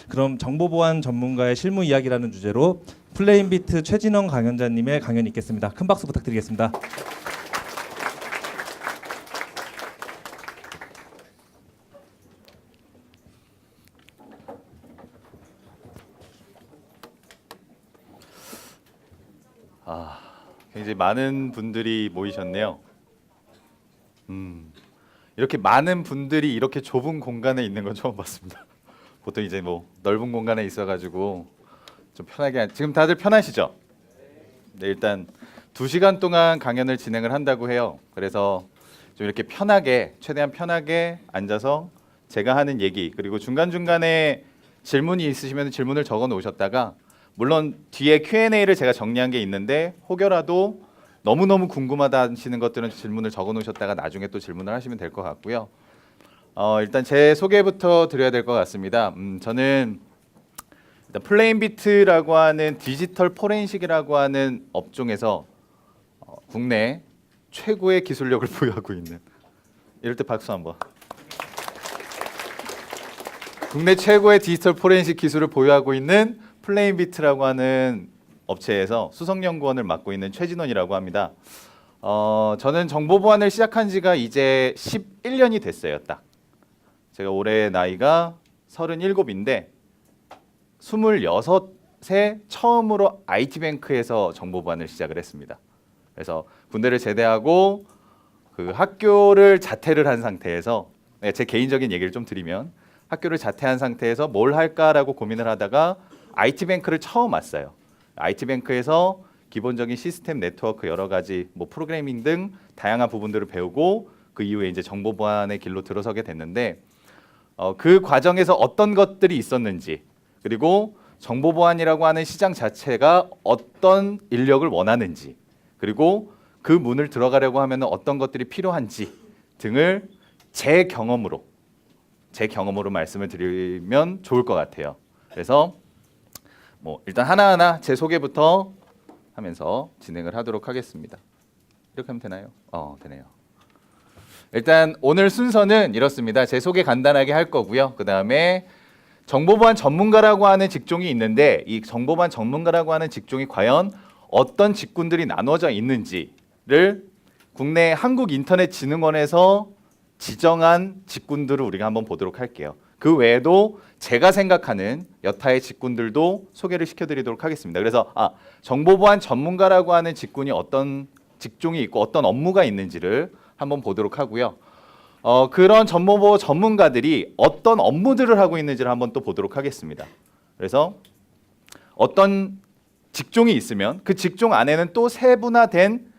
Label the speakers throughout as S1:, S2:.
S1: 그럼 정보보안 전문가의 실무 이야기라는 주제로 플레인비트 최진원 강연자님의 강연이 있겠습니다. 큰 박수 부탁드리겠습니다.
S2: 굉장히 많은 분들이 모이셨네요. 이렇게 많은 분들이 이렇게 좁은 공간에 있는 건 처음 봤습니다. 보통 이제 뭐 넓은 공간에 있어가지고 좀 편하게 지금 다들 편하시죠? 네, 일단 2시간 동안 강연을 진행을 한다고 해요. 그래서 좀 이렇게 편하게 최대한 편하게 앉아서 제가 하는 얘기 그리고 중간중간에 질문이 있으시면 질문을 적어 놓으셨다가 물론 뒤에 Q&A를 제가 정리한 게 있는데 혹여라도 너무너무 궁금하다 하시는 것들은 질문을 적어 놓으셨다가 나중에 또 질문을 하시면 될 것 같고요. 일단 제 소개부터 드려야 될 것 같습니다. 저는 일단 플레인비트라고 하는 디지털 포렌식이라고 하는 업종에서 국내 최고의 기술력을 보유하고 있는, 이럴 때 박수 한번. 국내 최고의 디지털 포렌식 기술을 보유하고 있는 플레인비트라고 하는 업체에서 수석연구원을 맡고 있는 최진원이라고 합니다. 저는 정보보안을 시작한 지가 이제 11년이 됐어요. 딱. 제가 올해 나이가 37인데 26세 처음으로 IT뱅크에서 정보보안을 시작을 했습니다. 그래서 군대를 제대하고 그 학교를 자퇴를 한 상태에서, 제 개인적인 얘기를 좀 드리면 학교를 자퇴한 상태에서 뭘 할까라고 고민을 하다가 IT뱅크를 처음 왔어요. IT뱅크에서 기본적인 시스템 네트워크 여러 가지 뭐 프로그래밍 등 다양한 부분들을 배우고 그 이후에 이제 정보보안의 길로 들어서게 됐는데 그 과정에서 어떤 것들이 있었는지 그리고 정보보안이라고 하는 시장 자체가 어떤 인력을 원하는지 그리고 그 문을 들어가려고 하면 어떤 것들이 필요한지 등을 제 경험으로 말씀을 드리면 좋을 것 같아요. 그래서 뭐 일단 하나하나 제 소개부터 하면서 진행을 하도록 하겠습니다. 이렇게 하면 되나요? 되네요. 일단 오늘 순서는 이렇습니다. 제 소개 간단하게 할 거고요. 그 다음에 정보보안 전문가라고 하는 직종이 있는데 이 정보보안 전문가라고 하는 직종이 과연 어떤 직군들이 나눠져 있는지를 국내 한국인터넷진흥원에서 지정한 직군들을 우리가 한번 보도록 할게요. 그 외에도 제가 생각하는 여타의 직군들도 소개를 시켜드리도록 하겠습니다. 그래서 정보보안 전문가라고 하는 직군이 어떤 직종이 있고 어떤 업무가 있는지를 한번 보도록 하고요. 그런 정보보호 전문가들이 어떤 업무들을 하고 있는지를 한번 또 보도록 하겠습니다. 그래서 어떤 직종이 있으면 그 직종 안에는 또 세분화된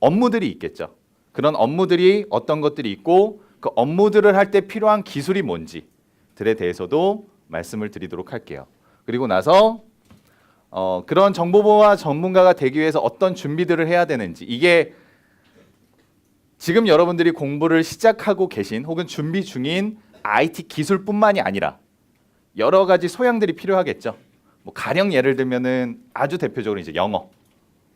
S2: 업무들이 있겠죠. 그런 업무들이 어떤 것들이 있고 그 업무들을 할 때 필요한 기술이 뭔지들에 대해서도 말씀을 드리도록 할게요. 그리고 나서 그런 정보보호 전문가가 되기 위해서 어떤 준비들을 해야 되는지, 이게 지금 여러분들이 공부를 시작하고 계신 혹은 준비 중인 IT 기술뿐만이 아니라 여러 가지 소양들이 필요하겠죠. 뭐 가령 예를 들면은 아주 대표적으로 이제 영어,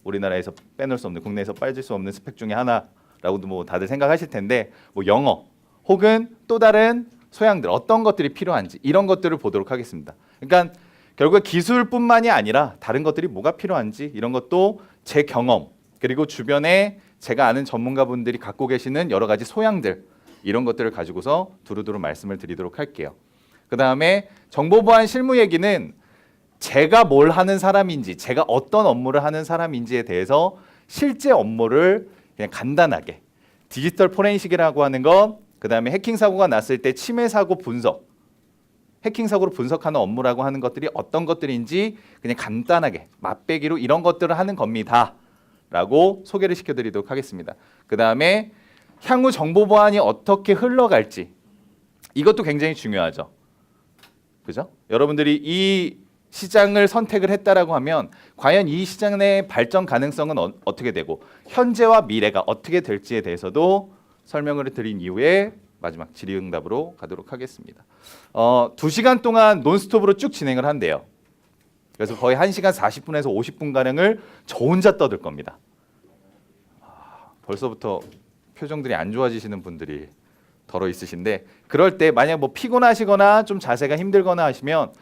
S2: 우리나라에서 빼놓을 수 없는, 국내에서 빠질 수 없는 스펙 중에 하나라고도 뭐 다들 생각하실 텐데, 뭐 영어 혹은 또 다른 소양들 어떤 것들이 필요한지 이런 것들을 보도록 하겠습니다. 그러니까 결국 기술뿐만이 아니라 다른 것들이 뭐가 필요한지 이런 것도 제 경험 그리고 주변에 제가 아는 전문가분들이 갖고 계시는 여러 가지 소양들 이런 것들을 가지고서 두루두루 말씀을 드리도록 할게요. 그 다음에 정보보안 실무 얘기는 제가 뭘 하는 사람인지 제가 어떤 업무를 하는 사람인지에 대해서 실제 업무를 그냥 간단하게 디지털 포렌식이라고 하는 것, 그 다음에 해킹 사고가 났을 때 침해 사고 분석, 해킹 사고를 분석하는 업무라고 하는 것들이 어떤 것들인지 그냥 간단하게 맛배기로 이런 것들을 하는 겁니다 라고 소개를 시켜드리도록 하겠습니다. 그 다음에 향후 정보보안이 어떻게 흘러갈지 이것도 굉장히 중요하죠. 그죠? 여러분들이 이 시장을 선택을 했다라고 하면 과연 이 시장의 발전 가능성은 어떻게 되고 현재와 미래가 어떻게 될지에 대해서도 설명을 드린 이후에 마지막 질의응답으로 가도록 하겠습니다. 2시간 동안 논스톱으로 쭉 진행을 한대요. 그래서 거의 1시간 40분에서 50분가량을 저 혼자 떠들 겁니다. 벌써부터 표정들이 안 좋아지시는 분들이 덜어 있으신데, 그럴 때 만약 뭐 피곤하시거나 좀 자세가 힘들거나 하시면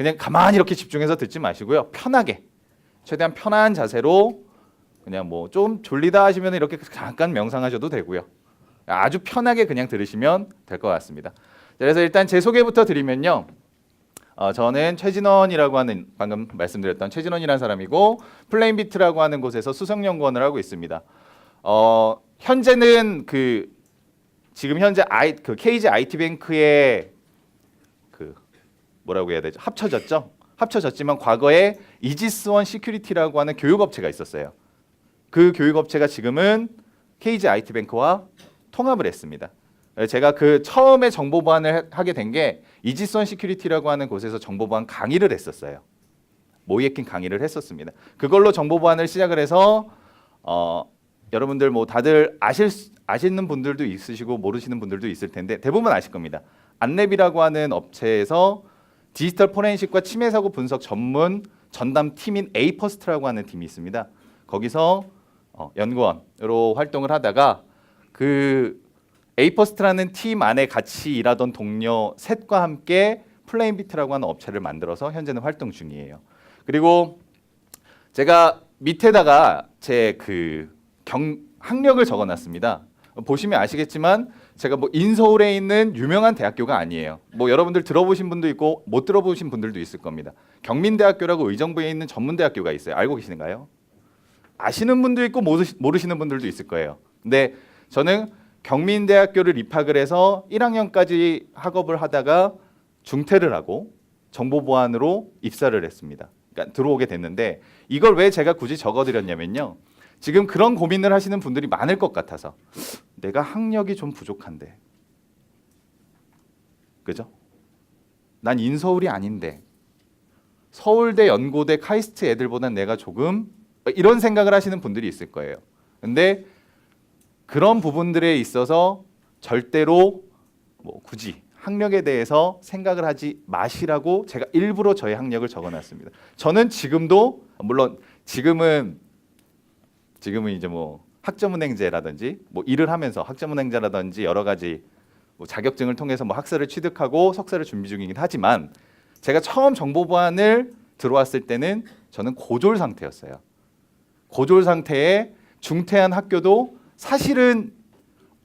S2: 그냥 가만히 이렇게 집중해서 듣지 마시고요. 편하게, 최대한 편한 자세로 그냥 뭐 좀 졸리다 하시면 이렇게 잠깐 명상하셔도 되고요. 아주 편하게 그냥 들으시면 될 것 같습니다. 그래서 일단 제 소개부터 드리면요. 저는 최진원이라고 하는, 방금 말씀드렸던 최진원이라는 사람이고, 플레인비트라고 하는 곳에서 수석연구원을 하고 있습니다. 현재는 지금 현재 KG IT뱅크의 뭐라고 해야 되죠? 합쳐졌지만 과거에 이지스원 시큐리티라고 하는 교육업체가 있었어요. 그 교육업체가 지금은 KG IT뱅크와 통합을 했습니다. 제가 처음에 정보보안을 하게 된 게 이지스원 시큐리티라고 하는 곳에서 정보보안 강의를 했었어요. 모이에킹 강의를 했었습니다. 그걸로 정보보안을 시작을 해서 여러분들 뭐 다들 아시는 분들도 있으시고 모르시는 분들도 있을 텐데 대부분 아실 겁니다. 안랩이라고 하는 업체에서 디지털 포렌식과 침해 사고 분석 전문 전담 팀인 에이퍼스트라고 하는 팀이 있습니다. 거기서 연구원으로 활동을 하다가 에이퍼스트라는 팀 안에 같이 일하던 동료 셋과 함께 플레인비트라고 하는 업체를 만들어서 현재는 활동 중이에요. 그리고 제가 밑에다가 제 학력을 적어놨습니다. 보시면 아시겠지만 제가 뭐 인서울에 있는 유명한 대학교가 아니에요. 뭐 여러분들 들어보신 분도 있고 못 들어보신 분들도 있을 겁니다. 경민대학교라고 의정부에 있는 전문대학교가 있어요. 알고 계시는가요? 아시는 분도 있고 모르시는 분들도 있을 거예요. 근데 저는 경민대학교를 입학을 해서 1학년까지 학업을 하다가 중퇴를 하고 정보보안으로 입사를 했습니다. 그러니까 들어오게 됐는데 이걸 왜 제가 굳이 적어드렸냐면요. 지금 그런 고민을 하시는 분들이 많을 것 같아서 내가 학력이 좀 부족한데 그죠? 난 인서울이 아닌데 서울대, 연고대, 카이스트 애들보단 내가 조금 이런 생각을 하시는 분들이 있을 거예요. 근데 그런 부분들에 있어서 절대로 뭐 굳이 학력에 대해서 생각을 하지 마시라고 제가 일부러 저의 학력을 적어놨습니다. 저는 지금도 물론 지금은 이제 뭐 학점은행제라든지 뭐 일을 하면서 학점은행제라든지 여러 가지 뭐 자격증을 통해서 뭐 학사를 취득하고 석사를 준비 중이긴 하지만 제가 처음 정보보안을 들어왔을 때는 저는 고졸 상태였어요. 고졸 상태에 중퇴한 학교도 사실은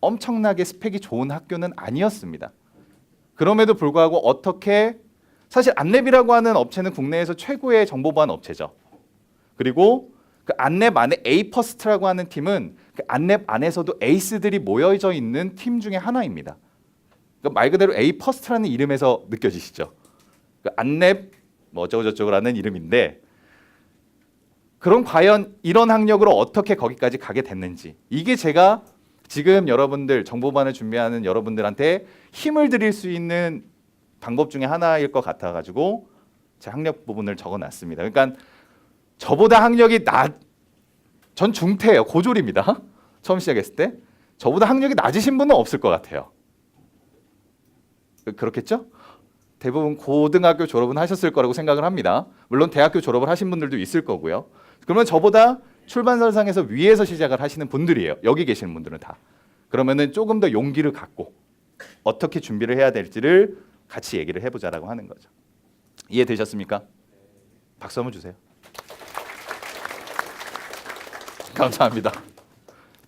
S2: 엄청나게 스펙이 좋은 학교는 아니었습니다. 그럼에도 불구하고 어떻게 사실 안랩이라고 하는 업체는 국내에서 최고의 정보보안 업체죠. 그리고 그 안랩 안에 에이퍼스트라고 하는 팀은 그 안랩 안에서도 에이스들이 모여져 있는 팀 중에 하나입니다. 그러니까 말 그대로 에이퍼스트라는 이름에서 느껴지시죠? 그 안랩 뭐 어쩌고저쩌고라는 이름인데 그럼 과연 이런 학력으로 어떻게 거기까지 가게 됐는지 이게 제가 지금 여러분들 정보반을 준비하는 여러분들한테 힘을 드릴 수 있는 방법 중에 하나일 것 같아가지고 제 학력 부분을 적어놨습니다. 그러니까 저보다 학력이 전 중퇴예요. 고졸입니다. 처음 시작했을 때 저보다 학력이 낮으신 분은 없을 것 같아요. 그렇겠죠? 대부분 고등학교 졸업은 하셨을 거라고 생각을 합니다. 물론 대학교 졸업을 하신 분들도 있을 거고요. 그러면 저보다 출판사상에서 위에서 시작을 하시는 분들이에요. 여기 계시는 분들은 다. 그러면은 조금 더 용기를 갖고 어떻게 준비를 해야 될지를 같이 얘기를 해보자라고 하는 거죠. 이해되셨습니까? 박수 한번 주세요. 감사합니다.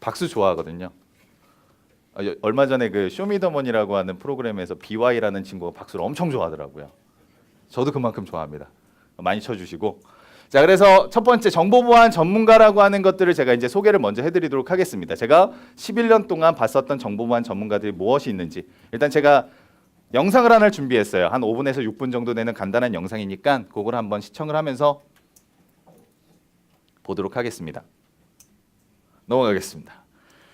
S2: 박수 좋아하거든요. 얼마 전에 그 쇼미더머니라고 하는 프로그램에서 BY라는 친구가 박수를 엄청 좋아하더라고요. 저도 그만큼 좋아합니다. 많이 쳐주시고. 자, 그래서 첫 번째 정보보안 전문가라고 하는 것들을 제가 이제 소개를 먼저 해드리도록 하겠습니다. 제가 11년 동안 봤었던 정보보안 전문가들이 무엇이 있는지 일단 제가 영상을 하나를 준비했어요. 한 5분에서 6분 정도 되는 간단한 영상이니까 그걸 한번 시청을 하면서 보도록 하겠습니다. 넘어가겠습니다.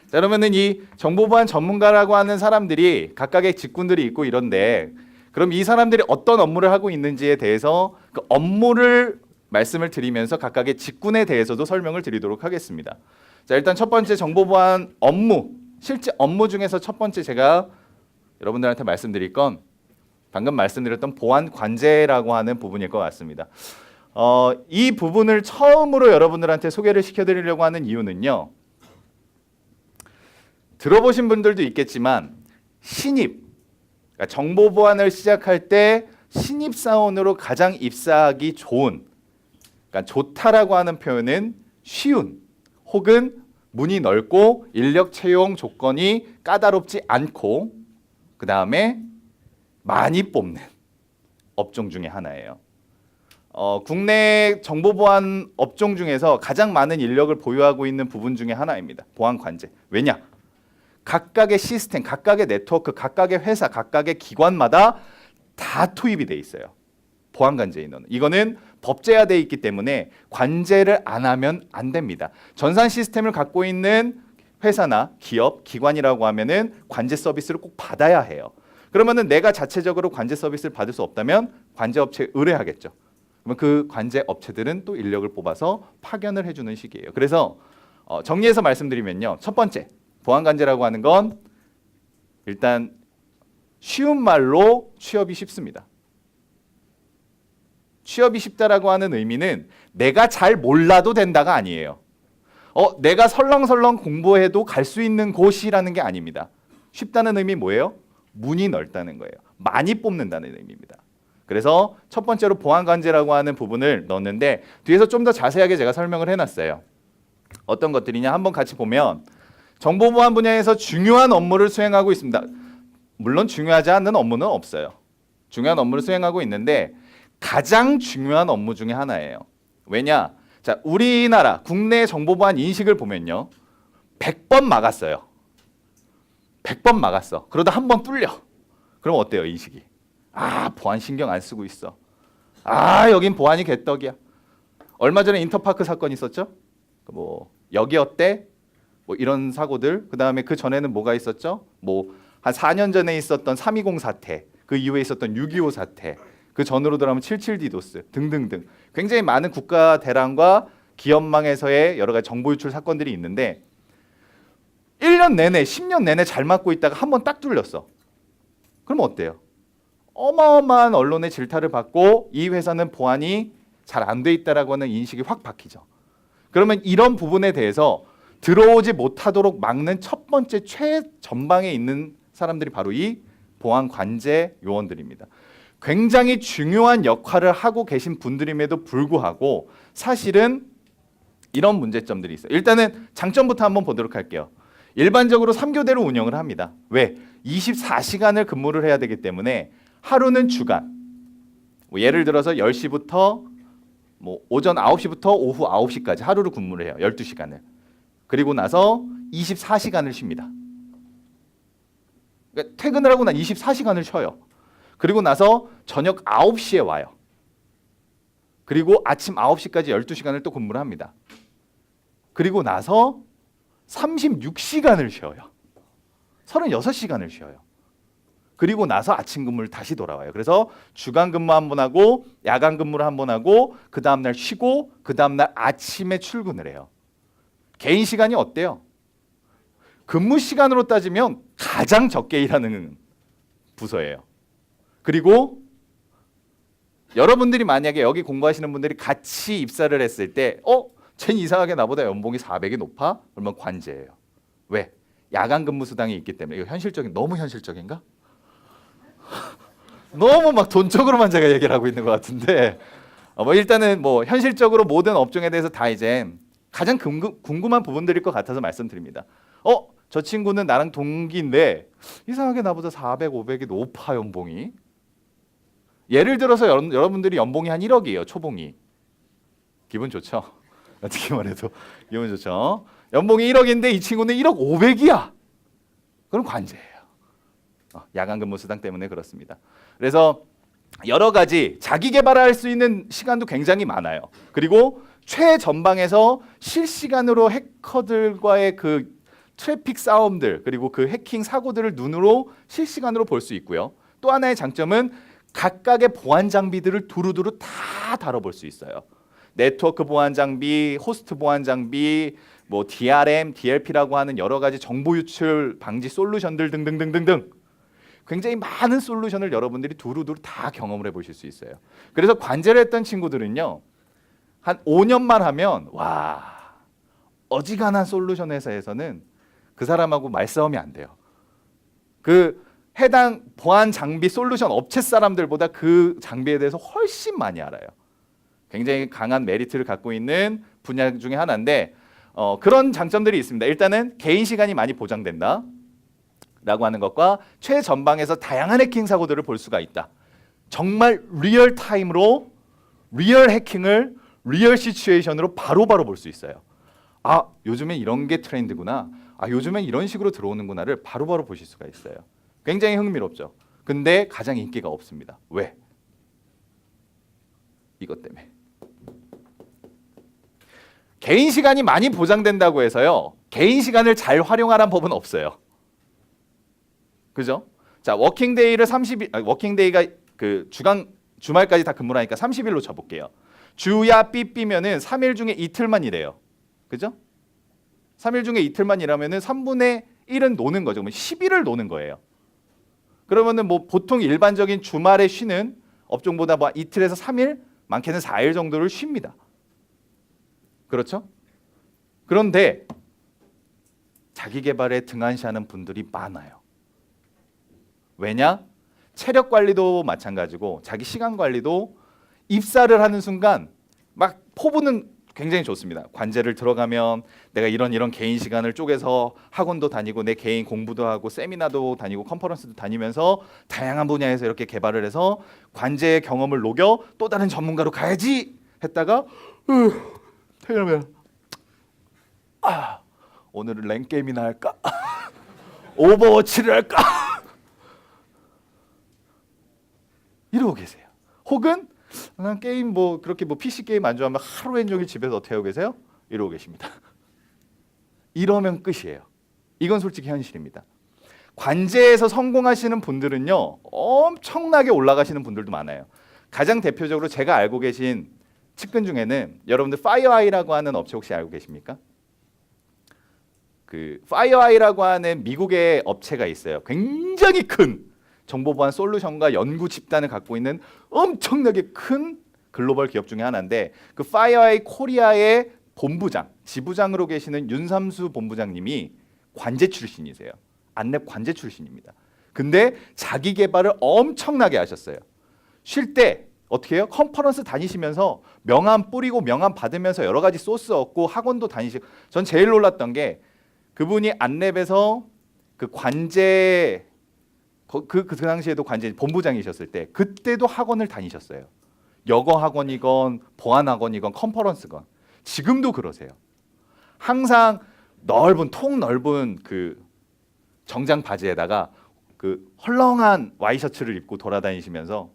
S2: 자, 그러면은 이 정보보안 전문가라고 하는 사람들이 각각의 직군들이 있고 이런데 그럼 이 사람들이 어떤 업무를 하고 있는지에 대해서 그 업무를 말씀을 드리면서 각각의 직군에 대해서도 설명을 드리도록 하겠습니다. 자, 일단 첫 번째 정보보안 업무, 실제 업무 중에서 첫 번째 제가 여러분들한테 말씀드릴 건 방금 말씀드렸던 보안 관제라고 하는 부분일 것 같습니다. 이 부분을 처음으로 여러분들한테 소개를 시켜드리려고 하는 이유는요. 들어보신 분들도 있겠지만 신입, 그러니까 정보보안을 시작할 때 신입사원으로 가장 입사하기 좋은, 그러니까 좋다라고 하는 표현은 쉬운 혹은 문이 넓고 인력 채용 조건이 까다롭지 않고 그 다음에 많이 뽑는 업종 중에 하나예요. 국내 정보보안 업종 중에서 가장 많은 인력을 보유하고 있는 부분 중에 하나입니다. 보안관제. 왜냐? 각각의 시스템, 각각의 네트워크, 각각의 회사, 각각의 기관마다 다 투입이 돼 있어요. 보안관제 인원은. 이거는 법제화되어 있기 때문에 관제를 안 하면 안 됩니다. 전산 시스템을 갖고 있는 회사나 기업, 기관이라고 하면은 관제 서비스를 꼭 받아야 해요. 그러면은 내가 자체적으로 관제 서비스를 받을 수 없다면 관제 업체에 의뢰하겠죠. 그러면 그 관제 업체들은 또 인력을 뽑아서 파견을 해주는 식이에요. 그래서 정리해서 말씀드리면요. 첫 번째, 보안관제라고 하는 건 일단 쉬운 말로 취업이 쉽습니다. 취업이 쉽다라고 하는 의미는 내가 잘 몰라도 된다가 아니에요. 내가 설렁설렁 공부해도 갈 수 있는 곳이라는 게 아닙니다. 쉽다는 의미 뭐예요? 문이 넓다는 거예요. 많이 뽑는다는 의미입니다. 그래서 첫 번째로 보안관제라고 하는 부분을 넣었는데 뒤에서 좀 더 자세하게 제가 설명을 해놨어요. 어떤 것들이냐 한번 같이 보면 정보보안 분야에서 중요한 업무를 수행하고 있습니다. 물론 중요하지 않는 업무는 없어요. 중요한 업무를 수행하고 있는데 가장 중요한 업무 중에 하나예요. 왜냐? 자, 우리나라 국내 정보보안 인식을 보면요. 100번 막았어요. 100번 막았어. 그러다 한 번 뚫려. 그럼 어때요, 인식이? 보안 신경 안 쓰고 있어. 여긴 보안이 개떡이야. 얼마 전에 인터파크 사건 있었죠? 여기 어때? 이런 사고들. 그다음에 그 전에는 뭐가 있었죠? 한 4년 전에 있었던 320 사태, 그 이후에 있었던 6.25 사태, 그 전으로 들어가면 77디도스 등등등. 굉장히 많은 국가 대란과 기업망에서의 여러 가지 정보 유출 사건들이 있는데 1년 내내, 10년 내내 잘 막고 있다가 한 번 딱 뚫렸어. 그럼 어때요? 어마어마한 언론의 질타를 받고 이 회사는 보안이 잘 안 돼 있다라고 하는 인식이 확 바뀌죠. 그러면 이런 부분에 대해서 들어오지 못하도록 막는 첫 번째 최전방에 있는 사람들이 바로 이 보안 관제 요원들입니다. 굉장히 중요한 역할을 하고 계신 분들임에도 불구하고 사실은 이런 문제점들이 있어요. 일단은 장점부터 한번 보도록 할게요. 일반적으로 3교대로 운영을 합니다. 왜? 24시간을 근무를 해야 되기 때문에 하루는 주간. 예를 들어서 10시부터 오전 9시부터 오후 9시까지 하루를 근무를 해요. 12시간을. 그리고 나서 24시간을 쉽니다. 그러니까 퇴근을 하고 난 24시간을 쉬어요. 그리고 나서 저녁 9시에 와요. 그리고 아침 9시까지 12시간을 또 근무를 합니다. 그리고 나서 36시간을 쉬어요. 36시간을 쉬어요. 그리고 나서 아침 근무를 다시 돌아와요. 그래서 주간 근무 한 번 하고 야간 근무를 한 번 하고 그 다음 날 쉬고 그 다음 날 아침에 출근을 해요. 개인 시간이 어때요? 근무 시간으로 따지면 가장 적게 일하는 부서예요. 그리고 여러분들이 만약에 여기 공부하시는 분들이 같이 입사를 했을 때 쟤는 이상하게 나보다 연봉이 400이 높아? 그러면 관제예요. 왜? 야간 근무 수당이 있기 때문에. 이거 너무 현실적인가? 너무 막 돈적으로만 제가 얘기를 하고 있는 것 같은데 일단은 현실적으로 모든 업종에 대해서 다 이제 가장 궁금한 부분들일 것 같아서 말씀드립니다. 저 친구는 나랑 동기인데 이상하게 나보다 400, 500이 높아 연봉이. 예를 들어서 여러분들이 연봉이 한 1억이에요. 초봉이. 기분 좋죠? 어떻게 말해도 기분 좋죠? 연봉이 1억인데 이 친구는 1억 500이야. 그럼 관제예요. 야간 근무 수당 때문에 그렇습니다. 그래서 여러 가지 자기 개발할 수 있는 시간도 굉장히 많아요. 그리고 최전방에서 실시간으로 해커들과의 그 트래픽 싸움들 그리고 그 해킹 사고들을 눈으로 실시간으로 볼 수 있고요. 또 하나의 장점은 각각의 보안 장비들을 두루두루 다 다뤄볼 수 있어요. 네트워크 보안 장비, 호스트 보안 장비, DRM, DLP라고 하는 여러 가지 정보 유출 방지 솔루션들 등등등등등 굉장히 많은 솔루션을 여러분들이 두루두루 다 경험을 해보실 수 있어요. 그래서 관제를 했던 친구들은요. 한 5년만 하면 어지간한 솔루션 회사에서는 그 사람하고 말싸움이 안 돼요. 그 해당 보안 장비 솔루션 업체 사람들보다 그 장비에 대해서 훨씬 많이 알아요. 굉장히 강한 메리트를 갖고 있는 분야 중에 하나인데 그런 장점들이 있습니다. 일단은 개인 시간이 많이 보장된다 라고 하는 것과 최전방에서 다양한 해킹 사고들을 볼 수가 있다. 정말 리얼 타임으로 리얼 해킹을 리얼 시츄에이션으로 바로바로 볼 수 있어요. 아, 요즘엔 이런 게 트렌드구나. 아, 요즘엔 이런 식으로 들어오는구나를 바로바로 보실 수가 있어요. 굉장히 흥미롭죠. 근데 가장 인기가 없습니다. 왜? 이것 때문에. 개인 시간이 많이 보장된다고 해서요. 개인 시간을 잘 활용하라는 법은 없어요. 그죠? 자, 워킹데이를 30일, 워킹데이가 그 주말까지 다 근무를 하니까 30일로 쳐볼게요. 주야 삐삐면은 3일 중에 이틀만 일해요. 그죠? 3일 중에 이틀만 일하면은 3분의 1은 노는 거죠. 그러면 10일을 노는 거예요. 그러면은 뭐 보통 일반적인 주말에 쉬는 업종보다 뭐 이틀에서 3일, 많게는 4일 정도를 쉽니다. 그렇죠? 그런데 자기 개발에 등한시하는 분들이 많아요. 왜냐? 체력 관리도 마찬가지고 자기 시간 관리도 입사를 하는 순간 막 포부는 굉장히 좋습니다. 관제를 들어가면 내가 이런 개인 시간을 쪼개서 학원도 다니고 내 개인 공부도 하고 세미나도 다니고 컨퍼런스도 다니면서 다양한 분야에서 이렇게 개발을 해서 관제의 경험을 녹여 또 다른 전문가로 가야지 했다가 퇴근하면 오늘은 랭 게임이나 할까? 오버워치를 할까? 이러고 계세요. 혹은 난 게임 뭐 그렇게 뭐 PC 게임 안 좋아하면 하루 종일 집에서 어떻게 하고 계세요? 이러고 계십니다. 이러면 끝이에요. 이건 솔직히 현실입니다. 관제에서 성공하시는 분들은요, 엄청나게 올라가시는 분들도 많아요. 가장 대표적으로 제가 알고 계신 측근 중에는 여러분들 파이어아이라고 하는 업체 혹시 알고 계십니까? 그 파이어아이라고 하는 미국의 업체가 있어요. 굉장히 큰 정보보안 솔루션과 연구 집단을 갖고 있는 엄청나게 큰 글로벌 기업 중에 하나인데 그 파이어아이 코리아의 본부장, 지부장으로 계시는 윤삼수 본부장님이 관제 출신이세요. 안랩 관제 출신입니다. 근데 자기 개발을 엄청나게 하셨어요. 쉴 때 어떻게 해요? 컨퍼런스 다니시면서 명함 뿌리고 명함 받으면서 여러 가지 소스 얻고 학원도 다니시고 전 제일 놀랐던 게 그분이 안랩에서 그 관제 그 당시에도 관제 본부장이셨을 때 그때도 학원을 다니셨어요. 여거 학원이건 보안 학원이건 컨퍼런스건 지금도 그러세요. 항상 통 넓은 그 정장 바지에다가 그 헐렁한 와이셔츠를 입고 돌아다니시면서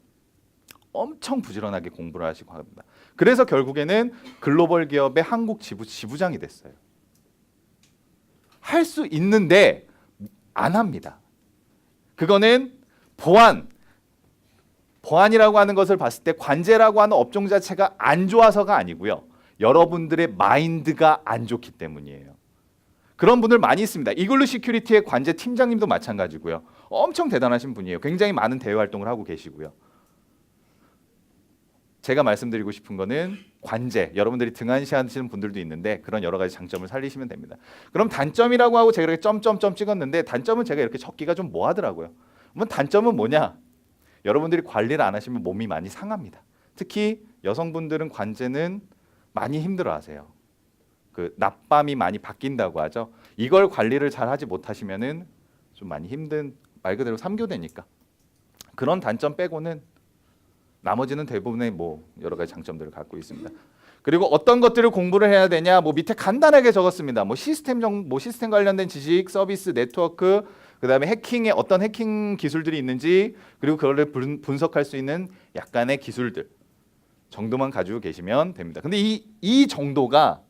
S2: 엄청 부지런하게 공부를 하시고 합니다. 그래서 결국에는 글로벌 기업의 한국 지부장이 됐어요. 할 수 있는데 안 합니다. 그거는 보안이라고 하는 것을 봤을 때 관제라고 하는 업종 자체가 안 좋아서가 아니고요. 여러분들의 마인드가 안 좋기 때문이에요. 그런 분들 많이 있습니다. 이글루 시큐리티의 관제 팀장님도 마찬가지고요. 엄청 대단하신 분이에요. 굉장히 많은 대외 활동을 하고 계시고요. 제가 말씀드리고 싶은 거는 관제, 여러분들이 등한시하시는 분들도 있는데 그런 여러 가지 장점을 살리시면 됩니다. 그럼 단점이라고 하고 제가 이렇게 점점점 찍었는데 단점은 제가 이렇게 적기가 좀 뭐하더라고요. 그러면 단점은 뭐냐? 여러분들이 관리를 안 하시면 몸이 많이 상합니다. 특히 여성분들은 관제는 많이 힘들어하세요. 그 낮밤이 많이 바뀐다고 하죠. 이걸 관리를 잘 하지 못하시면은 좀 많이 힘든 말 그대로 삼교대니까 그런 단점 빼고는 나머지는 대부분의 뭐 여러 가지 장점들을 갖고 있습니다. 그리고 어떤 것들을 공부를 해야 되냐? 뭐 밑에 간단하게 적었습니다. 뭐 시스템 관련된 지식, 서비스, 네트워크, 그다음에 해킹에 어떤 해킹 기술들이 있는지, 그리고 그거를 분석할 수 있는 약간의 기술들 정도만 가지고 계시면 됩니다. 근데 이 정도가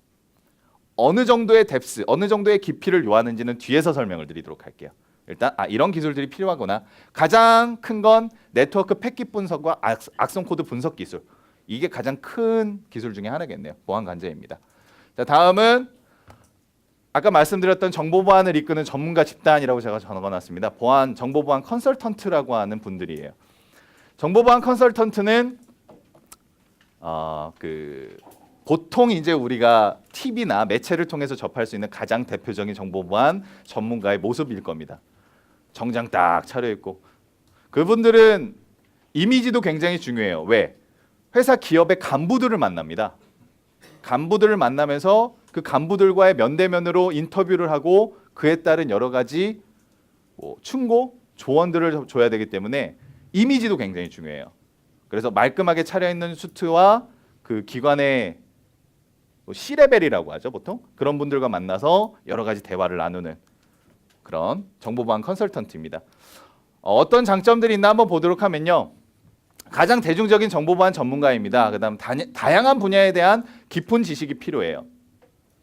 S2: 어느 정도의 뎁스, 어느 정도의 깊이를 요하는지는 뒤에서 설명을 드리도록 할게요. 일단 이런 기술들이 필요하구나. 가장 큰 건 네트워크 패킷 분석과 악성 코드 분석 기술. 이게 가장 큰 기술 중에 하나겠네요. 보안 관제입니다. 자, 다음은 아까 말씀드렸던 정보 보안을 이끄는 전문가 집단이라고 제가 적어놨습니다. 정보 보안 컨설턴트라고 하는 분들이에요. 정보 보안 컨설턴트는 보통 이제 우리가 TV나 매체를 통해서 접할 수 있는 가장 대표적인 정보 보안 전문가의 모습일 겁니다. 정장 딱 차려입고. 그분들은 이미지도 굉장히 중요해요. 왜? 회사 기업의 간부들을 만납니다. 간부들을 만나면서 그 간부들과의 면대면으로 인터뷰를 하고 그에 따른 여러 가지 충고, 조언들을 줘야 되기 때문에 이미지도 굉장히 중요해요. 그래서 말끔하게 차려입는 수트와 그 기관의 C레벨이라고 하죠, 보통. 그런 분들과 만나서 여러 가지 대화를 나누는 그런 정보보안 컨설턴트입니다. 어떤 장점들이 있나 한번 보도록 하면요. 가장 대중적인 정보보안 전문가입니다. 그다음 다양한 분야에 대한 깊은 지식이 필요해요.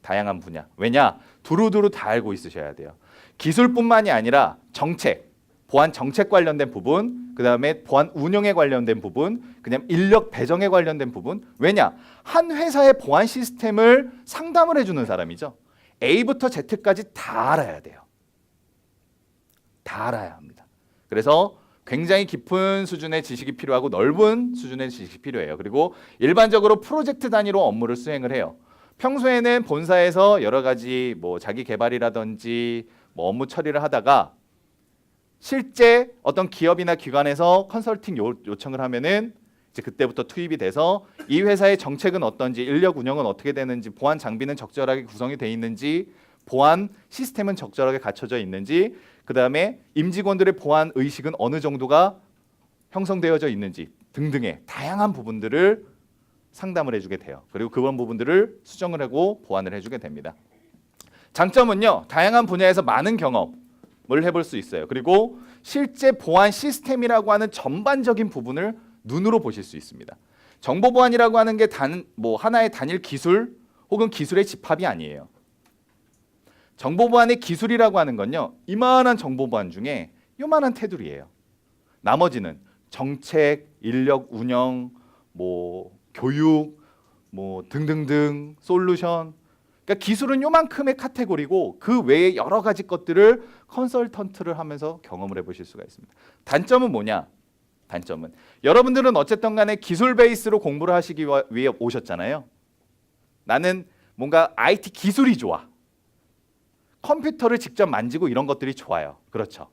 S2: 다양한 분야. 왜냐? 두루두루 다 알고 있으셔야 돼요. 기술뿐만이 아니라 정책, 보안 정책 관련된 부분, 그다음에 보안 운영에 관련된 부분, 그냥 인력 배정에 관련된 부분. 왜냐? 한 회사의 보안 시스템을 상담을 해주는 사람이죠. A부터 Z까지 다 알아야 돼요. 다 알아야 합니다. 그래서 굉장히 깊은 수준의 지식이 필요하고 넓은 수준의 지식이 필요해요. 그리고 일반적으로 프로젝트 단위로 업무를 수행을 해요. 평소에는 본사에서 여러 가지 자기 개발이라든지 업무 처리를 하다가 실제 어떤 기업이나 기관에서 컨설팅 요청을 하면은 이제 그때부터 투입이 돼서 이 회사의 정책은 어떤지, 인력 운영은 어떻게 되는지, 보안 장비는 적절하게 구성이 돼 있는지, 보안 시스템은 적절하게 갖춰져 있는지, 그다음에 임직원들의 보안 의식은 어느 정도가 형성되어져 있는지 등등의 다양한 부분들을 상담을 해주게 돼요. 그리고 그런 부분들을 수정을 하고 보완을 해주게 됩니다. 장점은요, 다양한 분야에서 많은 경험을 해볼 수 있어요. 그리고 실제 보안 시스템이라고 하는 전반적인 부분을 눈으로 보실 수 있습니다. 정보 보안이라고 하는 게 하나의 단일 기술 혹은 기술의 집합이 아니에요. 정보 보안의 기술이라고 하는 건요, 이만한 정보 보안 중에 요만한 테두리예요. 나머지는 정책, 인력 운영, 교육, 등등등, 솔루션. 그러니까 기술은 요만큼의 카테고리고 그 외에 여러 가지 것들을 컨설턴트를 하면서 경험을 해보실 수가 있습니다. 단점은 뭐냐? 단점은 여러분들은 어쨌든 간에 기술 베이스로 공부를 하시기 위해 오셨잖아요. 나는 뭔가 IT 기술이 좋아. 컴퓨터를 직접 만지고 이런 것들이 좋아요. 그렇죠.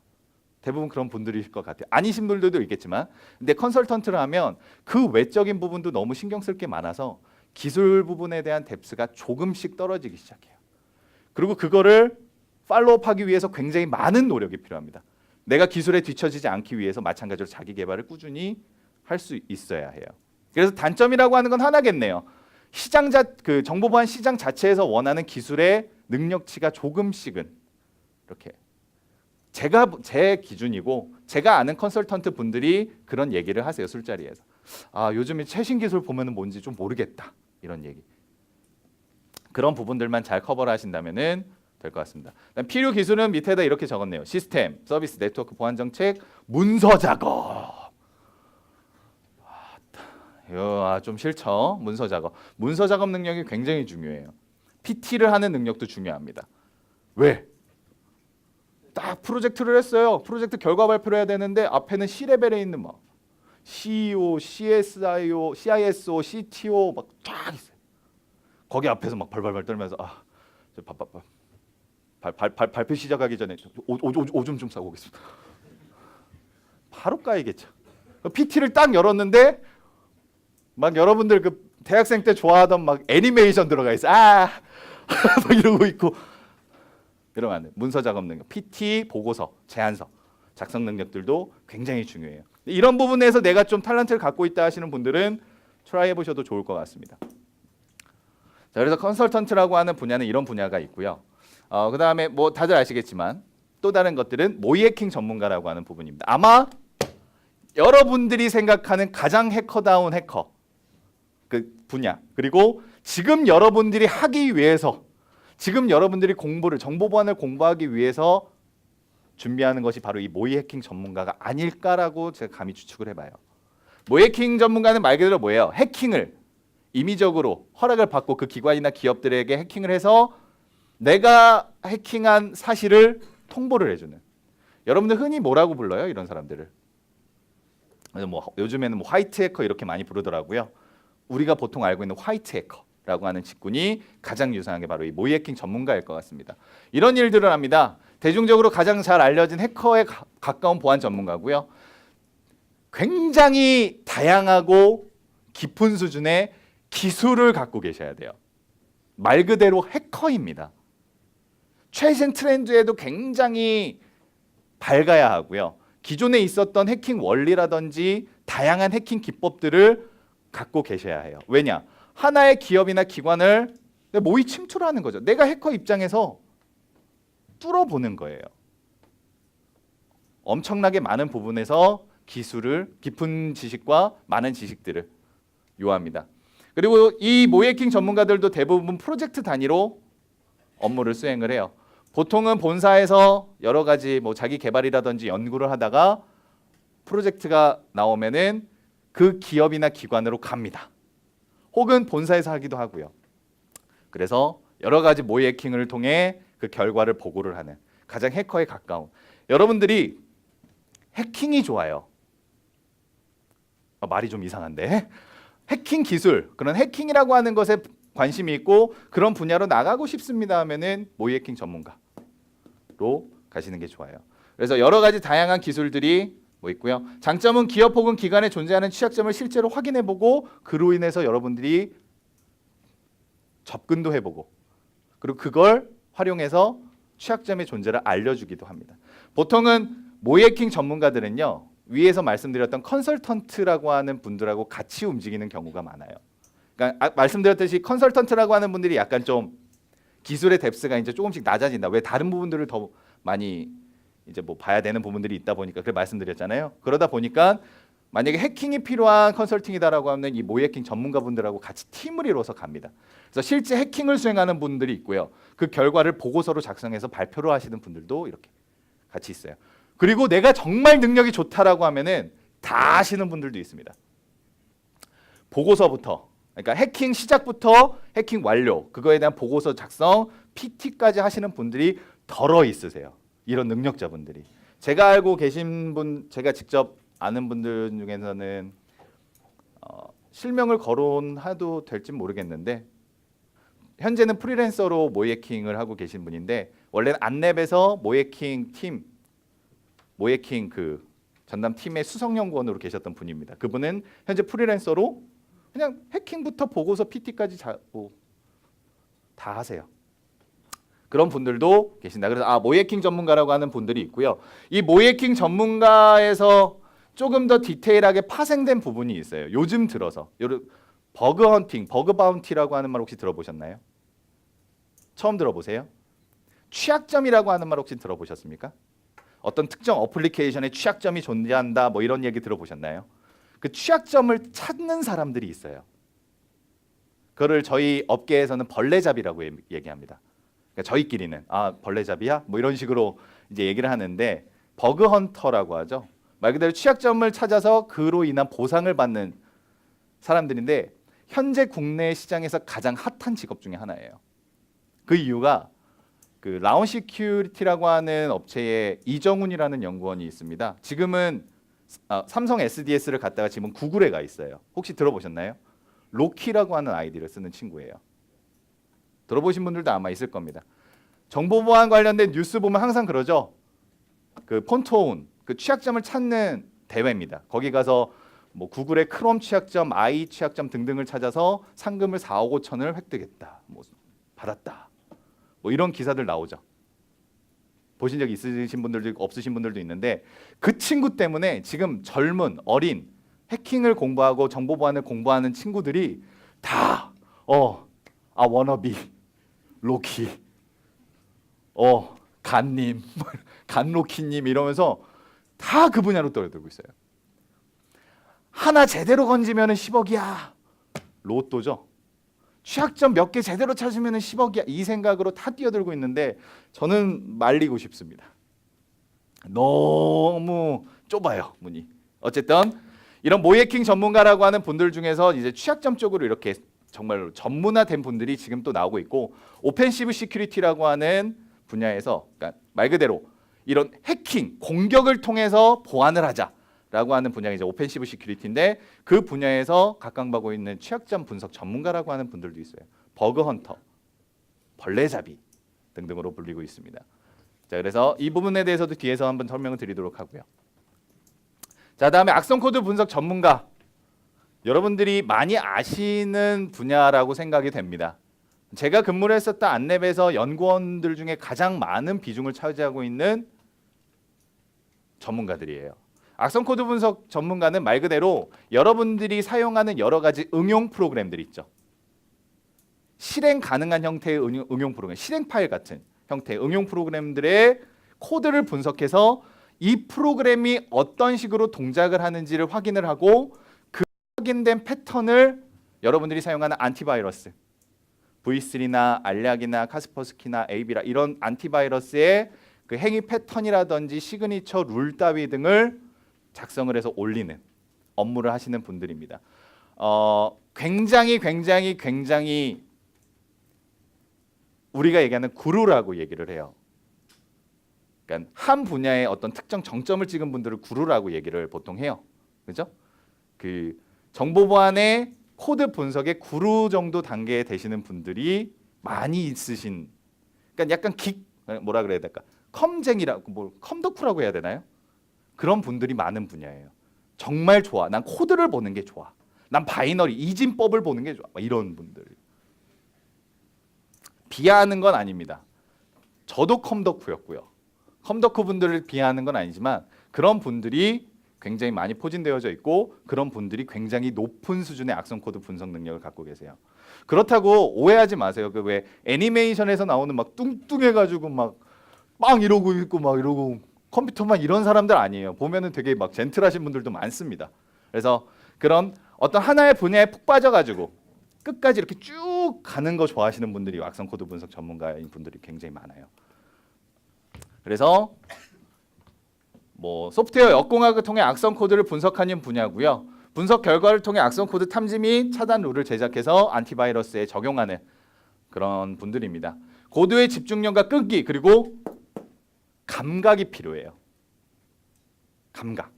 S2: 대부분 그런 분들일 것 같아요. 아니신 분들도 있겠지만, 근데 컨설턴트를 하면 그 외적인 부분도 너무 신경 쓸 게 많아서 기술 부분에 대한 뎁스가 조금씩 떨어지기 시작해요. 그리고 그거를 팔로우하기 위해서 굉장히 많은 노력이 필요합니다. 내가 기술에 뒤처지지 않기 위해서 마찬가지로 자기 개발을 꾸준히 할 수 있어야 해요. 그래서 단점이라고 하는 건 하나겠네요. 정보 보안 시장 자체에서 원하는 기술의 능력치가 조금씩은 이렇게 제 기준이고 제가 아는 컨설턴트 분들이 그런 얘기를 하세요. 술자리에서. 요즘에 최신 기술 보면은 뭔지 좀 모르겠다. 이런 얘기. 그런 부분들만 잘 커버를 하신다면은 될 것 같습니다. 필요 기술은 밑에다 이렇게 적었네요. 시스템, 서비스, 네트워크, 보안 정책, 문서 작업. 좀 싫죠. 문서 작업. 문서 작업 능력이 굉장히 중요해요. PT를 하는 능력도 중요합니다. 왜? 딱 프로젝트를 했어요. 프로젝트 결과 발표를 해야 되는데 앞에는 C레벨에 있는 CEO, CSIO, CISO, CTO 쫙 있어요. 거기 앞에서 벌벌벌 떨면서 발표 시작하기 전에 오줌 좀 싸고 오겠습니다. 바로 까이겠죠. PT를 딱 열었는데 여러분들 그 대학생 때 좋아하던 애니메이션 들어가 있어. 이러고 있고. 이러면 안 돼요. 문서 작업 능력, PT, 보고서, 제안서, 작성 능력들도 굉장히 중요해요. 이런 부분에서 내가 좀 탤런트를 갖고 있다 하시는 분들은 트라이 해보셔도 좋을 것 같습니다. 자, 그래서 컨설턴트라고 하는 분야는 이런 분야가 있고요. 그 다음에 다들 아시겠지만 또 다른 것들은 모의 해킹 전문가라고 하는 부분입니다. 아마 여러분들이 생각하는 가장 해커다운 해커 그 분야, 그리고 지금 여러분들이 하기 위해서, 지금 여러분들이 정보 보안을 공부하기 위해서 준비하는 것이 바로 이 모의 해킹 전문가가 아닐까라고 제가 감히 추측을 해봐요. 모의 해킹 전문가는 말 그대로 뭐예요? 해킹을 임의적으로 허락을 받고 그 기관이나 기업들에게 해킹을 해서 내가 해킹한 사실을 통보를 해주는. 여러분들 흔히 뭐라고 불러요? 이런 사람들을. 요즘에는 화이트 해커 이렇게 많이 부르더라고요. 우리가 보통 알고 있는 화이트 해커라고 하는 직군이 가장 유사한 게 바로 이 모의 해킹 전문가일 것 같습니다. 이런 일들을 합니다. 대중적으로 가장 잘 알려진 해커에 가까운 보안 전문가고요. 굉장히 다양하고 깊은 수준의 기술을 갖고 계셔야 돼요. 말 그대로 해커입니다. 최신 트렌드에도 굉장히 밝아야 하고요. 기존에 있었던 해킹 원리라든지 다양한 해킹 기법들을 갖고 계셔야 해요. 왜냐? 하나의 기업이나 기관을 모의 침투하는 거죠. 내가 해커 입장에서 뚫어보는 거예요. 엄청나게 많은 부분에서 기술을, 깊은 지식과 많은 지식들을 요합니다. 그리고 이 모의 해킹 전문가들도 대부분 프로젝트 단위로 업무를 수행을 해요. 보통은 본사에서 여러 가지 뭐 자기 개발이라든지 연구를 하다가 프로젝트가 나오면은 그 기업이나 기관으로 갑니다. 혹은 본사에서 하기도 하고요. 그래서 여러 가지 모의 해킹을 통해 그 결과를 보고를 하는 가장 해커에 가까운. 여러분들이 해킹이 좋아요. 말이 좀 이상한데. 해킹 기술, 그런 해킹이라고 하는 것에 관심이 있고 그런 분야로 나가고 싶습니다 하면은 모의 해킹 전문가로 가시는 게 좋아요. 그래서 여러 가지 다양한 기술들이 뭐 있고요. 장점은 기업 혹은 기관에 존재하는 취약점을 실제로 확인해보고 그로 인해서 여러분들이 접근도 해보고 그리고 그걸 활용해서 취약점의 존재를 알려주기도 합니다. 보통은 모의 해킹 전문가들은요. 위에서 말씀드렸던 컨설턴트라고 하는 분들하고 같이 움직이는 경우가 많아요. 그러니까 말씀드렸듯이 컨설턴트라고 하는 분들이 약간 좀 기술의 뎁스가 이제 조금씩 낮아진다. 왜 다른 부분들을 더 많이 이제 뭐 봐야 되는 부분들이 있다 보니까 그래 말씀드렸잖아요. 그러다 보니까 만약에 해킹이 필요한 컨설팅이다라고 하면 이 모의 해킹 전문가분들하고 같이 팀을 이뤄서 갑니다. 그래서 실제 해킹을 수행하는 분들이 있고요. 그 결과를 보고서로 작성해서 발표를 하시는 분들도 이렇게 같이 있어요. 그리고 내가 정말 능력이 좋다라고 하면은 다 하시는 분들도 있습니다. 보고서부터, 그러니까 해킹 시작부터 해킹 완료, 그거에 대한 보고서 작성, PT까지 하시는 분들이 덜어 있으세요. 이런 능력자분들이. 제가 알고 계신 분, 제가 직접 아는 분들 중에서는 실명을 거론해도 될지 모르겠는데 현재는 프리랜서로 모의 해킹을 하고 계신 분인데 원래는 안랩에서 모의 해킹 팀, 모의 해킹 그 전담 팀의 수석 연구원으로 계셨던 분입니다. 그분은 현재 프리랜서로 그냥 해킹부터 보고서 PT까지 다 하세요. 그런 분들도 계신다. 그래서 모의 해킹 전문가라고 하는 분들이 있고요. 이 모의 해킹 전문가에서 조금 더 디테일하게 파생된 부분이 있어요. 요즘 들어서 버그 헌팅, 버그 바운티라고 하는 말 혹시 들어보셨나요? 처음 들어보세요? 취약점이라고 하는 말 혹시 들어보셨습니까? 어떤 특정 어플리케이션에 취약점이 존재한다 뭐 이런 얘기 들어보셨나요? 그 취약점을 찾는 사람들이 있어요. 그거를 저희 업계에서는 벌레잡이라고 얘기합니다. 그러니까 저희끼리는 벌레잡이야? 뭐 이런 식으로 이제 얘기를 하는데 버그 헌터라고 하죠. 말 그대로 취약점을 찾아서 그로 인한 보상을 받는 사람들인데 현재 국내 시장에서 가장 핫한 직업 중에 하나예요. 그 이유가 그 라운 시큐리티라고 하는 업체에 이정훈이라는 연구원이 있습니다. 지금은 삼성 SDS를 갖다가 지금 구글에 가 있어요. 혹시 들어보셨나요? 로키라고 하는 아이디를 쓰는 친구예요. 들어보신 분들도 아마 있을 겁니다. 정보 보안 관련된 뉴스 보면 항상 그러죠. 그 폰토운, 그 취약점을 찾는 대회입니다. 거기 가서 뭐 구글의 크롬 취약점, 아이 취약점 등등을 찾아서 상금을 4억 5천을 획득했다. 뭐 받았다. 뭐 이런 기사들 나오죠. 보신 적 있으신 분들도 있고 없으신 분들도 있는데 그 친구 때문에 지금 젊은 어린 해킹을 공부하고 정보 보안을 공부하는 친구들이 다 워너비 로키 간님 간로키님 이러면서 다 그 분야로 떠들고 있어요. 하나 제대로 건지면 10억이야. 로또죠. 취약점 몇 개 제대로 찾으면 10억이야. 이 생각으로 다 뛰어들고 있는데 저는 말리고 싶습니다. 너무 좁아요, 문이. 어쨌든 이런 모의 해킹 전문가라고 하는 분들 중에서 이제 취약점 쪽으로 이렇게 정말 전문화된 분들이 지금 또 나오고 있고 오펜시브 시큐리티라고 하는 분야에서 그러니까 말 그대로 이런 해킹, 공격을 통해서 보안을 하자라고 하는 분야가 이제 오펜시브 시큐리티인데 그 분야에서 각광받고 있는 취약점 분석 전문가라고 하는 분들도 있어요. 버그 헌터, 벌레잡이 등등으로 불리고 있습니다. 자, 그래서 이 부분에 대해서도 뒤에서 한번 설명을 드리도록 하고요. 자, 다음에 악성 코드 분석 전문가. 여러분들이 많이 아시는 분야라고 생각이 됩니다. 제가 근무를 했었던 안랩에서 연구원들 중에 가장 많은 비중을 차지하고 있는 전문가들이에요. 악성 코드 분석 전문가는 말 그대로 여러분들이 사용하는 여러 가지 응용 프로그램들 있죠. 실행 가능한 형태의 응용 프로그램, 실행 파일 같은 형태의 응용 프로그램들의 코드를 분석해서 이 프로그램이 어떤 식으로 동작을 하는지를 확인을 하고 그 확인된 패턴을 여러분들이 사용하는 안티바이러스, V3나 알약이나 카스퍼스키나 에이비라 이런 안티바이러스의 그 행위 패턴이라든지 시그니처 룰 따위 등을 작성을 해서 올리는 업무를 하시는 분들입니다. 굉장히 우리가 얘기하는 구루라고 얘기를 해요. 그러니까 한 분야의 어떤 특정 정점을 찍은 분들을 구루라고 얘기를 보통 해요. 그죠? 그 정보 보안의 코드 분석의 구루 정도 단계에 되시는 분들이 많이 있으신, 그러니까 약간 뭐라 그래야 될까? 컴쟁이라고, 뭐 컴덕후라고 해야 되나요? 그런 분들이 많은 분야예요. 정말 좋아. 난 코드를 보는 게 좋아. 난 바이너리 이진법을 보는 게 좋아. 이런 분들. 비하하는 건 아닙니다. 저도 컴덕후였고요. 컴덕후 분들을 비하하는 건 아니지만 그런 분들이 굉장히 많이 포진되어져 있고 그런 분들이 굉장히 높은 수준의 악성 코드 분석 능력을 갖고 계세요. 그렇다고 오해하지 마세요. 그 왜 애니메이션에서 나오는 막 뚱뚱해가지고 막 이러고 있고 막 이러고 컴퓨터만 이런 사람들 아니에요. 보면은 되게 막 젠틀하신 분들도 많습니다. 그래서 그런 어떤 하나의 분야에 푹 빠져가지고 끝까지 이렇게 쭉 가는 거 좋아하시는 분들이 악성 코드 분석 전문가인 분들이 굉장히 많아요. 그래서 뭐 소프트웨어 역공학을 통해 악성 코드를 분석하는 분야고요. 분석 결과를 통해 악성 코드 탐지 및 차단 룰을 제작해서 안티바이러스에 적용하는 그런 분들입니다. 고도의 집중력과 끈기 그리고 감각이 필요해요. 감각.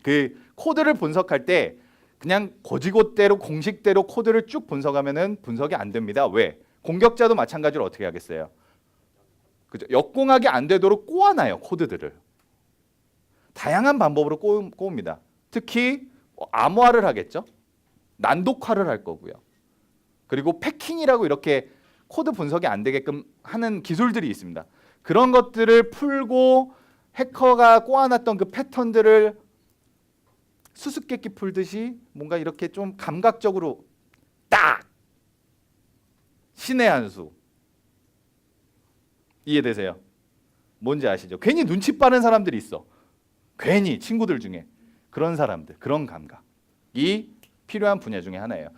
S2: 그 코드를 분석할 때 그냥 고지고대로 공식대로 코드를 쭉 분석하면은 분석이 안 됩니다. 왜? 공격자도 마찬가지로 어떻게 하겠어요? 그죠? 역공학이 안 되도록 꼬아놔요, 코드들을. 다양한 방법으로 꼬웁니다. 특히 암호화를 하겠죠. 난독화를 할 거고요. 그리고 패킹이라고 이렇게 코드 분석이 안 되게끔 하는 기술들이 있습니다. 그런 것들을 풀고 해커가 꼬아놨던 그 패턴들을 수수께끼 풀듯이 뭔가 이렇게 좀 감각적으로 딱 신의 한 수. 이해되세요? 뭔지 아시죠? 괜히 눈치 빠른 사람들이 있어. 괜히 친구들 중에 그런 사람들, 그런 감각이 필요한 분야 중에 하나예요.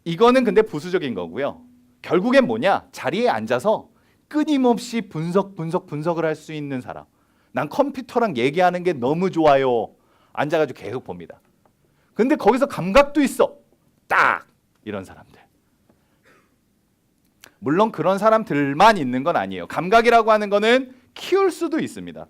S2: 이거는 근데 부수적인 거고요. 결국엔 뭐냐? 자리에 앉아서 끊임없이 분석을 할 수 있는 사람. 난 컴퓨터랑 얘기하는 게 너무 좋아요. 앉아가지고 계속 봅니다. 근데 거기서 감각도 있어. 딱 이런 사람들. 물론 그런 사람들만 있는 건 아니에요. 감각이라고 하는 거는 키울 수도 있습니다.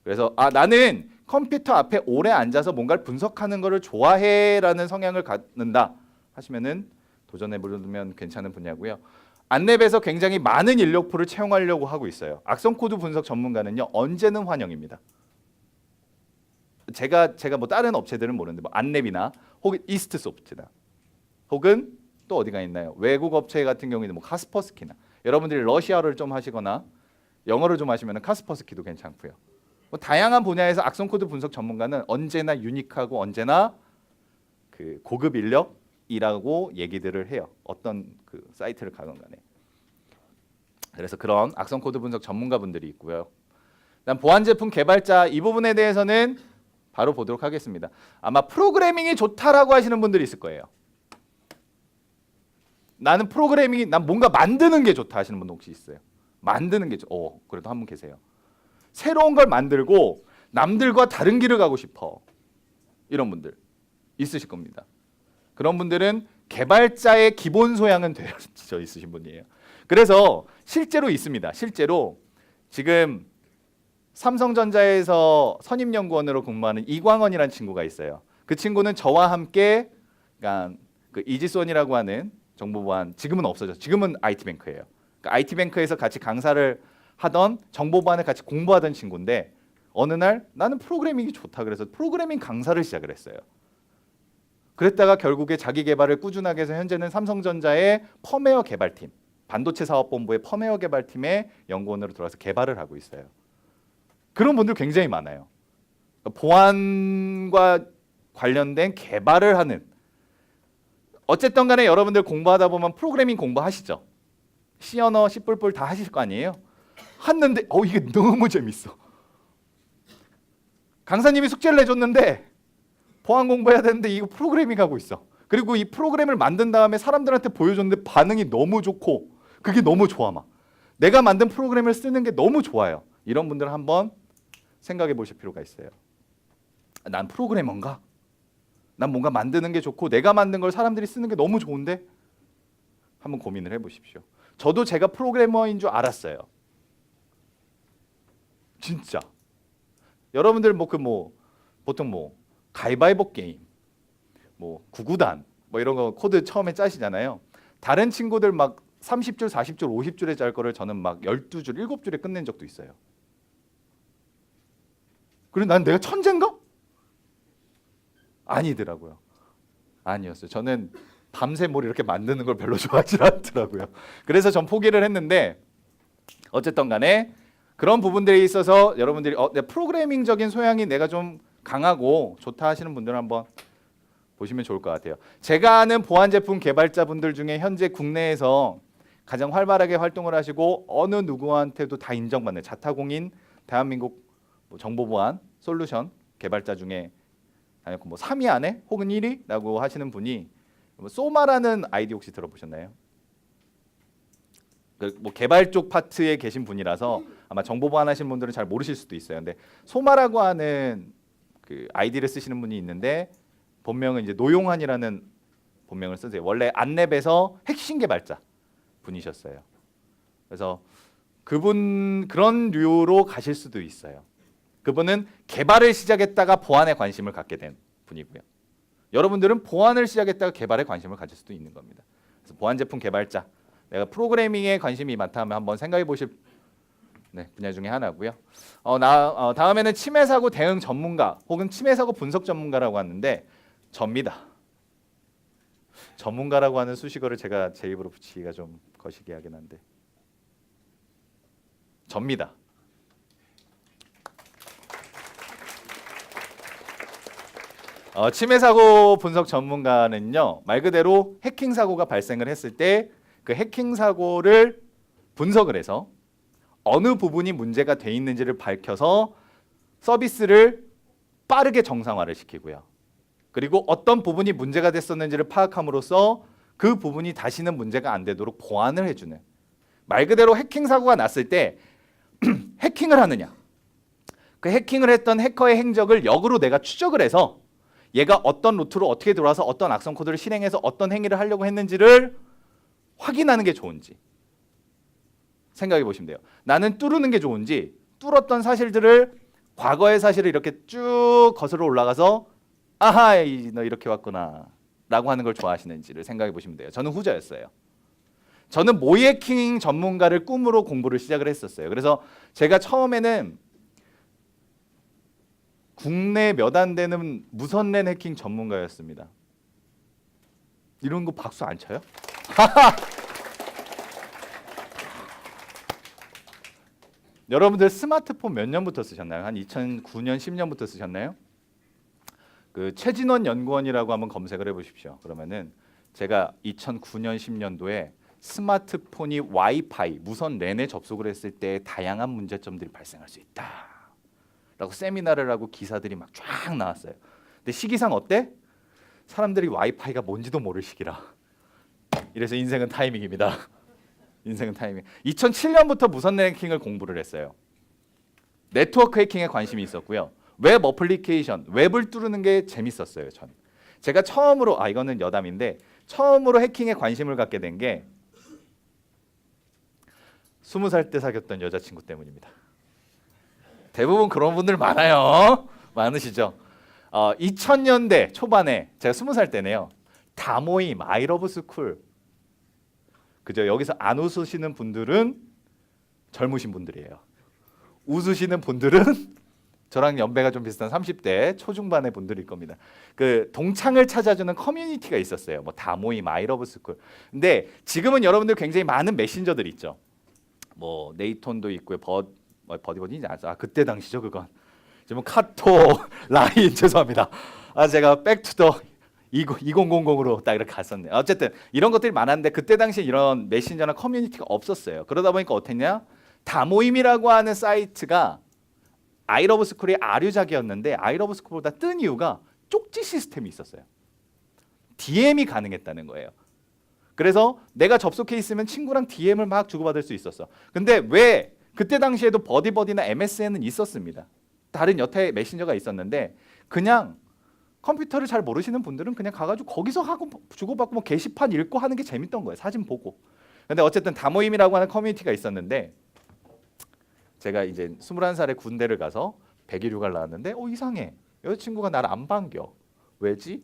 S2: 그래서 나는 컴퓨터 앞에 오래 앉아서 뭔가를 분석하는 거를 좋아해라는 성향을 갖는다 하시면은 도전해 보면 괜찮은 분야고요. 안랩에서 굉장히 많은 인력풀을 채용하려고 하고 있어요. 악성 코드 분석 전문가는요 언제는 환영입니다. 제가 뭐 다른 업체들은 모르는데 뭐 안랩이나 혹은 이스트소프트나 혹은 또 어디가 있나요? 외국 업체 같은 경우에는 뭐 카스퍼스키나 여러분들이 러시아어를 좀 하시거나 영어를 좀 하시면 카스퍼스키도 괜찮고요. 뭐 다양한 분야에서 악성 코드 분석 전문가는 언제나 유니크하고 언제나 그 고급 인력이라고 얘기들을 해요. 어떤 그 사이트를 가건 간에. 그래서 그런 악성 코드 분석 전문가분들이 있고요. 그다음 보안 제품 개발자 이 부분에 대해서는 바로 보도록 하겠습니다. 아마 프로그래밍이 좋다라고 하시는 분들이 있을 거예요. 나는 프로그래밍이 난 뭔가 만드는 게 좋다 하시는 분 혹시 있어요? 만드는 게 그래도 한 분 계세요. 새로운 걸 만들고 남들과 다른 길을 가고 싶어. 이런 분들 있으실 겁니다. 그런 분들은 개발자의 기본 소양은 되어 있으신 분이에요. 그래서 실제로 있습니다. 실제로 지금 삼성전자에서 선임연구원으로 근무하는 이광원이라는 친구가 있어요. 그 친구는 저와 함께 그러니까 그 이지손이라고 하는 정보보안 지금은 없어졌어요. 지금은 IT뱅크예요. 그러니까 IT뱅크에서 같이 강사를 하던 정보반을 같이 공부하던 친구인데 어느 날 나는 프로그래밍이 좋다 그래서 프로그래밍 강사를 시작을 했어요. 그랬다가 결국에 자기 개발을 꾸준하게 해서 현재는 삼성전자의 펌웨어 개발팀, 반도체 사업본부의 펌웨어 개발팀의 연구원으로 들어와서 개발을 하고 있어요. 그런 분들 굉장히 많아요. 보안과 관련된 개발을 하는, 어쨌든 간에 여러분들 공부하다 보면 프로그래밍 공부하시죠. C 언어, C++ 다 하실 거 아니에요? 했는데 이게 너무 재밌어. 강사님이 숙제를 내줬는데 보안 공부해야 되는데 이거 프로그래밍 하고 있어. 그리고 이 프로그램을 만든 다음에 사람들한테 보여줬는데 반응이 너무 좋고 그게 너무 좋아. 막 내가 만든 프로그램을 쓰는 게 너무 좋아요. 이런 분들은 한번 생각해 보실 필요가 있어요. 난 프로그래머인가? 난 뭔가 만드는 게 좋고 내가 만든 걸 사람들이 쓰는 게 너무 좋은데? 한번 고민을 해보십시오. 저도 제가 프로그래머인 줄 알았어요. 진짜. 여러분들 보통 가위바위보 게임, 구구단 이런 거 코드 처음에 짜시잖아요. 다른 친구들 막 30줄, 40줄, 50줄에 짤 거를 저는 막 12줄, 7줄에 끝낸 적도 있어요. 그리고 난 내가 천재인가? 아니더라고요. 아니었어요. 저는 밤새 뭘 이렇게 만드는 걸 별로 좋아하지 않더라고요. 그래서 전 포기를 했는데 어쨌든 간에 그런 부분들에 있어서 여러분들이 내 프로그래밍적인 소양이 내가 좀 강하고 좋다 하시는 분들은 한번 보시면 좋을 것 같아요. 제가 아는 보안 제품 개발자분들 중에 현재 국내에서 가장 활발하게 활동을 하시고 어느 누구한테도 다 인정받는 자타공인 대한민국 정보보안 솔루션 개발자 중에 3위 안에 혹은 1위라고 하시는 분이 소마라는 아이디 혹시 들어보셨나요? 개발 쪽 파트에 계신 분이라서 아마 정보보안 하시는 분들은 잘 모르실 수도 있어요. 근데 소마라고 하는 그 아이디를 쓰시는 분이 있는데 본명은 이제 노용환이라는 본명을 쓰세요. 원래 안랩에서 핵심 개발자 분이셨어요. 그래서 그분 그런 류로 가실 수도 있어요. 그분은 개발을 시작했다가 보안에 관심을 갖게 된 분이고요. 여러분들은 보안을 시작했다가 개발에 관심을 가질 수도 있는 겁니다. 그래서 보안 제품 개발자, 내가 프로그래밍에 관심이 많다 하면 한번 생각해 보실 분야 중에 하나고요. 다음에는 침해 사고 대응 전문가 혹은 침해 사고 분석 전문가라고 하는데 접니다. 전문가라고 하는 수식어를 제가 제 입으로 붙이기가 좀 거시기하긴 한데 접니다. 침해 사고 분석 전문가는요, 말 그대로 해킹 사고가 발생을 했을 때 그 해킹 사고를 분석을 해서 어느 부분이 문제가 돼 있는지를 밝혀서 서비스를 빠르게 정상화를 시키고요. 그리고 어떤 부분이 문제가 됐었는지를 파악함으로써 그 부분이 다시는 문제가 안 되도록 보완을 해주는, 말 그대로 해킹 사고가 났을 때 해킹을 하느냐, 그 해킹을 했던 해커의 행적을 역으로 내가 추적을 해서 얘가 어떤 루트로 어떻게 들어와서 어떤 악성 코드를 실행해서 어떤 행위를 하려고 했는지를 확인하는 게 좋은지 생각해 보시면 돼요. 나는 뚫는 게 좋은지 뚫었던 사실들을 과거의 사실을 이렇게 쭉 거슬러 올라가서 아하 너 이렇게 왔구나 라고 하는 걸 좋아하시는지를 생각해 보시면 돼요. 저는 후자였어요. 저는 모해킹 전문가를 꿈으로 공부를 시작을 했었어요. 그래서 제가 처음에는 국내 몇 안 되는 무선랜 해킹 전문가였습니다. 이런 거 박수 안 쳐요? 여러분들 스마트폰 몇 년부터 쓰셨나요? 한 2009년, 10년부터 쓰셨나요? 그 최진원 연구원이라고 한번 검색을 해보십시오. 그러면은 제가 2009년, 10년도에 스마트폰이 와이파이, 무선 랜에 접속을 했을 때 다양한 문제점들이 발생할 수 있다 라고 세미나를 하고 기사들이 막 쫙 나왔어요. 근데 시기상 어때? 사람들이 와이파이가 뭔지도 모를 시기라. 이래서 인생은 타이밍입니다. 인생은 타이밍. 2007년부터 무선 해킹을 공부를 했어요. 네트워크 해킹에 관심이 있었고요. 웹 어플리케이션, 웹을 뚫는 게 재밌었어요. 전. 제가 처음으로 이거는 여담인데 처음으로 해킹에 관심을 갖게 된 게 20살 때 사귀었던 여자친구 때문입니다. 대부분 그런 분들 많아요. 많으시죠? 2000년대 초반에 제가 20살 때네요. 다모임, 아이러브 스쿨. 그죠? 여기서 안 웃으시는 분들은 젊으신 분들이에요. 웃으시는 분들은 저랑 연배가 좀 비슷한 30대 초중반의 분들일 겁니다. 그 동창을 찾아주는 커뮤니티가 있었어요. 뭐 다모임, 아이러브스쿨. 근데 지금은 여러분들 굉장히 많은 메신저들 있죠. 뭐 네이톤도 있고요. 버디버디인지 아세요? 그때 당시죠 그건. 지금 카톡, 라인 죄송합니다. 제가 백투더 2000으로 딱 이렇게 갔었네요. 어쨌든 이런 것들이 많았는데 그때 당시 이런 메신저나 커뮤니티가 없었어요. 그러다 보니까 어땠냐? 다모임이라고 하는 사이트가 아이러브스쿨의 아류작이었는데 아이러브스쿨보다 뜬 이유가 쪽지 시스템이 있었어요. DM이 가능했다는 거예요. 그래서 내가 접속해 있으면 친구랑 DM을 막 주고받을 수 있었어. 근데 왜 그때 당시에도 버디버디나 MSN은 있었습니다. 다른 여타의 메신저가 있었는데 그냥 컴퓨터를 잘 모르시는 분들은 그냥 가가지고 거기서 하고 주고받고 뭐 게시판 읽고 하는 게 재밌던 거예요. 사진 보고. 근데 어쨌든 다모임이라고 하는 커뮤니티가 있었는데 제가 이제 21살에 군대를 가서 100일 휴가를 나왔는데 이상해. 여자친구가 나를 안 반겨. 왜지?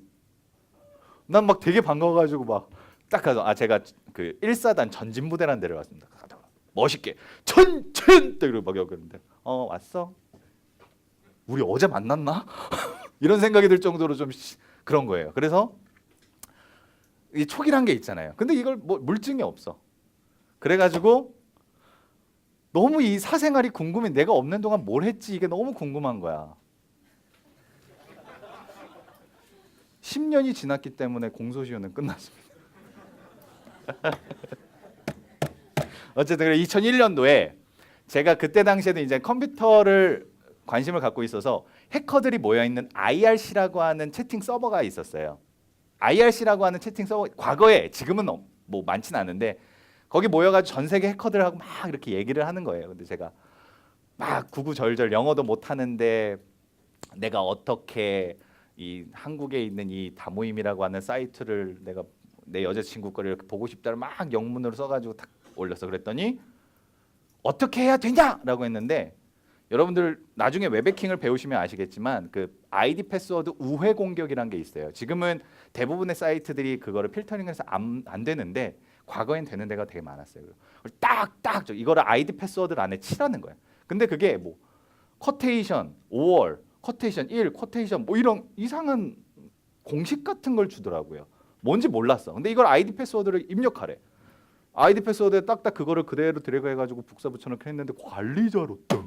S2: 난 막 되게 반가워가지고 막 딱 가서 제가 그 1사단 전진부대라는 데를 왔습니다. 멋있게 천천 또 이러고 막 여겼는데 왔어? 우리 어제 만났나? 이런 생각이 들 정도로 좀 그런 거예요. 그래서 이 촉이란 게 있잖아요. 근데 이걸 뭐 물증이 없어. 그래가지고 너무 이 사생활이 궁금해. 내가 없는 동안 뭘 했지 이게 너무 궁금한 거야. 10년이 지났기 때문에 공소시효는 끝났습니다. 어쨌든 2001년도에 제가 그때 당시에도 이제 컴퓨터를 관심을 갖고 있어서 해커들이 모여 있는 IRC라고 하는 채팅 서버가 있었어요. IRC라고 하는 채팅 서버 과거에 지금은 뭐 많지는 않은데 거기 모여가지고 전 세계 해커들하고 막 이렇게 얘기를 하는 거예요. 근데 제가 막 구구절절 영어도 못 하는데 내가 어떻게 이 한국에 있는 이 다모임이라고 하는 사이트를 내가 내 여자친구 거를 이렇게 보고 싶다를 막 영문으로 써가지고 탁 올렸어. 그랬더니 어떻게 해야 되냐라고 했는데 여러분들 나중에 웹해킹을 배우시면 아시겠지만 그 아이디 패스워드 우회 공격이라는 게 있어요. 지금은 대부분의 사이트들이 그거를 필터링해서 안 되는데 과거엔 되는 데가 되게 많았어요. 딱딱 이거를 아이디 패스워드 안에 치라는 거예요. 근데 그게 뭐 쿼테이션 5월, 쿼테이션 1, 쿼테이션 뭐 이런 이상한 공식 같은 걸 주더라고요. 뭔지 몰랐어. 근데 이걸 아이디 패스워드를 입력하래. 아이디 패스워드에 딱딱 그거를 그대로 드래그 해가지고 북사 붙여넣기 했는데 관리자로 뜬.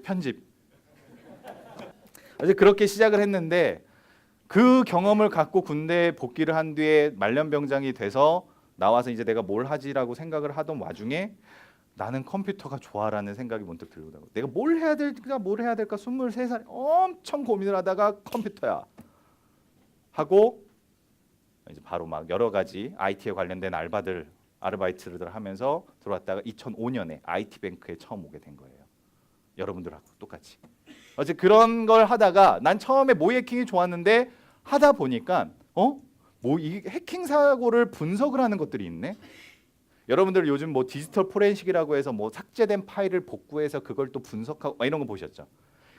S2: 편집. 이제 그렇게 시작을 했는데 그 경험을 갖고 군대에 복귀를 한 뒤에 말년병장이 돼서 나와서 이제 내가 뭘 하지라고 생각을 하던 와중에 나는 컴퓨터가 좋아라는 생각이 문득 들더라고. 내가 뭘 해야 될까 23살 엄청 고민을 하다가 컴퓨터야 하고 이제 바로 막 여러 가지 IT에 관련된 아르바이트를 하면서 들어왔다가 2005년에 IT뱅크에 처음 오게 된 거예요. 여러분들하고 똑같이. 어제 그런 걸 하다가 난 처음에 모이해킹이 좋았는데 하다 보니까 뭐 이 해킹 사고를 분석을 하는 것들이 있네. 여러분들 요즘 뭐 디지털 포렌식이라고 해서 뭐 삭제된 파일을 복구해서 그걸 또 분석하고 이런 거 보셨죠?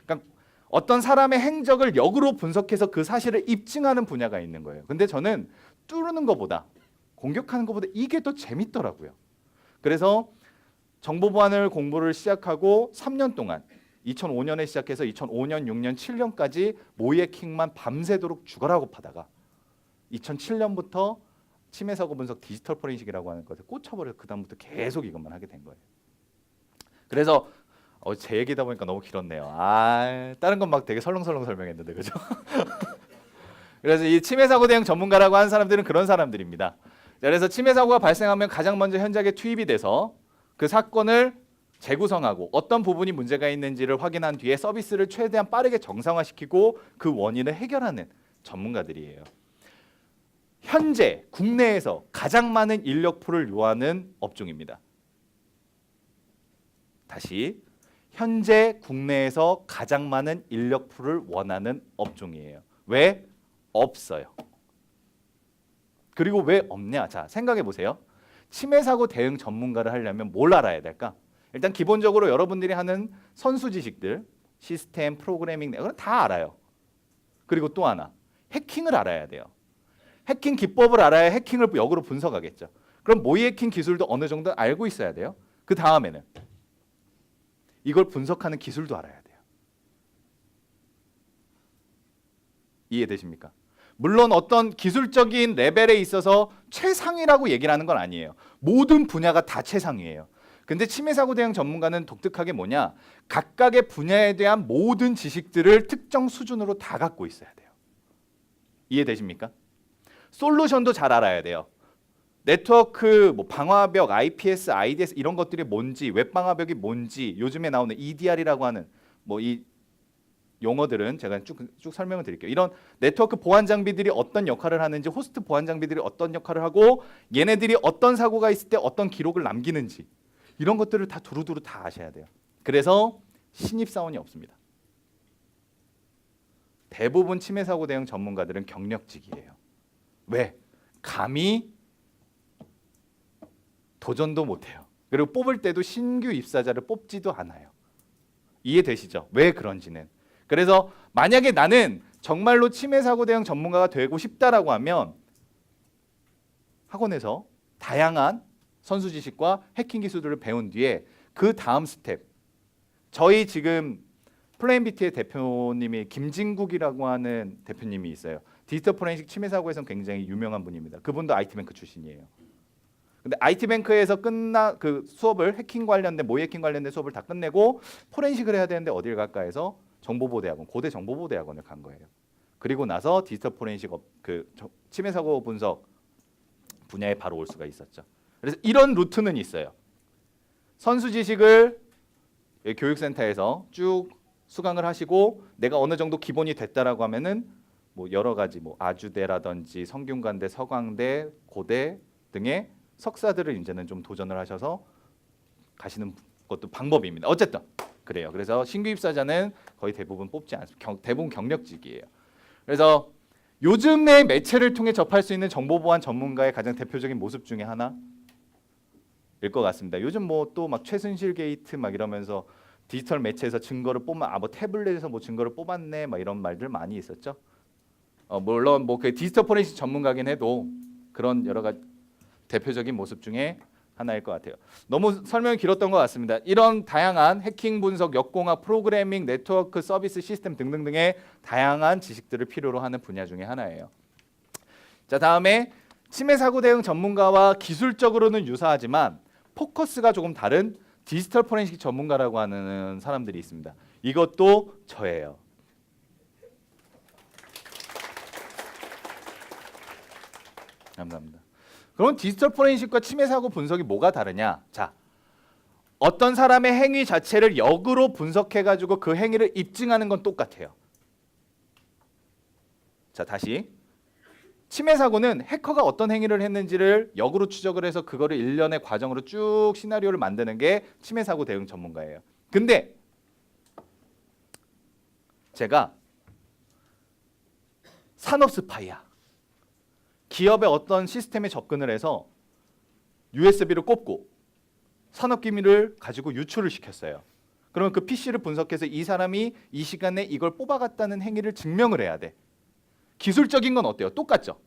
S2: 그러니까 어떤 사람의 행적을 역으로 분석해서 그 사실을 입증하는 분야가 있는 거예요. 근데 저는 뚫는 것보다 공격하는 것보다 이게 더 재밌더라고요. 그래서 정보 보안을 공부를 시작하고 3년 동안 2005년에 시작해서 2005년, 6년, 7년까지 모이해킹만 밤새도록 죽어라고 파다가 2007년부터 침해 사고 분석 디지털 포렌식이라고 하는 것에 꽂혀버려서 그다음부터 계속 이것만 하게 된 거예요. 그래서 제 얘기다 보니까 너무 길었네요. 다른 건 막 되게 설렁설렁 설명했는데 그죠? 그래서 이 침해 사고 대응 전문가라고 하는 사람들은 그런 사람들입니다. 그래서 침해 사고가 발생하면 가장 먼저 현장에 투입이 돼서 그 사건을 재구성하고 어떤 부분이 문제가 있는지를 확인한 뒤에 서비스를 최대한 빠르게 정상화시키고 그 원인을 해결하는 전문가들이에요. 현재 국내에서 가장 많은 인력풀을 요하는 업종입니다. 다시 현재 국내에서 가장 많은 인력풀을 원하는 업종이에요. 왜? 없어요. 그리고 왜 없냐? 자, 생각해 보세요. 침해 사고 대응 전문가를 하려면 뭘 알아야 될까? 일단 기본적으로 여러분들이 하는 선수 지식들, 시스템, 프로그래밍, 그건 다 알아요. 그리고 또 하나, 해킹을 알아야 돼요. 해킹 기법을 알아야 해킹을 역으로 분석하겠죠. 그럼 모의 해킹 기술도 어느 정도 알고 있어야 돼요. 그 다음에는 이걸 분석하는 기술도 알아야 돼요. 이해되십니까? 물론 어떤 기술적인 레벨에 있어서 최상위라고 얘기를 하는 건 아니에요. 모든 분야가 다 최상위예요. 근데 침해 사고 대응 전문가는 독특하게 뭐냐? 각각의 분야에 대한 모든 지식들을 특정 수준으로 다 갖고 있어야 돼요. 이해되십니까? 솔루션도 잘 알아야 돼요. 네트워크 뭐 방화벽, IPS, IDS 이런 것들이 뭔지, 웹 방화벽이 뭔지, 요즘에 나오는 EDR이라고 하는 뭐 이 용어들은 제가 쭉 설명을 드릴게요. 이런 네트워크 보안 장비들이 어떤 역할을 하는지, 호스트 보안 장비들이 어떤 역할을 하고, 얘네들이 어떤 사고가 있을 때 어떤 기록을 남기는지, 이런 것들을 다 두루두루 다 아셔야 돼요. 그래서 신입사원이 없습니다. 대부분 침해 사고 대응 전문가들은 경력직이에요. 왜? 감히 도전도 못해요. 그리고 뽑을 때도 신규 입사자를 뽑지도 않아요. 이해되시죠? 왜 그런지는. 그래서 만약에 나는 정말로 침해 사고 대응 전문가가 되고 싶다라고 하면 학원에서 다양한 선수 지식과 해킹 기술들을 배운 뒤에 그 다음 스텝, 저희 지금 플레인비트의 대표님이 김진국이라고 하는 대표님이 있어요. 디지털 포렌식 침해 사고에서는 굉장히 유명한 분입니다. 그분도 IT뱅크 출신이에요. 근데 IT뱅크에서 그 수업을 해킹 관련된 모의 해킹 관련된 수업을 다 끝내고 포렌식을 해야 되는데 어딜 갈까 해서 정보보호대학원, 고대 정보보호대학원을 간 거예요. 그리고 나서 디지털 포렌식 침해 사고 분석 분야에 바로 올 수가 있었죠. 그래서 이런 루트는 있어요. 선수 지식을 교육센터에서 쭉 수강을 하시고 내가 어느 정도 기본이 됐다라고 하면은 뭐 여러 가지 뭐 아주대라든지 성균관대, 서강대, 고대 등의 석사들을 이제는 좀 도전을 하셔서 가시는 것도 방법입니다. 어쨌든 그래요. 그래서 신규 입사자는 거의 대부분 뽑지 않습니다. 대부분 경력직이에요. 그래서 요즘의 매체를 통해 접할 수 있는 정보보안 전문가의 가장 대표적인 모습 중에 하나일 것 같습니다. 요즘 뭐 또 막 최순실 게이트 막 이러면서 디지털 매체에서 증거를 뭐 태블릿에서 뭐 증거를 뽑았네 막 이런 말들 많이 있었죠. 물론 뭐 그 디지털 포렌식 전문가긴 해도 그런 여러 가지 대표적인 모습 중에 하나일 것 같아요. 너무 설명이 길었던 것 같습니다. 이런 다양한 해킹 분석, 역공학, 프로그래밍, 네트워크, 서비스, 시스템 등등등의 다양한 지식들을 필요로 하는 분야 중에 하나예요. 자, 다음에 침해 사고 대응 전문가와 기술적으로는 유사하지만 포커스가 조금 다른 디지털 포렌식 전문가라고 하는 사람들이 있습니다. 이것도 저예요. 감사합니다. 그럼 디지털 포렌식과 침해 사고 분석이 뭐가 다르냐? 자, 어떤 사람의 행위 자체를 역으로 분석해 가지고 그 행위를 입증하는 건 똑같아요. 자, 다시. 침해 사고는 해커가 어떤 행위를 했는지를 역으로 추적을 해서 그거를 일련의 과정으로 쭉 시나리오를 만드는 게 침해 사고 대응 전문가예요. 근데 제가 산업 스파이야. 기업의 어떤 시스템에 접근을 해서 USB를 꼽고 산업 기밀을 가지고 유출을 시켰어요. 그러면 그 PC를 분석해서 이 사람이 이 시간에 이걸 뽑아갔다는 행위를 증명을 해야 돼. 기술적인 건 어때요? 똑같죠.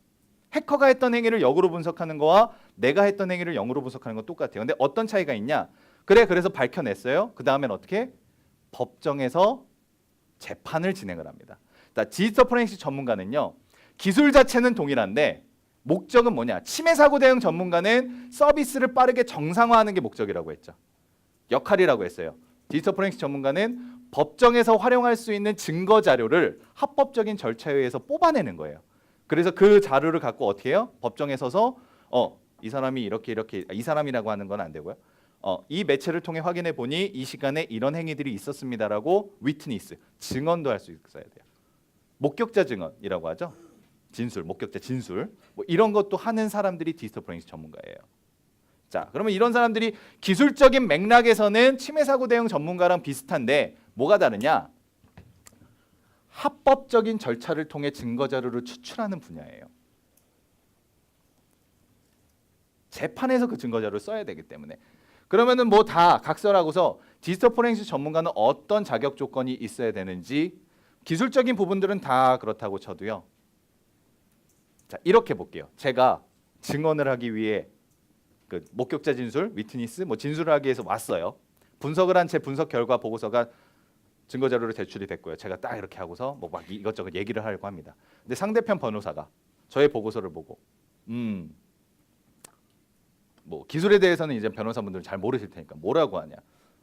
S2: 해커가 했던 행위를 역으로 분석하는 거와 내가 했던 행위를 영으로 분석하는 건 똑같아요. 근데 어떤 차이가 있냐? 그래서 밝혀냈어요. 그 다음엔 어떻게? 법정에서 재판을 진행을 합니다. 디지털 포렌식 전문가는요. 기술 자체는 동일한데 목적은 뭐냐? 침해 사고 대응 전문가는 서비스를 빠르게 정상화하는 게 목적이라고 했죠. 역할이라고 했어요. 디지털 포렌식 전문가는 법정에서 활용할 수 있는 증거 자료를 합법적인 절차에 의해서 뽑아내는 거예요. 그래서 그 자료를 갖고 어떻게 해요? 법정에 서서 이 사람이 이렇게 이 사람이라고 하는 건 안 되고요. 이 매체를 통해 확인해 보니 이 시간에 이런 행위들이 있었습니다라고 위트니스, 증언도 할 수 있어야 돼요. 목격자 증언이라고 하죠. 진술, 목격자 진술. 뭐 이런 것도 하는 사람들이 디지털 포렌식 전문가예요. 자, 그러면 이런 사람들이 기술적인 맥락에서는 침해 사고 대응 전문가랑 비슷한데 뭐가 다르냐? 합법적인 절차를 통해 증거 자료를 추출하는 분야예요. 재판에서 그 증거 자료를 써야 되기 때문에. 그러면은 뭐 다 각설하고서 디지털 포렌식 전문가는 어떤 자격 조건이 있어야 되는지 기술적인 부분들은 다 그렇다고 쳐도요. 자, 이렇게 볼게요. 제가 증언을 하기 위해 그 목격자 진술, 위트니스 뭐 진술을 하기 위해서 왔어요. 분석을 한 제 분석 결과 보고서가 증거 자료로 제출이 됐고요. 제가 딱 이렇게 하고서 뭐 막 이것저것 얘기를 하려고 합니다. 근데 상대편 변호사가 저의 보고서를 보고 뭐 기술에 대해서는 이제 변호사분들은 잘 모르실 테니까 뭐라고 하냐.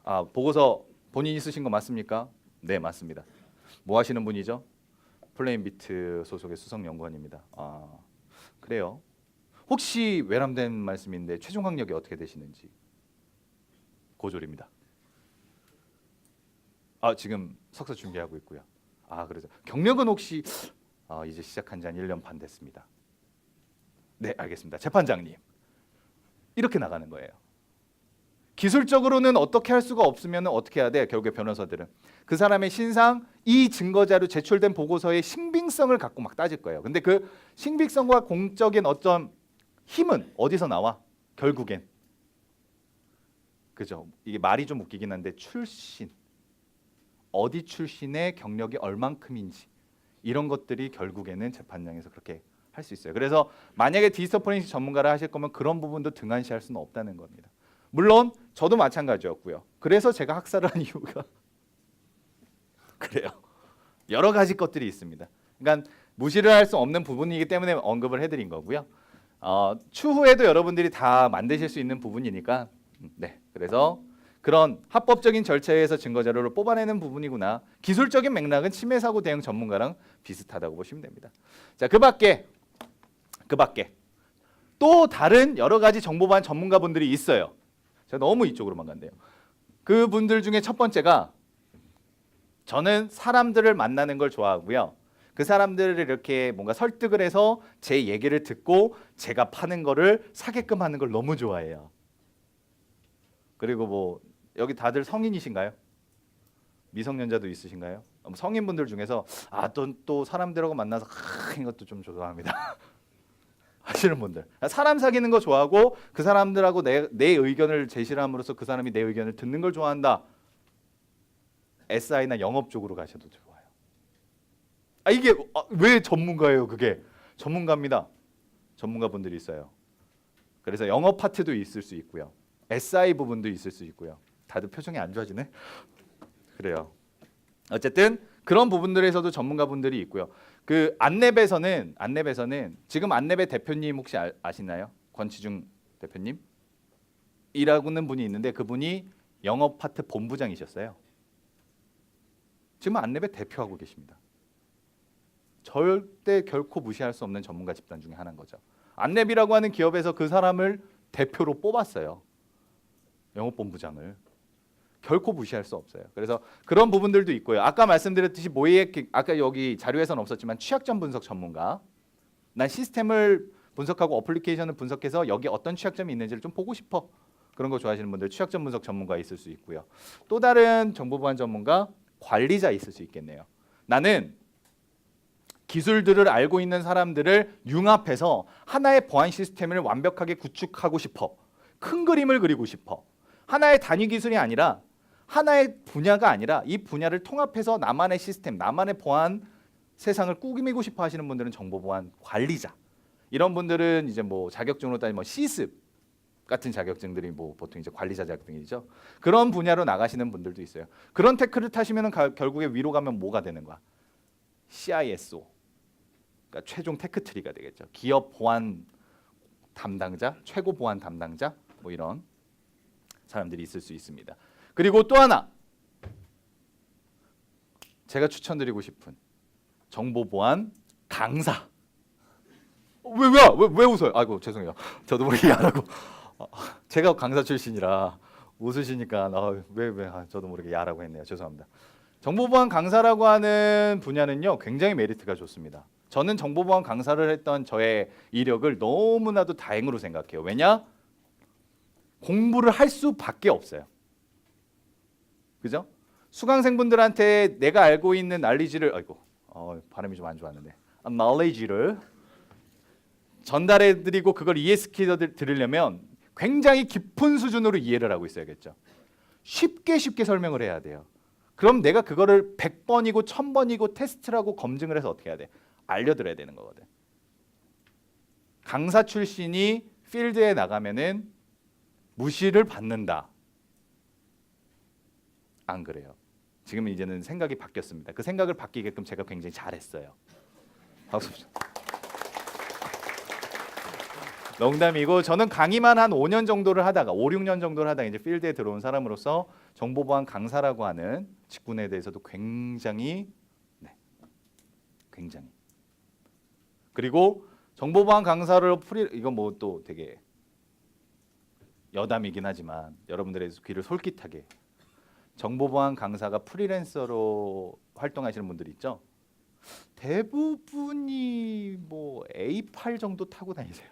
S2: 아, 보고서 본인이 쓰신 거 맞습니까? 네, 맞습니다. 뭐 하시는 분이죠? 플레인비트 소속의 수석 연구원입니다. 아, 그래요. 혹시 외람된 말씀인데 최종 학력이 어떻게 되시는지. 고졸입니다. 아, 지금 석사 준비하고 있고요. 아, 그래서 경력은 혹시 이제 시작한 지 한 1년 반 됐습니다. 네, 알겠습니다. 재판장님. 이렇게 나가는 거예요. 기술적으로는 어떻게 할 수가 없으면 어떻게 해야 돼? 결국에 변호사들은 그 사람의 신상, 이 증거자료 제출된 보고서의 신빙성을 갖고 막 따질 거예요. 근데 그 신빙성과 공적인 어떤 힘은 어디서 나와? 결국엔 그죠? 이게 말이 좀 웃기긴 한데 출신, 어디 출신의 경력이 얼만큼인지 이런 것들이 결국에는 재판장에서 그렇게 할 수 있어요. 그래서 만약에 디지털 포렌식 전문가를 하실 거면 그런 부분도 등한시할 수는 없다는 겁니다. 물론 저도 마찬가지였고요. 그래서 제가 학사를 한 이유가 그래요. 여러 가지 것들이 있습니다. 그러니까 무시를 할 수 없는 부분이기 때문에 언급을 해드린 거고요. 추후에도 여러분들이 다 만드실 수 있는 부분이니까 네, 그래서 그런 합법적인 절차에서 증거 자료를 뽑아내는 부분이구나. 기술적인 맥락은 침해 사고 대응 전문가랑 비슷하다고 보시면 됩니다. 자, 그 밖에 또 다른 여러 가지 정보반 전문가분들이 있어요. 제가 너무 이쪽으로만 간대요. 그분들 중에 첫 번째가 저는 사람들을 만나는 걸 좋아하고요. 그 사람들을 이렇게 뭔가 설득을 해서 제 얘기를 듣고 제가 파는 거를 사게끔 하는 걸 너무 좋아해요. 그리고 뭐 여기 다들 성인이신가요? 미성년자도 있으신가요? 성인분들 중에서 또 사람들하고 만나서 이것도 좀 좋아합니다. 하시는 분들, 사람 사귀는 거 좋아하고 그 사람들하고 내 의견을 제시를 함으로써 그 사람이 내 의견을 듣는 걸 좋아한다. SI나 영업 쪽으로 가셔도 좋아요. 이게 왜 전문가예요? 그게 전문가입니다. 전문가분들이 있어요. 그래서 영업 파트도 있을 수 있고요. SI 부분도 있을 수 있고요. 다들 표정이 안 좋아지네. 그래요. 어쨌든 그런 부분들에서도 전문가분들이 있고요. 그 안랩에서는 지금 안랩의 대표님 혹시 아시나요? 권치중 대표님? 이라고는 분이 있는데 그분이 영업 파트 본부장이셨어요. 지금 안랩의 대표하고 계십니다. 절대 결코 무시할 수 없는 전문가 집단 중에 하나인 거죠. 안랩이라고 하는 기업에서 그 사람을 대표로 뽑았어요. 영업본부장을. 결코 무시할 수 없어요. 그래서 그런 부분들도 있고요. 아까 말씀드렸듯이 아까 여기 자료에서는 없었지만 취약점 분석 전문가. 난 시스템을 분석하고 어플리케이션을 분석해서 여기 어떤 취약점이 있는지를 좀 보고 싶어. 그런 거 좋아하시는 분들 취약점 분석 전문가 있을 수 있고요. 또 다른 정보보안 전문가, 관리자 있을 수 있겠네요. 나는 기술들을 알고 있는 사람들을 융합해서 하나의 보안 시스템을 완벽하게 구축하고 싶어. 큰 그림을 그리고 싶어. 하나의 단위 기술이 아니라 하나의 분야가 아니라 이 분야를 통합해서 나만의 시스템, 나만의 보안 세상을 꾸미고 싶어 하시는 분들은 정보보안 관리자. 이런 분들은 이제 뭐 자격증으로 따지면 시습 같은 자격증들이 뭐 보통 이제 관리자 자격증이죠. 그런 분야로 나가시는 분들도 있어요. 그런 테크를 타시면은 결국에 위로 가면 뭐가 되는 거야? CISO. 그러니까 최종 테크 트리가 되겠죠. 기업 보안 담당자, 최고 보안 담당자 뭐 이런 사람들이 있을 수 있습니다. 그리고 또 하나 제가 추천드리고 싶은 정보보안 강사. 왜 웃어요? 아이고 죄송해요. 저도 모르게 야라고. 제가 강사 출신이라 웃으시니까 저도 모르게 야라고 했네요. 죄송합니다. 정보보안 강사라고 하는 분야는요 굉장히 메리트가 좋습니다. 저는 정보보안 강사를 했던 저의 이력을 너무나도 다행으로 생각해요. 왜냐? 공부를 할 수밖에 없어요. 그죠? 수강생분들한테 내가 알고 있는 날리지를 발음이 좀 안 좋았는데 knowledge를 전달해드리고 그걸 이해시켜 드리려면 굉장히 깊은 수준으로 이해를 하고 있어야겠죠. 쉽게 설명을 해야 돼요. 그럼 내가 그거를 100번이고 1000번이고 테스트를 하고 검증을 해서 어떻게 해야 돼? 알려드려야 되는 거거든. 강사 출신이 필드에 나가면은 무시를 받는다. 안 그래요. 지금은 이제는 생각이 바뀌었습니다. 그 생각을 바뀌게끔 제가 굉장히 잘했어요. 박수. 농담이고 저는 강의만 한 5년 정도를 하다가 5, 6년 정도를 하다가 이제 필드에 들어온 사람으로서 정보보안 강사라고 하는 직군에 대해서도 굉장히 굉장히 그리고 정보보안 강사를 이건 뭐 또 되게 여담이긴 하지만 여러분들의 귀를 솔깃하게 정보보안 강사가 프리랜서로 활동하시는 분들 있죠? 대부분이 뭐 A8 정도 타고 다니세요.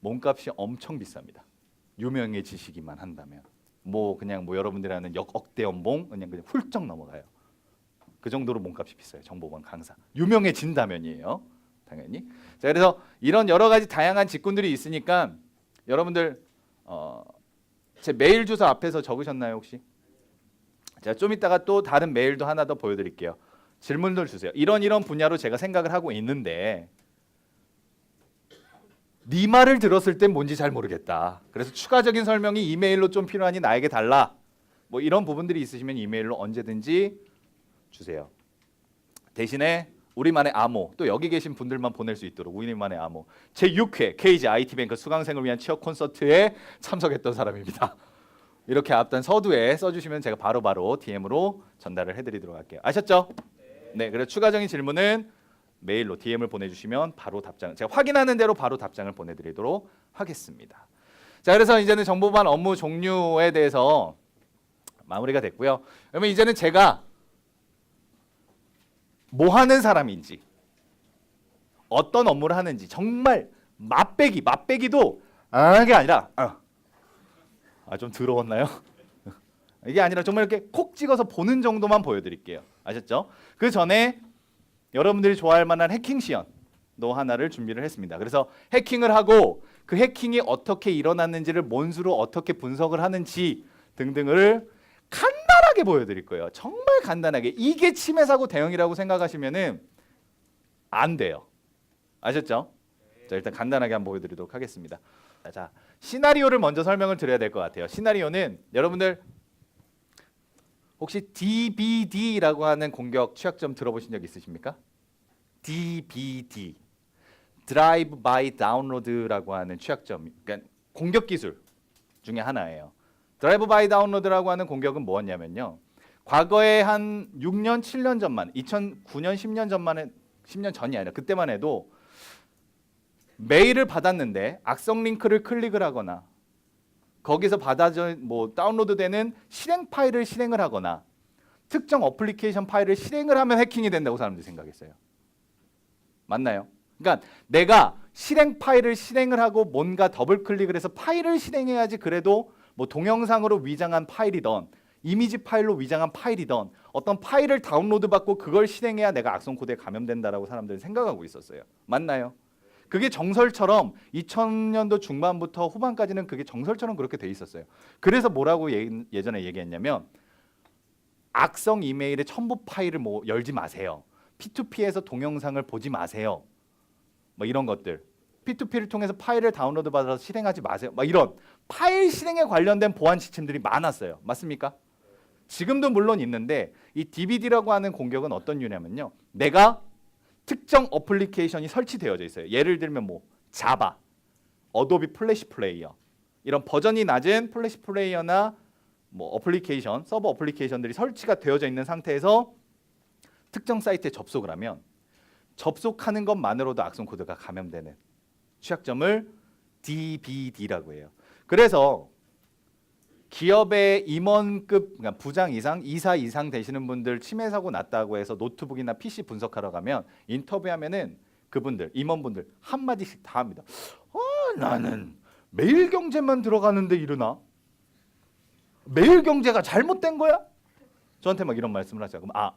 S2: 몸값이 엄청 비쌉니다. 유명해지시기만 한다면 뭐 그냥 뭐 여러분들이 아는 억대 연봉 그냥 훌쩍 넘어가요. 그 정도로 몸값이 비싸요. 정보보안 강사 유명해진다면이에요. 당연히. 자, 그래서 이런 여러 가지 다양한 직군들이 있으니까 여러분들 제 메일 주소 앞에서 적으셨나요 혹시? 제가 좀 이따가 또 다른 메일도 하나 더 보여드릴게요. 질문들 주세요. 이런 분야로 제가 생각을 하고 있는데 네 말을 들었을 땐 뭔지 잘 모르겠다. 그래서 추가적인 설명이 이메일로 좀 필요하니 나에게 달라. 뭐 이런 부분들이 있으시면 이메일로 언제든지 주세요. 대신에 우리만의 암호, 또 여기 계신 분들만 보낼 수 있도록 우리만의 암호. 제6회 KG IT뱅크 수강생을 위한 취업 콘서트에 참석했던 사람입니다. 이렇게 앞단 서두에 써주시면 제가 바로바로 DM으로 전달을 해드리도록 할게요. 아셨죠? 네, 그래서 추가적인 질문은 메일로 DM을 보내주시면 바로 답장, 제가 확인하는 대로 바로 답장을 보내드리도록 하겠습니다. 자, 그래서 이제는 정보보안 업무 종류에 대해서 마무리가 됐고요. 그러면 이제는 제가 뭐 하는 사람인지, 어떤 업무를 하는지 정말 맛배기도 이게 아니라 좀 더러웠나요? 이게 아니라 정말 이렇게 콕 찍어서 보는 정도만 보여드릴게요. 아셨죠? 그 전에 여러분들이 좋아할 만한 해킹 시연도 하나를 준비를 했습니다. 그래서 해킹을 하고 그 해킹이 어떻게 일어났는지를 뭔수로 어떻게 분석을 하는지 등등을 간단하게 보여드릴 거예요. 정말 간단하게. 이게 침해 사고 대응이라고 생각하시면은 안 돼요. 아셨죠? 자, 일단 간단하게 한번 보여드리도록 하겠습니다. 자, 시나리오를 먼저 설명을 드려야 될 것 같아요. 시나리오는 여러분들 혹시 DBD라고 하는 공격 취약점 들어보신 적 있으십니까? DBD, Drive by Download라고 하는 취약점, 그러니까 공격 기술 중에 하나예요. 드라이브 바이 다운로드라고 하는 공격은 뭐였냐면요. 과거에 한 6년, 7년 전만, 2009년, 10년 전만에 10년 전이 아니라 그때만 해도 메일을 받았는데 악성 링크를 클릭을 하거나 거기서 받아져 뭐 다운로드되는 실행 파일을 실행을 하거나 특정 어플리케이션 파일을 실행을 하면 해킹이 된다고 사람들이 생각했어요. 맞나요? 그러니까 내가 실행 파일을 실행을 하고 뭔가 더블 클릭을 해서 파일을 실행해야지 그래도 뭐 동영상으로 위장한 파일이던 이미지 파일로 위장한 파일이던 어떤 파일을 다운로드 받고 그걸 실행해야 내가 악성 코드에 감염된다라고 사람들은 생각하고 있었어요. 맞나요? 그게 정설처럼 2000년도 중반부터 후반까지는 그게 정설처럼 그렇게 돼 있었어요. 그래서 뭐라고 예전에 얘기했냐면 악성 이메일의 첨부 파일을 뭐 열지 마세요. P2P에서 동영상을 보지 마세요. 뭐 이런 것들. P2P를 통해서 파일을 다운로드 받아서 실행하지 마세요. 막 이런 파일 실행에 관련된 보안 시스템들이 많았어요. 맞습니까? 지금도 물론 있는데 이 DBD라고 하는 공격은 어떤 류냐면요. 내가 특정 어플리케이션이 설치되어져 있어요. 예를 들면 뭐 자바, 어도비 플래시 플레이어 이런 버전이 낮은 플래시 플레이어나 뭐 어플리케이션, 서버 어플리케이션들이 설치가 되어져 있는 상태에서 특정 사이트에 접속을 하면 접속하는 것만으로도 악성 코드가 감염되는 취약점을 DBD라고 해요. 그래서 기업의 임원급, 그러니까 부장 이상, 이사 이상 되시는 분들 침해 사고 났다고 해서 노트북이나 PC 분석하러 가면 인터뷰하면은 그분들, 임원분들 한 마디씩 다 합니다. 나는 매일경제만 들어가는데 이러나? 매일경제가 잘못된 거야? 저한테 막 이런 말씀을 하세요. 그럼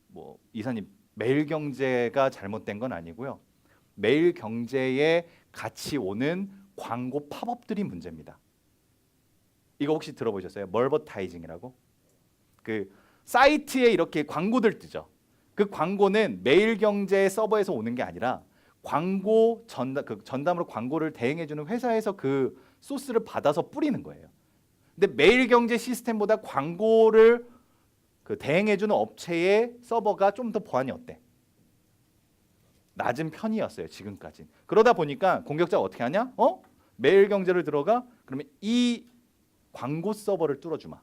S2: 뭐 이사님 매일경제가 잘못된 건 아니고요. 매일경제에 같이 오는 광고 팝업들이 문제입니다. 이거 혹시 들어보셨어요? 멀버타이징이라고? 그 사이트에 이렇게 광고들 뜨죠. 그 광고는 매일경제 서버에서 오는 게 아니라 광고 전담으로 광고를 대행해주는 회사에서 그 소스를 받아서 뿌리는 거예요. 근데 매일경제 시스템보다 광고를 그 대행해주는 업체의 서버가 좀 더 보안이 어때? 낮은 편이었어요, 지금까지. 그러다 보니까 공격자가 어떻게 하냐? 매일경제를 들어가 그러면 이 광고 서버를 뚫어주마.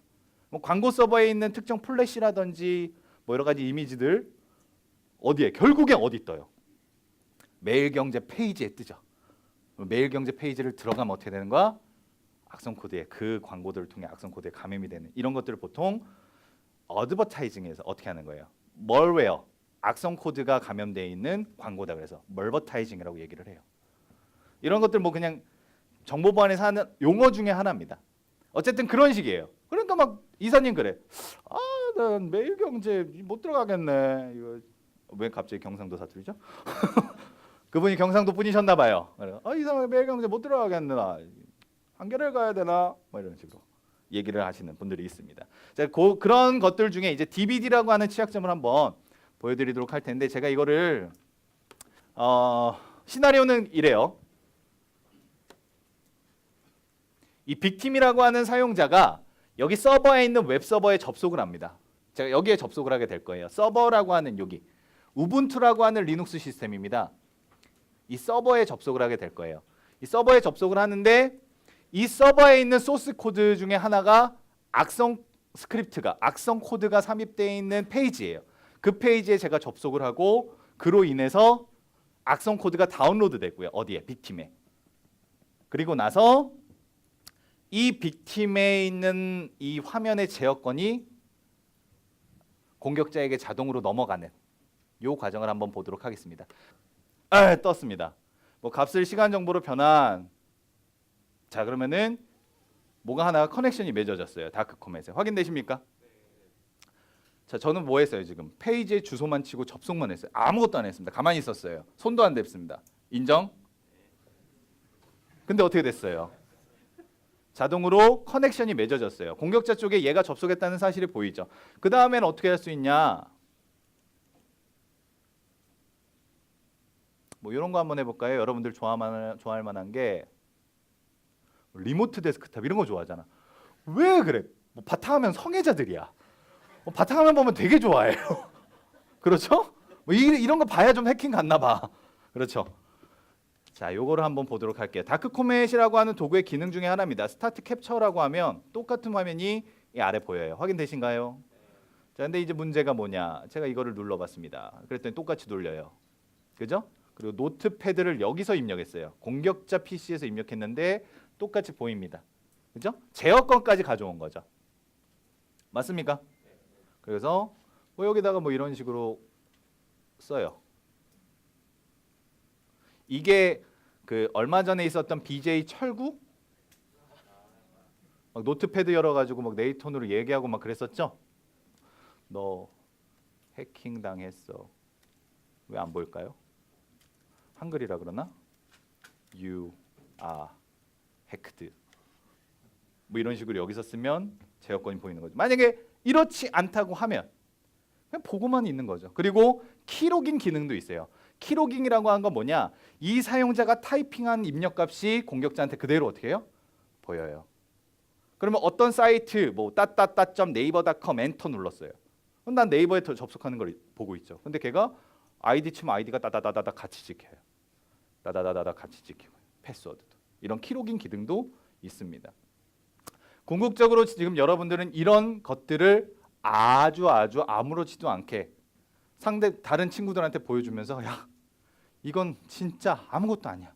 S2: 뭐 광고 서버에 있는 특정 플래시라든지 뭐 여러 가지 이미지들 어디에? 결국에 어디 떠요? 매일경제 페이지에 뜨죠. 매일경제 페이지를 들어가면 어떻게 되는 거야? 악성 코드에 그 광고들을 통해 악성 코드에 감염이 되는 이런 것들을 보통 어드버타이징에서 어떻게 하는 거예요? 멀웨어, 악성 코드가 감염되어 있는 광고다 그래서 멀버타이징이라고 얘기를 해요. 이런 것들 뭐 그냥 정보 보안에서 하는 용어 중에 하나입니다. 어쨌든 그런 식이에요. 그러니까 막 이사님 그래. 난 매일경제 못 들어가겠네. 이거 왜 갑자기 경상도 사투리죠? 그분이 경상도 분이셨나 봐요. 이상하게 매일경제 못 들어가겠네. 한겨레 가야 되나? 뭐 이런 식으로 얘기를 하시는 분들이 있습니다. 자, 그런 것들 중에 이제 DBD라고 하는 취약점을 한번 보여드리도록 할 텐데 제가 이거를 시나리오는 이래요. 이 빅팀이라고 하는 사용자가 여기 서버에 있는 웹 서버에 접속을 합니다. 제가 여기에 접속을 하게 될 거예요. 서버라고 하는 여기 우분투라고 하는 리눅스 시스템입니다. 이 서버에 접속을 하게 될 거예요. 이 서버에 접속을 하는데 이 서버에 있는 소스 코드 중에 하나가 악성 스크립트가 악성 코드가 삽입되어 있는 페이지예요. 그 페이지에 제가 접속을 하고 그로 인해서 악성 코드가 다운로드 됐고요. 어디에? 빅팀에. 그리고 나서 이 빅팀에 있는 이 화면의 제어권이 공격자에게 자동으로 넘어가는 요 과정을 한번 보도록 하겠습니다. 떴습니다. 뭐 값을 시간 정보로 변환. 자, 그러면은 뭐가 하나가 커넥션이 맺어졌어요. 다크코멧에. 확인되십니까? 자, 저는 뭐 했어요 지금? 페이지에 주소만 치고 접속만 했어요. 아무것도 안 했습니다. 가만히 있었어요. 손도 안 댔습니다. 인정? 근데 어떻게 됐어요? 자동으로 커넥션이 맺어졌어요. 공격자 쪽에 얘가 접속했다는 사실이 보이죠. 그 다음에는 어떻게 할 수 있냐? 뭐 이런 거 한번 해볼까요? 여러분들 좋아할 만한 게 리모트 데스크탑 이런 거 좋아하잖아. 왜 그래? 뭐 바탕화면 성애자들이야. 바탕화면 보면 되게 좋아해요. 그렇죠? 뭐 이런 거 봐야 좀 해킹 같나 봐. 그렇죠? 자, 요거를 한번 보도록 할게요. 다크코멧이라고 하는 도구의 기능 중에 하나입니다. 스타트 캡처라고 하면 똑같은 화면이 이 아래 보여요. 확인되신가요? 자, 근데 이제 문제가 뭐냐? 제가 이거를 눌러봤습니다. 그랬더니 똑같이 눌려요. 그죠? 그리고 노트패드를 여기서 입력했어요. 공격자 PC에서 입력했는데 똑같이 보입니다. 그죠? 제어권까지 가져온 거죠. 맞습니까? 그래서 뭐 여기다가 뭐 이런 식으로 써요. 이게 그 얼마 전에 있었던 BJ 철구 막 노트패드 열어가지고 막 네이톤으로 얘기하고 막 그랬었죠. 너 해킹 당했어. 왜 안 보일까요? 한글이라 그러나? You are hacked. 뭐 이런 식으로 여기서 쓰면 제어권이 보이는 거죠. 만약에 이렇지 않다고 하면 그냥 보고만 있는 거죠. 그리고 키로깅 기능도 있어요. 키로깅이라고 하는 건 뭐냐? 이 사용자가 타이핑한 입력값이 공격자한테 그대로 어떻게 해요? 보여요. 그러면 어떤 사이트 뭐 naver.com 엔터 눌렀어요. 그럼 난 네이버에 접속하는 걸 보고 있죠. 근데 걔가 아이디 치면 아이디가 따다다다다 같이 찍혀요. 따다다다다 같이 찍히고 패스워드도. 이런 키로깅 기능도 있습니다. 궁극적으로 지금 여러분들은 이런 것들을 아주 아무렇지도 않게 다른 친구들한테 보여주면서 야, 이건 진짜 아무것도 아니야.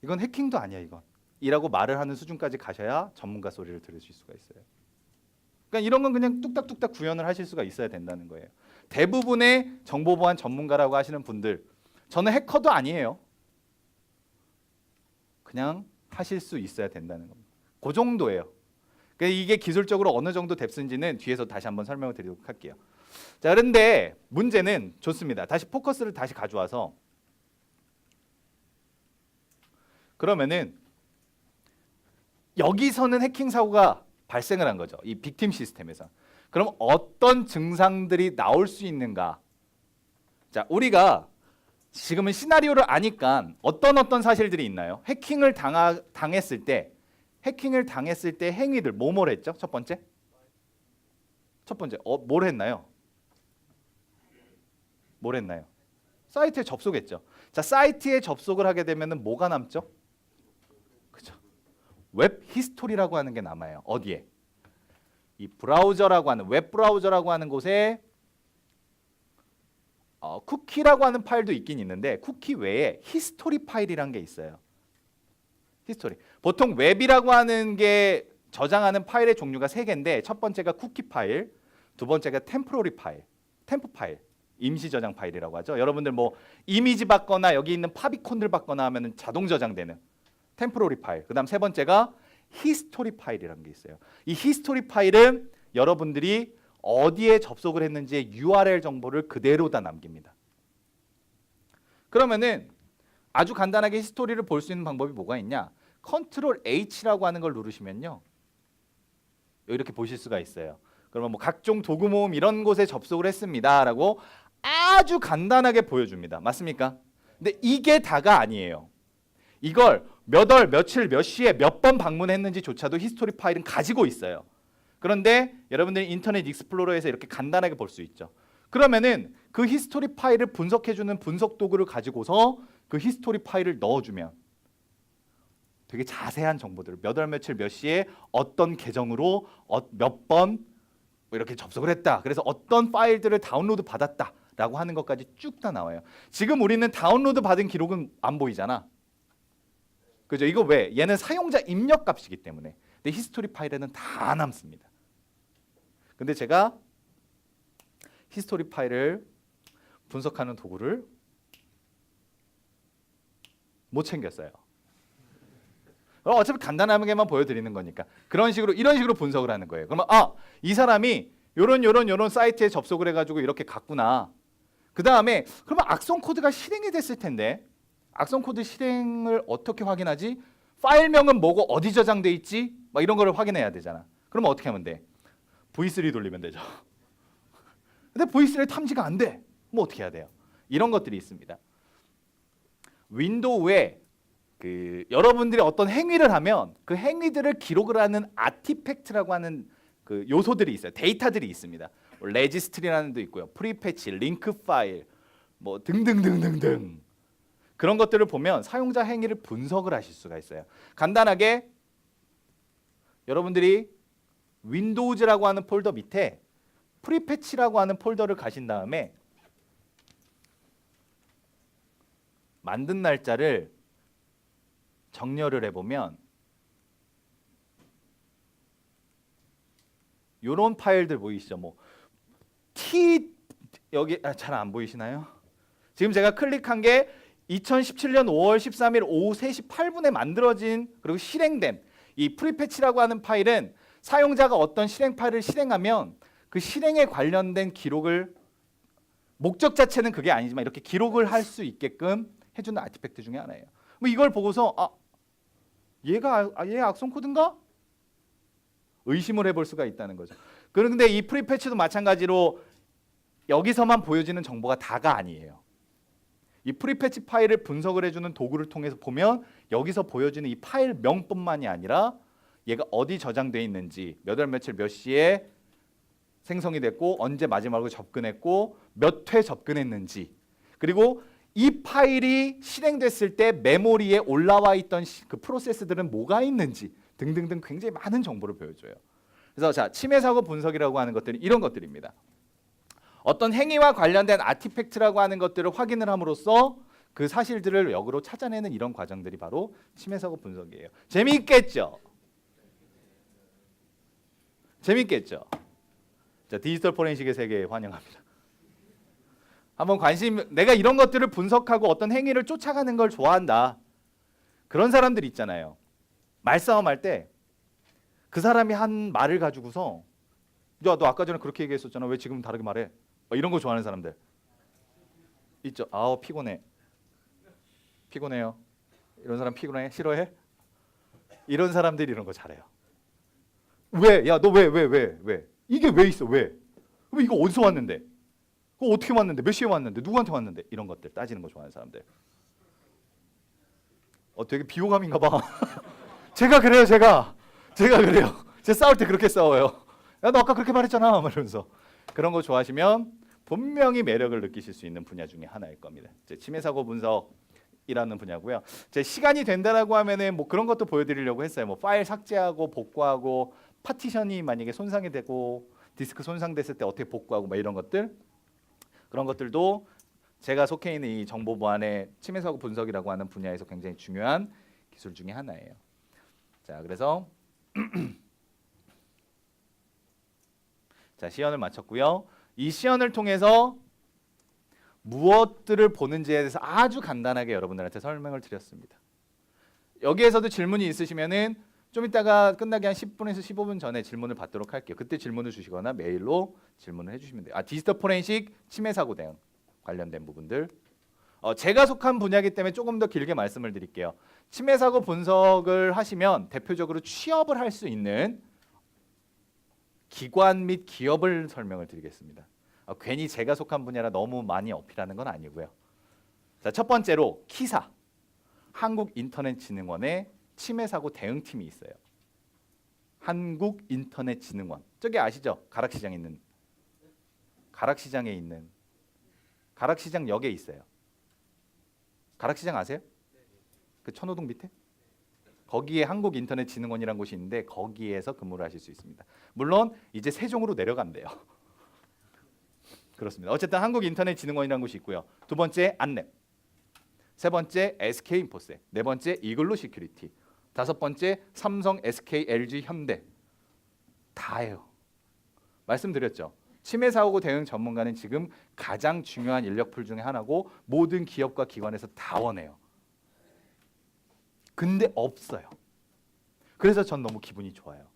S2: 이건 해킹도 아니야, 이건. 이라고 말을 하는 수준까지 가셔야 전문가 소리를 들으실 수가 있어요. 그러니까 이런 건 그냥 뚝딱뚝딱 구현을 하실 수가 있어야 된다는 거예요. 대부분의 정보보안 전문가라고 하시는 분들, 저는 해커도 아니에요. 그냥 하실 수 있어야 된다는 겁니다. 그 정도예요. 그러니까 이게 기술적으로 어느 정도 뎁스인지는 뒤에서 다시 한번 설명을 드리도록 할게요. 자, 그런데 문제는 좋습니다. 다시 포커스를 다시 가져와서 그러면은 여기서는 해킹 사고가 발생을 한 거죠. 이 빅팀 시스템에서. 그럼 어떤 증상들이 나올 수 있는가? 자, 우리가 지금은 시나리오를 아니까 어떤 사실들이 있나요? 해킹을 당했을 때 행위들 뭐뭘 했죠? 첫 번째 뭘 했나요? 뭘 했나요? 사이트에 접속했죠. 자, 사이트에 접속을 하게 되면은 뭐가 남죠? 그죠? 웹 히스토리라고 하는 게 남아요. 어디에? 이 브라우저라고 하는 웹 브라우저라고 하는 곳에 쿠키라고 하는 파일도 있긴 있는데 쿠키 외에 히스토리 파일이란 게 있어요. 히스토리. 보통 웹이라고 하는 게 저장하는 파일의 종류가 세 개인데 첫 번째가 쿠키 파일, 두 번째가 템포러리 파일, 템포 파일, 임시 저장 파일이라고 하죠. 여러분들 뭐 이미지 받거나 여기 있는 파비콘들 받거나 하면은 자동 저장되는 템포러리 파일. 그다음 세 번째가 히스토리 파일이라는 게 있어요. 이 히스토리 파일은 여러분들이 어디에 접속을 했는지의 URL 정보를 그대로 다 남깁니다. 그러면은 아주 간단하게 히스토리를 볼 수 있는 방법이 뭐가 있냐? 컨트롤 H라고 하는 걸 누르시면요. 이렇게 보실 수가 있어요. 그러면 뭐 각종 도구 모음 이런 곳에 접속을 했습니다라고 아주 간단하게 보여줍니다. 맞습니까? 근데 이게 다가 아니에요. 이걸 몇 월, 며칠, 몇 시에 몇 번 방문했는지조차도 히스토리 파일은 가지고 있어요. 그런데 여러분들이 인터넷 익스플로러에서 이렇게 간단하게 볼 수 있죠. 그러면은 그 히스토리 파일을 분석해주는 분석 도구를 가지고서 그 히스토리 파일을 넣어주면 되게 자세한 정보들, 몇 월 며칠 몇 시에 어떤 계정으로 몇 번 이렇게 접속을 했다. 그래서 어떤 파일들을 다운로드 받았다라고 하는 것까지 쭉 다 나와요. 지금 우리는 다운로드 받은 기록은 안 보이잖아. 그죠? 이거 왜? 얘는 사용자 입력 값이기 때문에. 근데 히스토리 파일에는 다 남습니다. 근데 제가 히스토리 파일을 분석하는 도구를 못 챙겼어요. 어차피 간단하게만 보여드리는 거니까 이런 식으로 분석을 하는 거예요. 그러면 이 사람이 요런 사이트에 접속을 해가지고 이렇게 갔구나. 그 다음에 그러면 악성 코드가 실행이 됐을 텐데 악성 코드 실행을 어떻게 확인하지? 파일명은 뭐고 어디 저장돼 있지? 막 이런 거를 확인해야 되잖아. 그러면 어떻게 하면 돼? V3 돌리면 되죠. 근데 V3 탐지가 안 돼. 뭐 어떻게 해야 돼요? 이런 것들이 있습니다. 윈도우에 여러분들이 어떤 행위를 하면 그 행위들을 기록을 하는 아티팩트라고 하는 그 요소들이 있어요. 데이터들이 있습니다. 레지스트리라는 도 있고요. 프리패치, 링크 파일, 뭐 등등등등등 그런 것들을 보면 사용자 행위를 분석을 하실 수가 있어요. 간단하게 여러분들이 윈도우즈라고 하는 폴더 밑에 프리패치라고 하는 폴더를 가신 다음에 만든 날짜를 정렬을 해보면 이런 파일들 보이시죠? 뭐 T 여기 잘 안 보이시나요? 지금 제가 클릭한 게 2017년 5월 13일 오후 3시 8분에 만들어진 그리고 실행된 이 프리패치라고 하는 파일은 사용자가 어떤 실행 파일을 실행하면 그 실행에 관련된 기록을 목적 자체는 그게 아니지만 이렇게 기록을 할 수 있게끔 해주는 아티팩트 중에 하나예요. 뭐 이걸 보고서 얘 악성 코드인가? 의심을 해볼 수가 있다는 거죠. 그런데 이 프리패치도 마찬가지로 여기서만 보여지는 정보가 다가 아니에요. 이 프리패치 파일을 분석을 해주는 도구를 통해서 보면 여기서 보여지는 이 파일 명뿐만이 아니라 얘가 어디 저장돼 있는지 몇 월 며칠 몇 시에 생성이 됐고 언제 마지막으로 접근했고 몇 회 접근했는지 그리고 이 파일이 실행됐을 때 메모리에 올라와 있던 그 프로세스들은 뭐가 있는지 등등등 굉장히 많은 정보를 보여줘요. 그래서 자 침해 사고 분석이라고 하는 것들이 이런 것들입니다. 어떤 행위와 관련된 아티팩트라고 하는 것들을 확인을 함으로써 그 사실들을 역으로 찾아내는 이런 과정들이 바로 침해 사고 분석이에요. 재미있겠죠? 재밌겠죠? 자, 디지털 포렌식의 세계에 환영합니다. 한번 내가 이런 것들을 분석하고 어떤 행위를 쫓아가는 걸 좋아한다. 그런 사람들 있잖아요. 말싸움할 때 그 사람이 한 말을 가지고서 야, 너 아까 전에 그렇게 얘기했었잖아. 왜 지금 다르게 말해? 이런 거 좋아하는 사람들 있죠. 피곤해. 피곤해요. 이런 사람 피곤해? 싫어해? 이런 사람들이 이런 거 잘해요. 왜? 야, 너 왜? 이게 왜 있어? 왜 이거 어디서 왔는데? 그거 어떻게 왔는데, 몇 시에 왔는데, 누구한테 왔는데, 이런 것들 따지는 거 좋아하는 사람들. 되게 비호감인가 봐. 제가 그래요, 제가 그래요. 제가 싸울 때 그렇게 싸워요. 야, 너 아까 그렇게 말했잖아, 이러면서. 그런 거 좋아하시면 분명히 매력을 느끼실 수 있는 분야 중에 하나일 겁니다. 이제 치매 사고 분석이라는 분야고요. 제 시간이 된다라고 하면은 뭐 그런 것도 보여드리려고 했어요. 뭐 파일 삭제하고 복구하고, 파티션이 만약에 손상이 되고 디스크 손상됐을 때 어떻게 복구하고 뭐 이런 것들, 그런 것들도 제가 속해 있는 이 정보 보안의 치매 사고 분석이라고 하는 분야에서 굉장히 중요한 기술 중에 하나예요. 자, 그래서 자, 시연을 마쳤고요. 이 시연을 통해서 무엇들을 보는지에 대해서 아주 간단하게 여러분들한테 설명을 드렸습니다. 여기에서도 질문이 있으시면은 좀 이따가 끝나기 한 10분에서 15분 전에 질문을 받도록 할게요. 그때 질문을 주시거나 메일로 질문을 해주시면 돼요. 디지털 포렌식 치매 사고 대응 관련된 부분들. 제가 속한 분야이기 때문에 조금 더 길게 말씀을 드릴게요. 치매 사고 분석을 하시면 대표적으로 취업을 할 수 있는 기관 및 기업을 설명을 드리겠습니다. 괜히 제가 속한 분야라 너무 많이 어필하는 건 아니고요. 자, 첫 번째로 키사, 한국인터넷진흥원의 치매 사고 대응팀이 있어요. 한국인터넷진흥원. 저기 아시죠? 가락시장에 있는. 가락시장역에 있어요. 가락시장 아세요? 그 천호동 밑에? 거기에 한국인터넷진흥원이라는 곳이 있는데 거기에서 근무를 하실 수 있습니다. 물론 이제 세종으로 내려간대요. 그렇습니다. 어쨌든 한국인터넷진흥원이라는 곳이 있고요. 두 번째 안랩, 세 번째 SK인포세, 네 번째 이글루 시큐리티, 다섯 번째 삼성, SK, LG, 현대 다예요. 말씀드렸죠. 치매 사고 대응 전문가는 지금 가장 중요한 인력풀 중에 하나고 모든 기업과 기관에서 다 원해요. 근데 없어요. 그래서 전 너무 기분이 좋아요.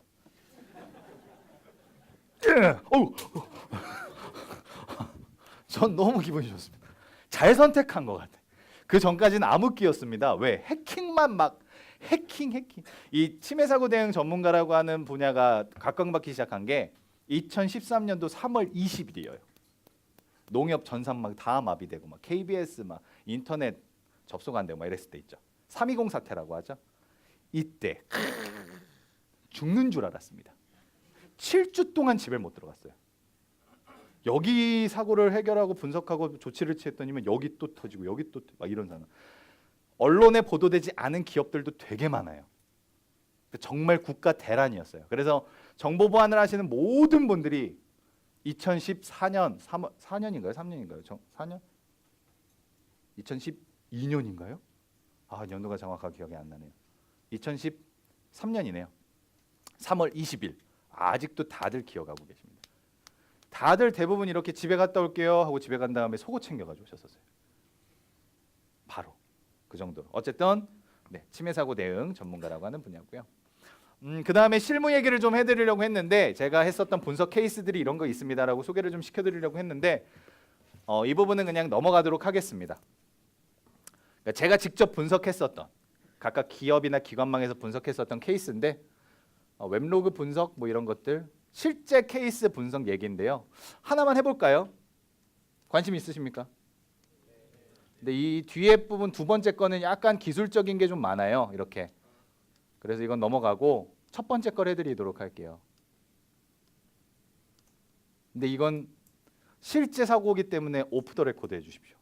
S2: 전 너무 기분이 좋습니다. 잘 선택한 것 같아요. 그 전까지는 암흑기였습니다. 왜? 해킹만 막 해킹. 이 치매 사고 대응 전문가라고 하는 분야가 각광받기 시작한 게 2013년도 3월 20일이에요. 농협 전산 막 다 마비되고 막 KBS 막 인터넷 접속 안 되고 막 이랬을 때 있죠. 3.20 사태라고 하죠. 이때 죽는 줄 알았습니다. 7주 동안 집에 못 들어갔어요. 여기 사고를 해결하고 분석하고 조치를 취했더니만 여기 또 터지고 여기 또 막 이런 상황. 언론에 보도되지 않은 기업들도 되게 많아요. 정말 국가 대란이었어요. 그래서 정보 보안을 하시는 모든 분들이 2014년 4년인가요? 3년인가요? 4년? 2012년인가요? 연도가 정확하게 기억이 안 나네요. 2013년이네요. 3월 20일. 아직도 다들 기억하고 계십니다. 다들 대부분 이렇게 집에 갔다 올게요 하고 집에 간 다음에 속옷 챙겨가지고 오셨었어요. 바로 그 정도로. 어쨌든 치매 사고 대응 전문가라고 하는 분야고요. 그 다음에 실무 얘기를 좀 해드리려고 했는데 제가 했었던 분석 케이스들이 이런 거 있습니다라고 소개를 좀 시켜드리려고 했는데 이 부분은 그냥 넘어가도록 하겠습니다. 그러니까 제가 직접 분석했었던 각각 기업이나 기관망에서 분석했었던 케이스인데 웹로그 분석 뭐 이런 것들 실제 케이스 분석 얘기인데요. 하나만 해볼까요? 관심 있으십니까? 근데 이 뒤에 부분 두 번째 거는 약간 기술적인 게 좀 많아요. 이렇게. 그래서 이건 넘어가고 첫 번째 걸 해드리도록 할게요. 근데 이건 실제 사고이기 때문에 오프 더 레코드 해주십시오.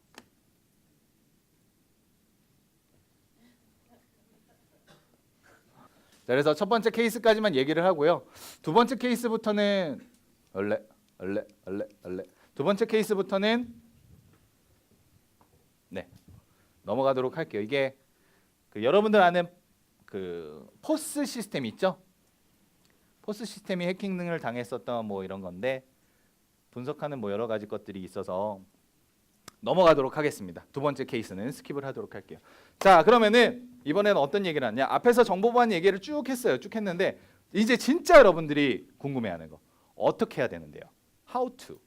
S2: 자, 그래서 첫 번째 케이스까지만 얘기를 하고요. 두 번째 케이스부터는 두 번째 케이스부터는 넘어가도록 할게요. 이게 여러분들 아는 그 포스 시스템 있죠? 포스 시스템이 해킹 등을 당했었던 뭐 이런 건데 분석하는 뭐 여러 가지 것들이 있어서 넘어가도록 하겠습니다. 두 번째 케이스는 스킵을 하도록 할게요. 자, 그러면은 이번에는 어떤 얘기를 하냐? 앞에서 정보 보안 얘기를 쭉 했어요. 쭉 했는데 이제 진짜 여러분들이 궁금해하는 거 어떻게 해야 되는데요? How to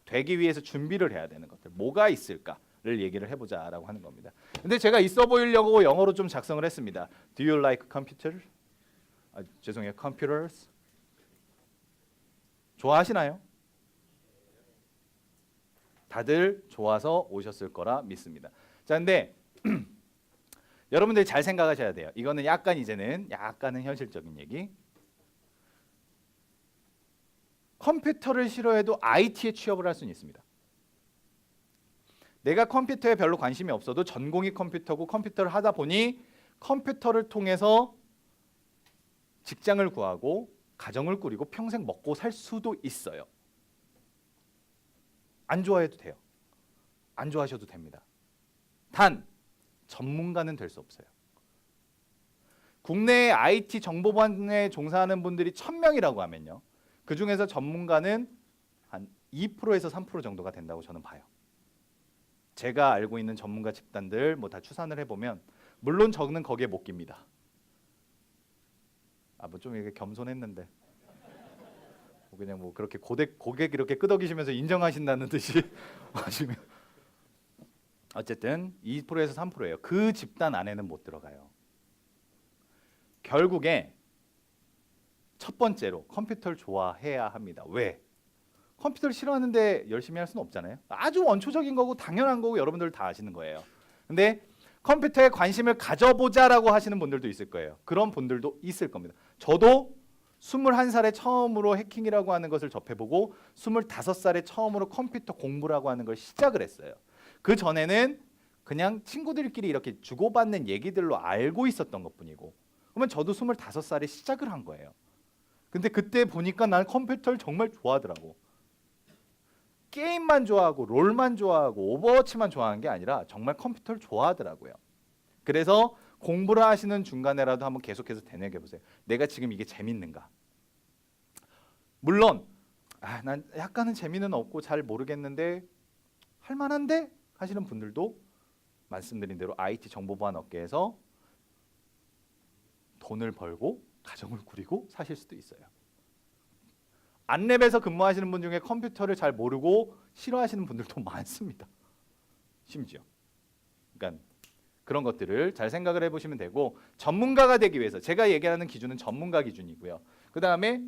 S2: 되기 위해서 준비를 해야 되는 것들 뭐가 있을까를 얘기를 해보자라고 하는 겁니다. 근데 제가 있어 보이려고 영어로 좀 작성을 했습니다. Do you like computer? 죄송해요. Computers? 좋아하시나요? 다들 좋아서 오셨을 거라 믿습니다. 자, 근데 여러분들이 잘 생각하셔야 돼요. 이거는 약간은 현실적인 얘기. 컴퓨터를 싫어해도 IT에 취업을 할 수는 있습니다. 내가 컴퓨터에 별로 관심이 없어도 전공이 컴퓨터고 컴퓨터를 하다 보니 컴퓨터를 통해서 직장을 구하고 가정을 꾸리고 평생 먹고 살 수도 있어요. 안 좋아해도 돼요. 안 좋아하셔도 됩니다. 단 전문가는 될 수 없어요. 국내의 IT 정보보안에 종사하는 분들이 1000명이라고 하면요. 그 중에서 전문가는 한 2%에서 3% 정도가 된다고 저는 봐요. 제가 알고 있는 전문가 집단들 뭐 다 추산을 해보면 물론 저는 거기에 못 깁니다. 뭐 좀 이렇게 겸손했는데 그냥 뭐 그렇게 고객 이렇게 끄덕이시면서 인정하신다는 듯이 하시면 어쨌든 2%에서 3%예요. 그 집단 안에는 못 들어가요. 결국에 첫 번째로 컴퓨터를 좋아해야 합니다. 왜? 컴퓨터를 싫어하는데 열심히 할 수는 없잖아요. 아주 원초적인 거고 당연한 거고 여러분들 다 아시는 거예요. 근데 컴퓨터에 관심을 가져보자라고 하시는 분들도 있을 거예요. 그런 분들도 있을 겁니다. 저도 21살에 처음으로 해킹이라고 하는 것을 접해보고 25살에 처음으로 컴퓨터 공부라고 하는 걸 시작을 했어요. 그 전에는 그냥 친구들끼리 이렇게 주고받는 얘기들로 알고 있었던 것뿐이고 그러면 저도 25살에 시작을 한 거예요. 근데 그때 보니까 난 컴퓨터를 정말 좋아하더라고. 게임만 좋아하고 롤만 좋아하고 오버워치만 좋아하는 게 아니라 정말 컴퓨터를 좋아하더라고요. 그래서 공부를 하시는 중간에라도 한번 계속해서 되뇌겨 보세요. 내가 지금 이게 재밌는가? 물론 난 약간은 재미는 없고 잘 모르겠는데 할 만한데 하시는 분들도 말씀드린 대로 IT 정보보안 업계에서 돈을 벌고 가정을 꾸리고 사실 수도 있어요. 안랩에서 근무하시는 분 중에 컴퓨터를 잘 모르고 싫어하시는 분들도 많습니다. 심지어. 그러니까 그런 것들을 잘 생각을 해보시면 되고 전문가가 되기 위해서 제가 얘기하는 기준은 전문가 기준이고요. 그 다음에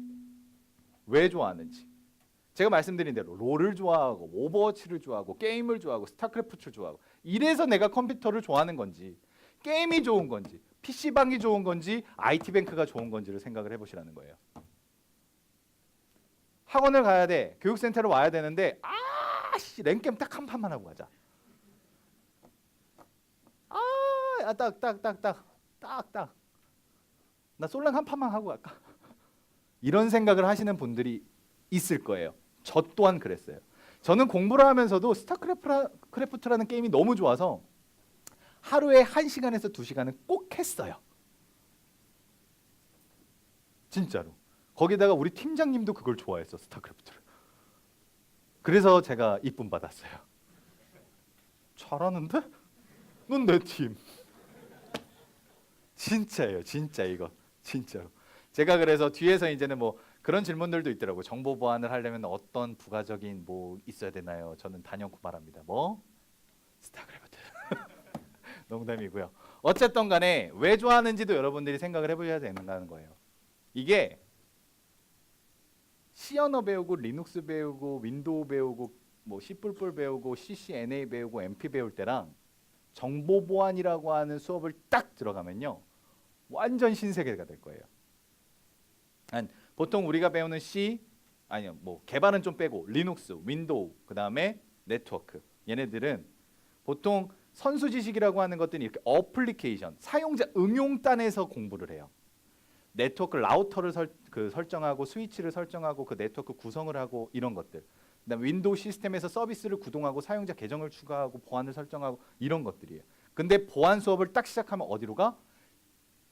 S2: 왜 좋아하는지. 제가 말씀드린 대로 롤을 좋아하고 오버워치를 좋아하고 게임을 좋아하고 스타크래프트를 좋아하고 이래서 내가 컴퓨터를 좋아하는 건지 게임이 좋은 건지 PC방이 좋은 건지 IT뱅크가 좋은 건지를 생각을 해보시라는 거예요. 학원을 가야 돼. 교육센터로 와야 되는데 랭겜 딱 한 판만 하고 가자. 딱딱. 나 솔랭 한 판만 하고 갈까? 이런 생각을 하시는 분들이 있을 거예요. 저 또한 그랬어요. 저는 공부를 하면서도 스타크래프트라는 게임이 너무 좋아서 하루에 1시간에서 2시간은 꼭 했어요. 진짜로. 거기다가 우리 팀장님도 그걸 좋아했어, 스타크래프트를. 그래서 제가 이쁨 받았어요. 잘하는데? 넌 내 팀. 진짜예요, 진짜 이거. 진짜로. 제가 그래서 뒤에서 이제는 뭐 그런 질문들도 있더라고요. 정보 보안을 하려면 어떤 부가적인 뭐 있어야 되나요? 저는 단연코 말합니다. 뭐? 스타크래프트. 농담이고요. 어쨌든 간에 왜 좋아하는지도 여러분들이 생각을 해보셔야 된다는 거예요. 이게 C 언어 배우고 리눅스 배우고 윈도우 배우고 뭐 C++ 배우고 CCNA 배우고 MP 배울 때랑 정보보안이라고 하는 수업을 딱 들어가면요. 완전 신세계가 될 거예요. 보통 우리가 배우는 C 아니요 뭐 개발은 좀 빼고 리눅스, 윈도우 그다음에 네트워크 얘네들은 보통 선수 지식이라고 하는 것들이 이렇게 어플리케이션 사용자 응용단에서 공부를 해요. 네트워크 라우터를 설정하고 스위치를 설정하고 그 네트워크 구성을 하고 이런 것들. 그다음에 윈도우 시스템에서 서비스를 구동하고 사용자 계정을 추가하고 보안을 설정하고 이런 것들이에요. 근데 보안 수업을 딱 시작하면 어디로 가?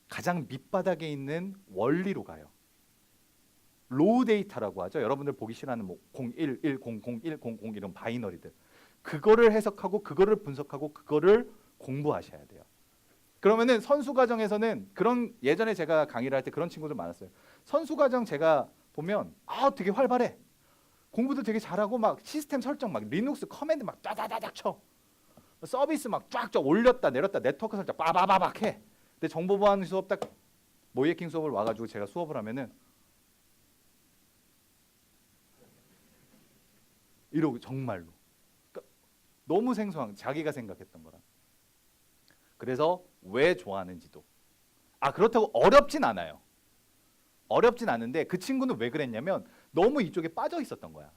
S2: 가장 밑바닥에 있는 원리로 가요. 로우 데이터라고 하죠. 여러분들 보기 싫어하는 뭐 01100100 이런 바이너리들. 그거를 해석하고 그거를 분석하고 그거를 공부하셔야 돼요. 그러면은 선수 과정에서는 그런 예전에 제가 강의를 할 때 그런 친구들 많았어요. 선수 과정 제가 보면 되게 활발해. 공부도 되게 잘하고 막 시스템 설정 막 리눅스 커맨드 막 따다다닥 쳐. 서비스 막 쫙쫙 올렸다 내렸다 네트워크 설정 빠바바박 해. 근데 정보보안 수업 딱 모이해킹 수업을 와가지고 제가 수업을 하면은 이러고 정말로. 그러니까 너무 생소한 자기가 생각했던 거랑. 그래서 왜 좋아하는지도. 그렇다고 어렵진 않아요. 어렵진 않은데 그 친구는 왜 그랬냐면 너무 이쪽에 빠져 있었던 거야.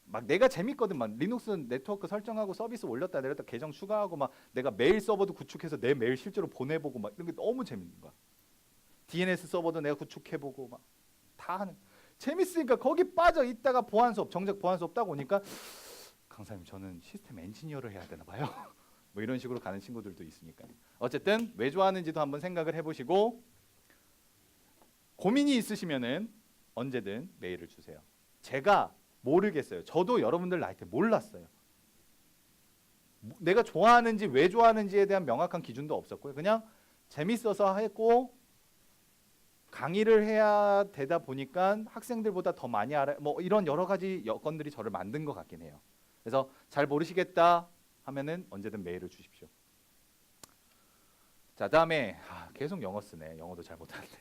S2: 막 내가 재밌거든. 막 리눅스 네트워크 설정하고 서비스 올렸다 내렸다 계정 추가하고 막 내가 메일 서버도 구축해서 내 메일 실제로 보내보고 막 이런 게 너무 재밌는 거야. DNS 서버도 내가 구축해보고 막 다 하는. 재밌으니까 거기 빠져 있다가 보안 수업, 정작 보안 수업 따고 오니까 강사님 저는 시스템 엔지니어를 해야 되나 봐요. 뭐 이런 식으로 가는 친구들도 있으니까. 어쨌든 왜 좋아하는지도 한번 생각을 해보시고 고민이 있으시면은 언제든 메일을 주세요. 제가 모르겠어요. 저도 여러분들 나이 때 몰랐어요. 내가 좋아하는지 왜 좋아하는지에 대한 명확한 기준도 없었고요. 그냥 재밌어서 했고 강의를 해야 되다 보니까 학생들보다 더 많이 알아. 뭐 이런 여러 가지 여건들이 저를 만든 것 같긴 해요. 그래서 잘 모르시겠다 하면은 언제든 메일을 주십시오. 자, 다음에 계속 영어 쓰네. 영어도 잘 못하는데.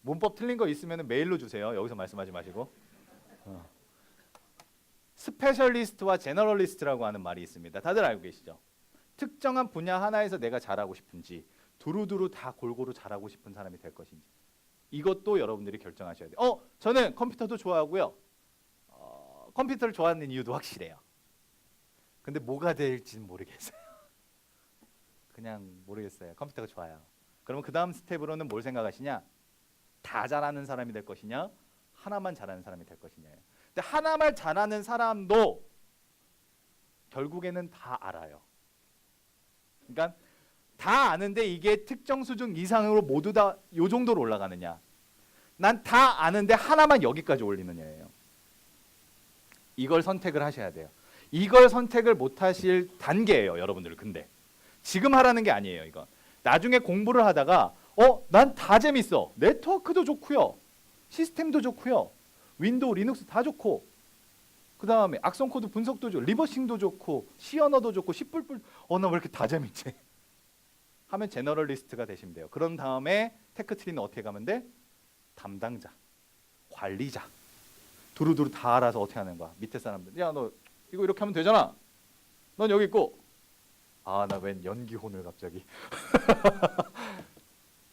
S2: 문법 틀린 거 있으면 메일로 주세요. 여기서 말씀하지 마시고. 스페셜리스트와 제너럴리스트라고 하는 말이 있습니다. 다들 알고 계시죠? 특정한 분야 하나에서 내가 잘하고 싶은지 두루두루 다 골고루 잘하고 싶은 사람이 될 것인지 이것도 여러분들이 결정하셔야 돼요. 저는 컴퓨터도 좋아하고요. 컴퓨터를 좋아하는 이유도 확실해요. 근데 뭐가 될지는 모르겠어요. 그냥 모르겠어요. 컴퓨터가 좋아요. 그러면 그 다음 스텝으로는 뭘 생각하시냐? 다 잘하는 사람이 될 것이냐? 하나만 잘하는 사람이 될 것이냐예요. 근데 하나만 잘하는 사람도 결국에는 다 알아요. 그러니까 다 아는데 이게 특정 수준 이상으로 모두 다 요 정도로 올라가느냐? 난 다 아는데 하나만 여기까지 올리느냐예요. 이걸 선택을 하셔야 돼요. 이걸 선택을 못 하실 단계예요, 여러분들. 근데 지금 하라는 게 아니에요, 이건. 나중에 공부를 하다가 난 다 재밌어. 네트워크도 좋고요. 시스템도 좋고요. 윈도우, 리눅스 다 좋고 그다음에 악성 코드 분석도 좋고 리버싱도 좋고 C 언어도 좋고 C++ 나 왜 이렇게 다 재밌지? 하면 제너럴리스트가 되시면 돼요. 그런 다음에 테크트리는 어떻게 가면 돼? 담당자, 관리자. 두루두루 다 알아서 어떻게 하는 거야? 밑에 사람들. 야, 너 이거 이렇게 하면 되잖아. 넌 여기 있고. 나 웬 연기혼을 갑자기.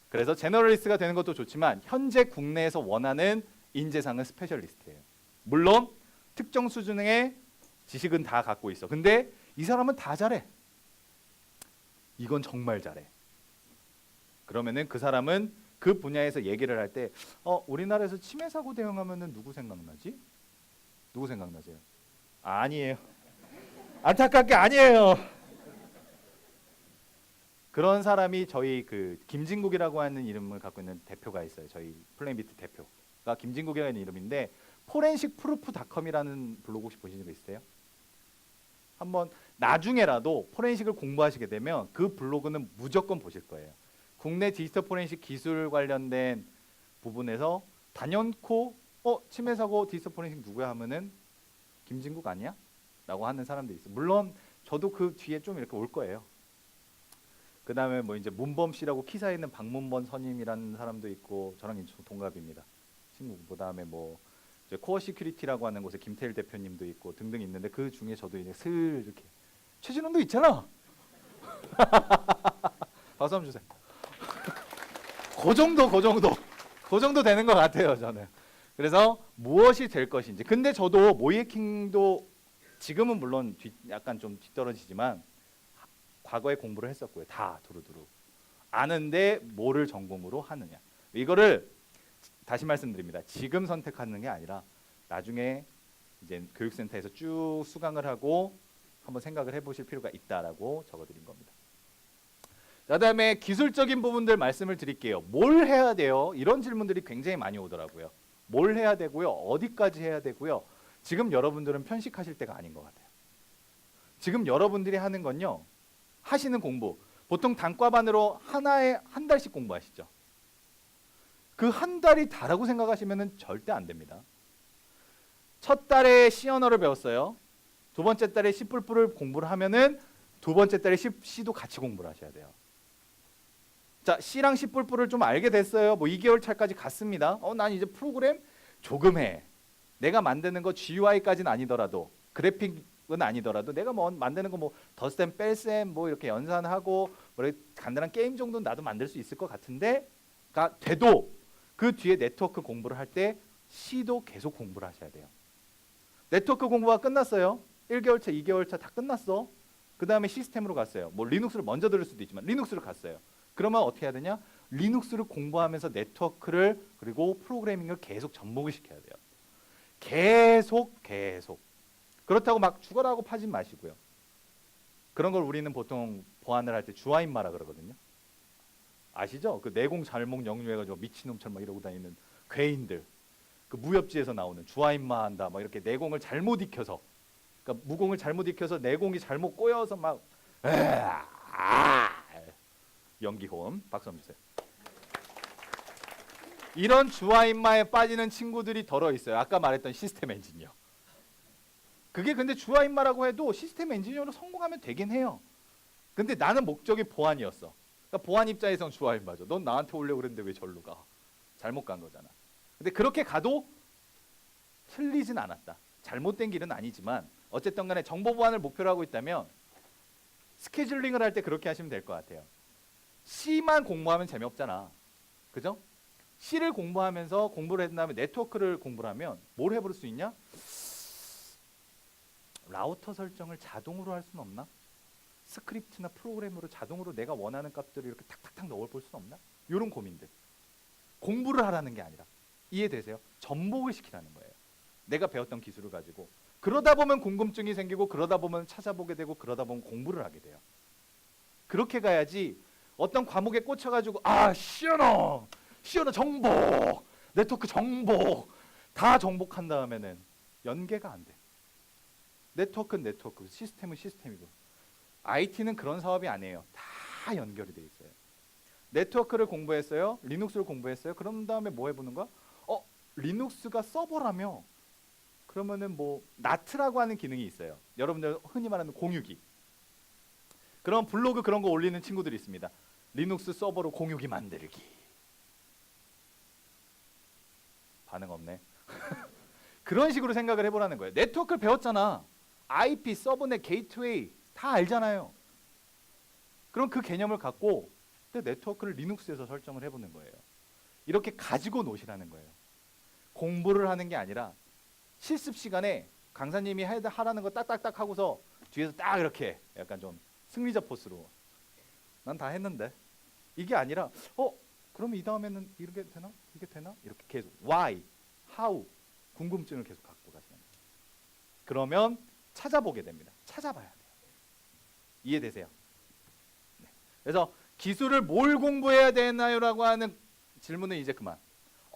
S2: 그래서 제너럴리스트가 되는 것도 좋지만 현재 국내에서 원하는 인재상은 스페셜리스트예요. 물론 특정 수준의 지식은 다 갖고 있어. 근데 이 사람은 다 잘해. 이건 정말 잘해. 그러면은 그 사람은 그 분야에서 얘기를 할 때 우리나라에서 치매 사고 대응하면은 누구 생각나지? 누구 생각나세요? 아니에요. 안타깝게 아니에요. 그런 사람이 저희 그 김진국이라고 하는 이름을 갖고 있는 대표가 있어요. 저희 플레인비트 대표가 김진국이라는 이름인데 포렌식프루프닷컴이라는 블로그 혹시 보신 적 있으세요? 한번 나중에라도 포렌식을 공부하시게 되면 그 블로그는 무조건 보실 거예요. 국내 디지털 포렌식 기술 관련된 부분에서 단연코 치매 사고 디지털 포렌식 누구야 하면은 김진국 아니야? 라고 하는 사람도 있어요. 물론 저도 그 뒤에 좀 이렇게 올 거예요. 그 다음에 뭐 이제 문범 씨라고 키사에 있는 박문범 선임이라는 사람도 있고 저랑 동갑입니다. 친구. 그 다음에 뭐 이제 코어 시큐리티라고 하는 곳에 김태일 대표님도 있고 등등 있는데 그 중에 저도 이제 슬 이렇게 최진원도 있잖아. 박수 한번 주세요. 그 정도 되는 것 같아요, 저는. 그래서 무엇이 될 것인지. 근데 저도 모이에킹도 지금은 물론 약간 좀 뒤떨어지지만 과거에 공부를 했었고요. 다 두루두루. 아는데 뭐를 전공으로 하느냐. 이거를 다시 말씀드립니다. 지금 선택하는 게 아니라 나중에 이제 교육센터에서 쭉 수강을 하고 한번 생각을 해보실 필요가 있다라고 적어드린 겁니다. 그다음에 기술적인 부분들 말씀을 드릴게요. 뭘 해야 돼요? 이런 질문들이 굉장히 많이 오더라고요. 뭘 해야 되고요? 어디까지 해야 되고요? 지금 여러분들은 편식하실 때가 아닌 것 같아요. 지금 여러분들이 하는 건요. 하시는 공부. 보통 단과반으로 하나에 한 달씩 공부하시죠. 그 한 달이 다라고 생각하시면 절대 안 됩니다. 첫 달에 C 언어를 배웠어요. 두 번째 달에 C++를 공부를 하면은 두 번째 달에 C도 같이 공부를 하셔야 돼요. 자, C랑 C++를 좀 알게 됐어요. 뭐 2개월 차까지 갔습니다. 난 이제 프로그램 조금 해. 내가 만드는 거 GUI까지는 아니더라도 그래픽 아니더라도 내가 뭐 만드는 거 뭐 덧셈 뺄셈 뭐 이렇게 연산하고 뭐 이렇게 간단한 게임 정도는 나도 만들 수 있을 것 같은데가 돼도 그 뒤에 네트워크 공부를 할 때 C도 계속 공부를 하셔야 돼요. 네트워크 공부가 끝났어요. 1개월차, 2개월차 다 끝났어. 그 다음에 시스템으로 갔어요. 뭐 리눅스를 먼저 들을 수도 있지만 리눅스를 갔어요. 그러면 어떻게 해야 되냐? 리눅스를 공부하면서 네트워크를 그리고 프로그래밍을 계속 접목을 시켜야 돼요. 계속. 그렇다고 막 죽어라고 파진 마시고요. 그런 걸 우리는 보통 보안을 할 때 주화인마라 그러거든요. 아시죠? 그 내공 잘못 영유해가지고 미친놈처럼 막 이러고 다니는 괴인들. 그 무협지에서 나오는 주화인마 한다. 막 이렇게 내공을 잘못 익혀서, 그러니까 무공을 잘못 익혀서 내공이 잘못 꼬여서 막 연기호흡 박수 한번 주세요. 이런 주화인마에 빠지는 친구들이 덜어 있어요. 아까 말했던 시스템 엔지니어. 그게 근데 주화인마라고 해도 시스템 엔지니어로 성공하면 되긴 해요. 근데 나는 목적이 보안이었어. 그러니까 보안 입장에선 주화인마죠. 넌 나한테 오려고 그랬는데 왜 절로 가? 잘못 간 거잖아. 근데 그렇게 가도 틀리진 않았다. 잘못된 길은 아니지만 어쨌든 간에 정보 보안을 목표로 하고 있다면 스케줄링을 할 때 그렇게 하시면 될 것 같아요. C만 공부하면 재미없잖아. 그죠? C를 공부하면서 공부를 한 다음에 네트워크를 공부를 하면 뭘 해볼 수 있냐? 라우터 설정을 자동으로 할 수는 없나? 스크립트나 프로그램으로 자동으로 내가 원하는 값들을 이렇게 탁탁탁 넣어볼 수는 없나? 이런 고민들. 공부를 하라는 게 아니라. 이해되세요? 접목을 시키라는 거예요. 내가 배웠던 기술을 가지고. 그러다 보면 궁금증이 생기고 그러다 보면 찾아보게 되고 그러다 보면 공부를 하게 돼요. 그렇게 가야지 어떤 과목에 꽂혀가지고 시어너 정복, 네트워크 정복 다 정복한 다음에는 연계가 안 돼. 네트워크는 네트워크, 시스템은 시스템이고 IT는 그런 사업이 아니에요. 다 연결이 돼 있어요. 네트워크를 공부했어요. 리눅스를 공부했어요. 그런 다음에 뭐 해보는 거야? 리눅스가 서버라며 그러면은 뭐 나트라고 하는 기능이 있어요. 여러분들 흔히 말하는 공유기. 그런 블로그 그런 거 올리는 친구들이 있습니다. 리눅스 서버로 공유기 만들기. 반응 없네. 그런 식으로 생각을 해보라는 거예요. 네트워크를 배웠잖아. IP, 서버넷, 게이트웨이 다 알잖아요. 그럼 그 개념을 갖고 네트워크를 리눅스에서 설정을 해보는 거예요. 이렇게 가지고 노시라는 거예요. 공부를 하는 게 아니라 실습 시간에 강사님이 하라는 거 딱딱딱 하고서 뒤에서 딱 이렇게 약간 좀 승리자 포스로 난 다 했는데 이게 아니라 그럼 이 다음에는 이렇게 되나? 이게 되나? 이렇게 계속 why, how 궁금증을 계속 갖고 가시는 거예요. 그러면 찾아보게 됩니다. 찾아봐야 돼요. 이해되세요? 네. 그래서 기술을 뭘 공부해야 되나요라고 하는 질문은 이제 그만.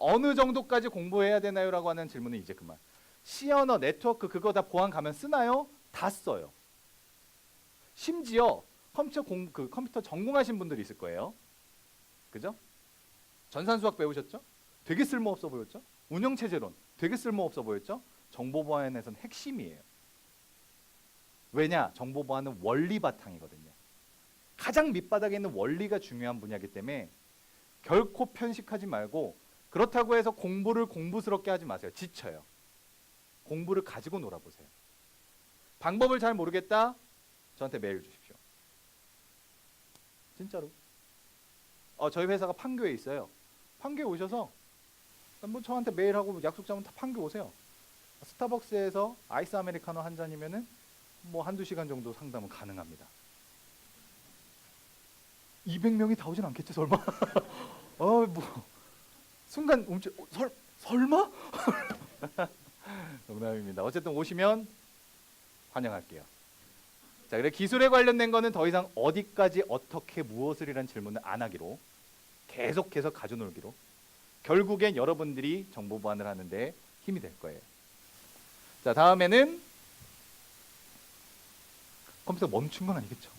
S2: 어느 정도까지 공부해야 되나요라고 하는 질문은 이제 그만. C 언어, 네트워크 그거 다 보안 가면 쓰나요? 다 써요. 심지어 컴퓨터 전공하신 분들이 있을 거예요. 그죠? 전산수학 배우셨죠? 되게 쓸모없어 보였죠? 운영체제론 되게 쓸모없어 보였죠? 정보보안에서는 핵심이에요. 왜냐? 정보보안은 원리 바탕이거든요. 가장 밑바닥에 있는 원리가 중요한 분야이기 때문에 결코 편식하지 말고 그렇다고 해서 공부를 공부스럽게 하지 마세요. 지쳐요. 공부를 가지고 놀아보세요. 방법을 잘 모르겠다? 저한테 메일 주십시오. 진짜로. 저희 회사가 판교에 있어요. 판교에 오셔서 뭐 저한테 메일하고 약속 잡으면 다 판교 오세요. 스타벅스에서 아이스 아메리카노 한 잔이면은 뭐 한두 시간 정도 상담은 가능합니다. 200명이 다 오진 않겠지 설마? 뭐 순간 설마? 농담입니다. 어쨌든 오시면 환영할게요. 자, 그래 기술에 관련된 거는 더 이상 어디까지 어떻게 무엇을이란 질문을 안 하기로 계속해서 가져놀기로 결국엔 여러분들이 정보 보안을 하는데 힘이 될 거예요. 자, 다음에는 컴퓨터 멈춘 건 아니겠죠?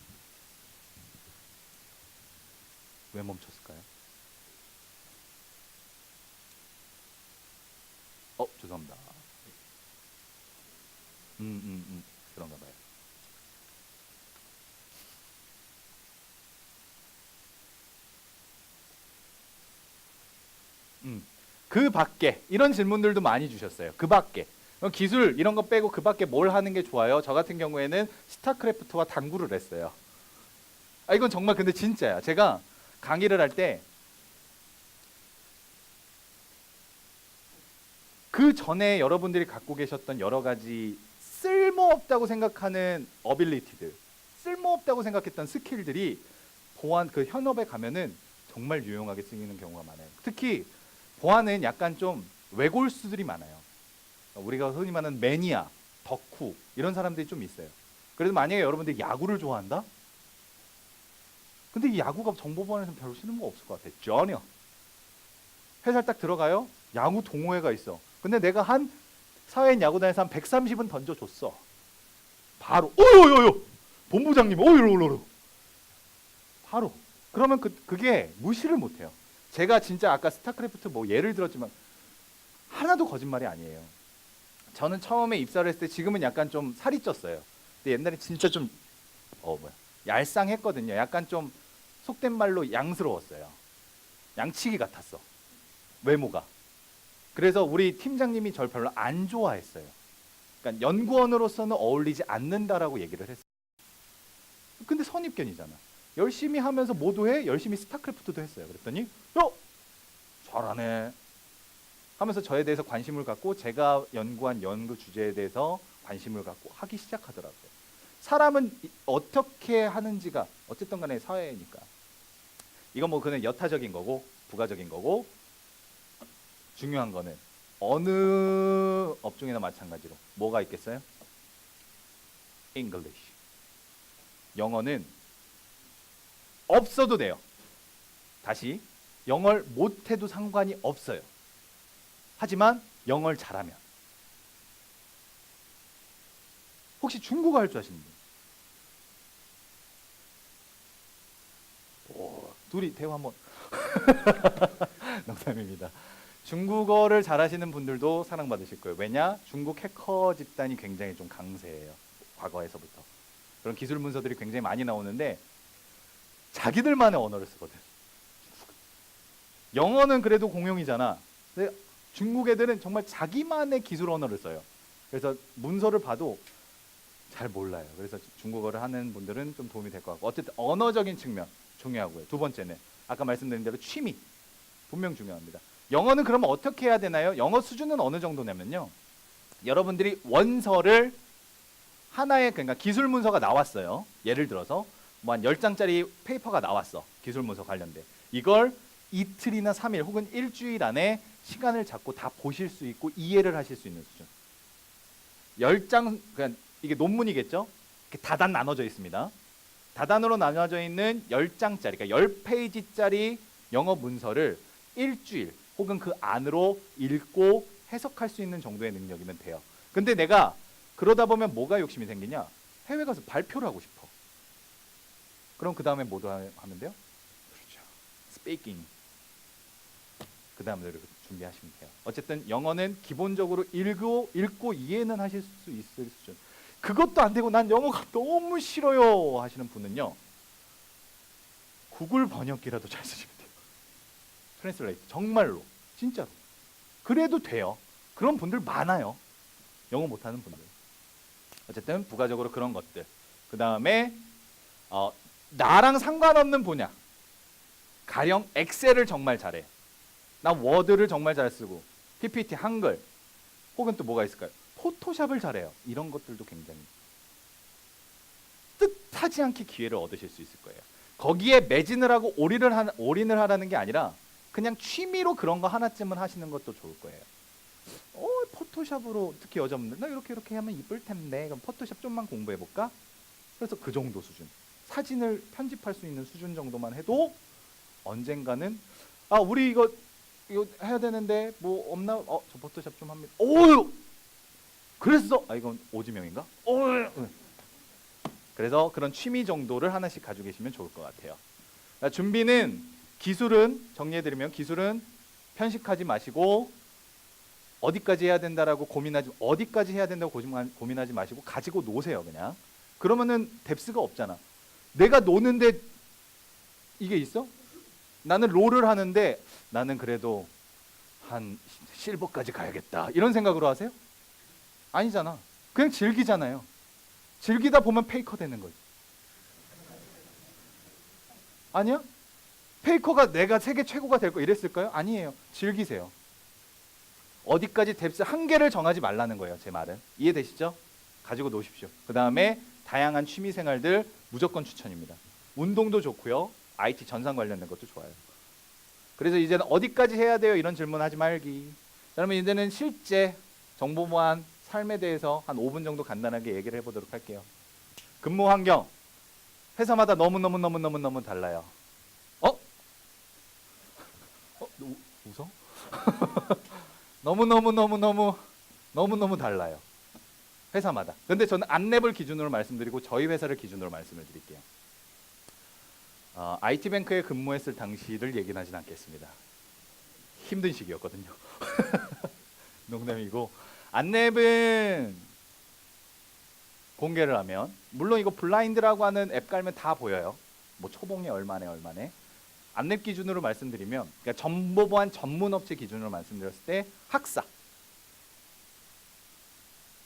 S2: 왜 멈췄을까요? 죄송합니다. 그런가 봐요. 그 밖에 이런 질문들도 많이 주셨어요. 그 밖에 그럼 기술 이런 거 빼고 그 밖에 뭘 하는 게 좋아요? 저 같은 경우에는 스타크래프트와 당구를 했어요. 아 이건 정말 근데 진짜야. 제가 강의를 할 때 그 전에 여러분들이 갖고 계셨던 여러 가지 쓸모없다고 생각하는 어빌리티들, 쓸모없다고 생각했던 스킬들이 보안 그 현업에 가면은 정말 유용하게 쓰이는 경우가 많아요. 특히 보안은 약간 좀 외골수들이 많아요. 우리가 흔히 말하는 매니아, 덕후 이런 사람들이 좀 있어요. 그래도 만약에 여러분들이 야구를 좋아한다? 근데 이 야구가 정보보안에서 별로 쓸모가 없을 것 같아. 전혀. 회사에 딱 들어가요. 야구 동호회가 있어. 근데 내가 한 사회인 야구단에서 한 130은 던져줬어. 바로 어요요요 본부장님 어요요요 바로. 그러면 그게 무시를 못해요. 제가 진짜 아까 스타크래프트 뭐 예를 들었지만 하나도 거짓말이 아니에요. 저는 처음에 입사를 했을 때 지금은 약간 좀 살이 쪘어요. 근데 옛날에 진짜 좀 얄쌍했거든요. 약간 좀 속된 말로 양스러웠어요. 양치기 같았어. 외모가. 그래서 우리 팀장님이 절 별로 안 좋아했어요. 그러니까 연구원으로서는 어울리지 않는다라고 얘기를 했어요. 근데 선입견이잖아. 열심히 하면서 뭐도 해? 열심히 스타크래프트도 했어요. 그랬더니 잘하네 하면서 저에 대해서 관심을 갖고 제가 연구한 연구 주제에 대해서 관심을 갖고 하기 시작하더라고요. 사람은 어떻게 하는지가 어쨌든 간에 사회니까. 이건 뭐 그냥 여타적인 거고 부가적인 거고, 중요한 거는 어느 업종이나 마찬가지로 뭐가 있겠어요? English. 영어는 없어도 돼요. 다시 영어를 못해도 상관이 없어요. 하지만 영어를 잘하면. 혹시 중국어 할 줄 아시는 분? 오, 둘이 대화 한번. 농담입니다. 중국어를 잘하시는 분들도 사랑받으실 거예요. 왜냐? 중국 해커 집단이 굉장히 좀 강세예요. 과거에서부터. 그런 기술 문서들이 굉장히 많이 나오는데 자기들만의 언어를 쓰거든. 영어는 그래도 공용이잖아. 근데 중국 애들은 정말 자기만의 기술 언어를 써요. 그래서 문서를 봐도 잘 몰라요. 그래서 중국어를 하는 분들은 좀 도움이 될 것 같고, 어쨌든 언어적인 측면 중요하고요. 두 번째는 아까 말씀드린 대로 취미 분명 중요합니다. 영어는 그러면 어떻게 해야 되나요? 영어 수준은 어느 정도냐면요, 여러분들이 원서를 하나의, 그러니까 기술 문서가 나왔어요. 예를 들어서 뭐 한 10장짜리 페이퍼가 나왔어. 기술 문서 관련된. 이걸 이틀이나 3일 혹은 일주일 안에 시간을 잡고 다 보실 수 있고 이해를 하실 수 있는 수준. 10장, 그러니까 이게 논문이겠죠? 이렇게 다단 나눠져 있습니다. 다단으로 나눠져 있는 10장짜리, 그러니까 10페이지짜리 영어 문서를 일주일 혹은 그 안으로 읽고 해석할 수 있는 정도의 능력이면 돼요. 근데 내가 그러다 보면 뭐가 욕심이 생기냐? 해외 가서 발표를 하고 싶어. 그럼 그 다음에 뭐도 하면 돼요? 그렇죠. 스피킹. 그 다음에 이렇게 준비하시면 돼요. 어쨌든 영어는 기본적으로 읽고 이해는 하실 수 있을 수준. 그것도 안 되고 난 영어가 너무 싫어요 하시는 분은요, 구글 번역기라도 잘 쓰시면 돼요. 트랜슬레이트. 정말로 진짜로. 그래도 돼요. 그런 분들 많아요. 영어 못하는 분들. 어쨌든 부가적으로 그런 것들. 그 다음에 나랑 상관없는 분야. 가령 엑셀을 정말 잘해. 나 워드를 정말 잘 쓰고, PPT, 한글, 혹은 또 뭐가 있을까요? 포토샵을 잘해요. 이런 것들도 굉장히 뜻하지 않게 기회를 얻으실 수 있을 거예요. 거기에 매진을 하고 올인을 하라는 게 아니라 그냥 취미로 그런 거 하나쯤은 하시는 것도 좋을 거예요. 포토샵으로, 특히 여자분들, 나 이렇게 하면 이쁠 텐데, 그럼 포토샵 좀만 공부해 볼까? 그래서 그 정도 수준. 사진을 편집할 수 있는 수준 정도만 해도 언젠가는 우리 이거 해야 되는데 뭐 없나? 저 포토샵 좀 합니다. 오! 그랬어. 이건 오지명인가? 그래서 그런 취미 정도를 하나씩 가지고 계시면 좋을 것 같아요. 준비는, 기술은 정리해드리면, 기술은 편식하지 마시고 어디까지 해야 된다라고 어디까지 해야 된다고 고민하지 마시고 가지고 노세요. 그냥. 그러면은 뎁스가 없잖아. 내가 노는데 이게 있어? 나는 롤을 하는데 나는 그래도 한 실버까지 가야겠다, 이런 생각으로 하세요? 아니잖아. 그냥 즐기잖아요. 즐기다 보면 페이커 되는 거지. 아니야? 페이커가 내가 세계 최고가 될 거 이랬을까요? 아니에요. 즐기세요. 어디까지 뎁스 한계를 정하지 말라는 거예요. 제 말은. 이해되시죠? 가지고 노십시오. 그 다음에 다양한 취미 생활들 무조건 추천입니다. 운동도 좋고요. IT 전산 관련된 것도 좋아요. 그래서 이제는 어디까지 해야 돼요? 이런 질문 하지 말기. 그러면 이제는 실제 정보 보안 삶에 대해서 한 5분 정도 간단하게 얘기를 해보도록 할게요. 근무 환경. 회사마다 너무 달라요. 웃어? 너무 달라요. 회사마다. 근데 저는 안랩을 기준으로 말씀드리고 저희 회사를 기준으로 말씀을 드릴게요. IT뱅크에 근무했을 당시를 얘기는 하진 않겠습니다. 힘든 시기였거든요. 농담이고 안랩은 공개를 하면 물론 이거 블라인드라고 하는 앱 깔면 다 보여요. 뭐 초봉이 얼마네. 안랩 기준으로 말씀드리면 그러니까 정보보안 전문업체 기준으로 말씀드렸을 때 학사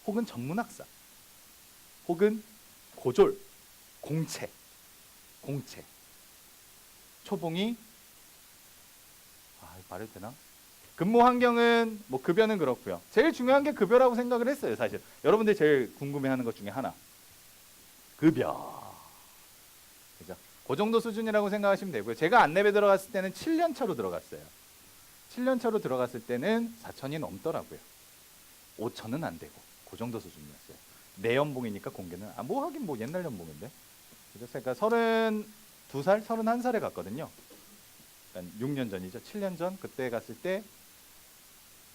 S2: 혹은 전문학사 혹은 고졸 공채 초봉이 말해도 되나? 근무 환경은 뭐 급여는 그렇고요. 제일 중요한 게 급여라고 생각을 했어요. 사실 여러분들이 제일 궁금해하는 것 중에 하나 급여. 그죠? 그 정도 수준이라고 생각하시면 되고요. 제가 안랩에 들어갔을 때는 7년 차로 들어갔어요. 7년 차로 들어갔을 때는 4천이 넘더라고요. 5천은 안 되고 그 정도 수준이었어요. 내 연봉이니까 공개는 뭐 하긴 뭐 옛날 연봉인데. 그래서 그러니까 32살, 31살에 갔거든요. 그러니까 6년 전이죠. 7년 전 그때 갔을 때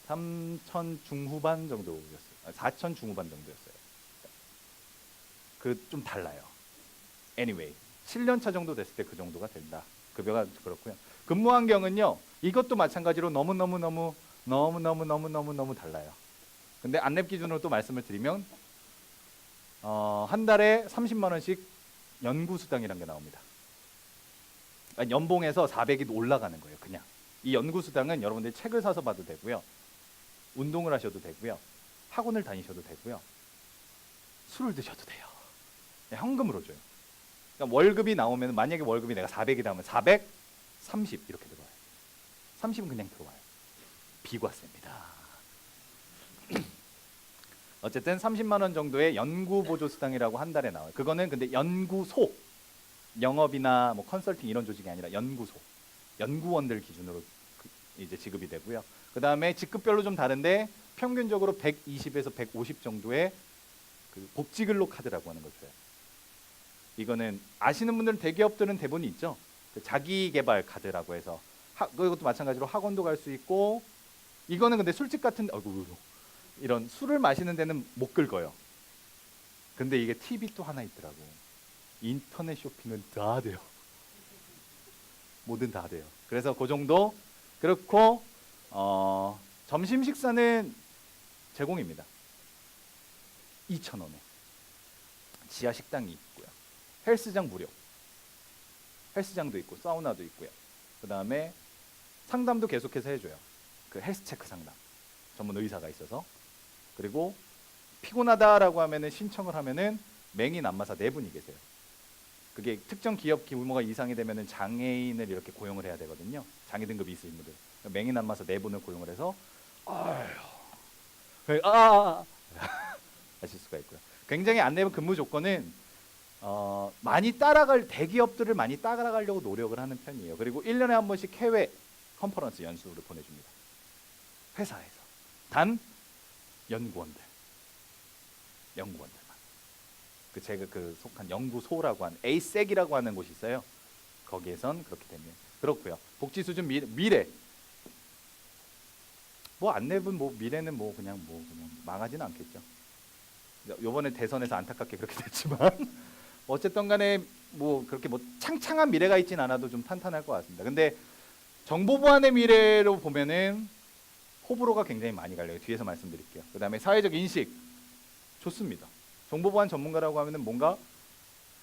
S2: 3천 중후반 정도였어요. 4천 중후반 정도였어요. 그 좀 달라요. Anyway, 7년 차 정도 됐을 때 그 정도가 된다. 급여가 그렇고요. 근무 환경은요. 이것도 마찬가지로 너무 달라요. 근데 안랩 기준으로 또 말씀을 드리면 한 달에 30만 원씩 연구 수당이라는 게 나옵니다. 그러니까 연봉에서 400이 올라가는 거예요. 그냥 이 연구 수당은 여러분들이 책을 사서 봐도 되고요. 운동을 하셔도 되고요. 학원을 다니셔도 되고요. 술을 드셔도 돼요. 현금으로 줘요. 그러니까 월급이 나오면 만약에 월급이 내가 400이 나오면 430 이렇게 들어와요. 30은 그냥 들어와요. 비과세입니다. 어쨌든 30만 원 정도의 연구 보조 수당이라고 한 달에 나와요. 그거는 근데 연구소, 영업이나 뭐 컨설팅 이런 조직이 아니라 연구소, 연구원들 기준으로 이제 지급이 되고요. 그 다음에 직급별로 좀 다른데 평균적으로 120에서 150 정도의 그 복지근로 카드라고 하는 걸 줘요. 이거는 아시는 분들은 대기업들은 대부분 있죠. 그 자기개발 카드라고 해서 그것도 마찬가지로 학원도 갈 수 있고 이거는 근데 술집 같은 이런 술을 마시는 데는 못 긁어요. 근데 이게 팁이 또 하나 있더라고. 인터넷 쇼핑은 다 돼요. 뭐든 다 돼요. 그래서 그 정도 그렇고 점심 식사는 제공입니다. 2,000원에 지하 식당이 있고요. 헬스장 무료. 헬스장도 있고 사우나도 있고요. 그 다음에 상담도 계속해서 해줘요. 그 헬스 체크 상담. 전문 의사가 있어서. 그리고 피곤하다라고 하면은 신청을 하면은 맹인 안마사 4분이 계세요. 그게 특정 기업 규모가 이상이 되면은 장애인을 이렇게 고용을 해야 되거든요. 장애 등급이 있으신 분들. 맹인 안마사 4분을 고용을 해서 하실 수가 있고요. 굉장히 안내부 근무 조건은 많이 따라갈 대기업들을 많이 따라가려고 노력을 하는 편이에요. 그리고 1년에 한 번씩 해외 컨퍼런스 연수를 보내줍니다. 회사에서 단 연구원들만 제가 그 속한 연구소라고 하는 ASEC이라고 하는 곳이 있어요. 거기에선 그렇게 되면 그렇고요. 복지 수준 미래 뭐 안내분 뭐 미래는 뭐 그냥 망하지는 않겠죠. 요번에 대선에서 안타깝게 그렇게 됐지만 어쨌든 간에 뭐 그렇게 뭐 창창한 미래가 있진 않아도 좀 탄탄할 것 같습니다. 근데 정보보안의 미래로 보면은 호불호가 굉장히 많이 갈려요. 뒤에서 말씀드릴게요. 그 다음에 사회적 인식 좋습니다. 정보보안 전문가라고 하면은 뭔가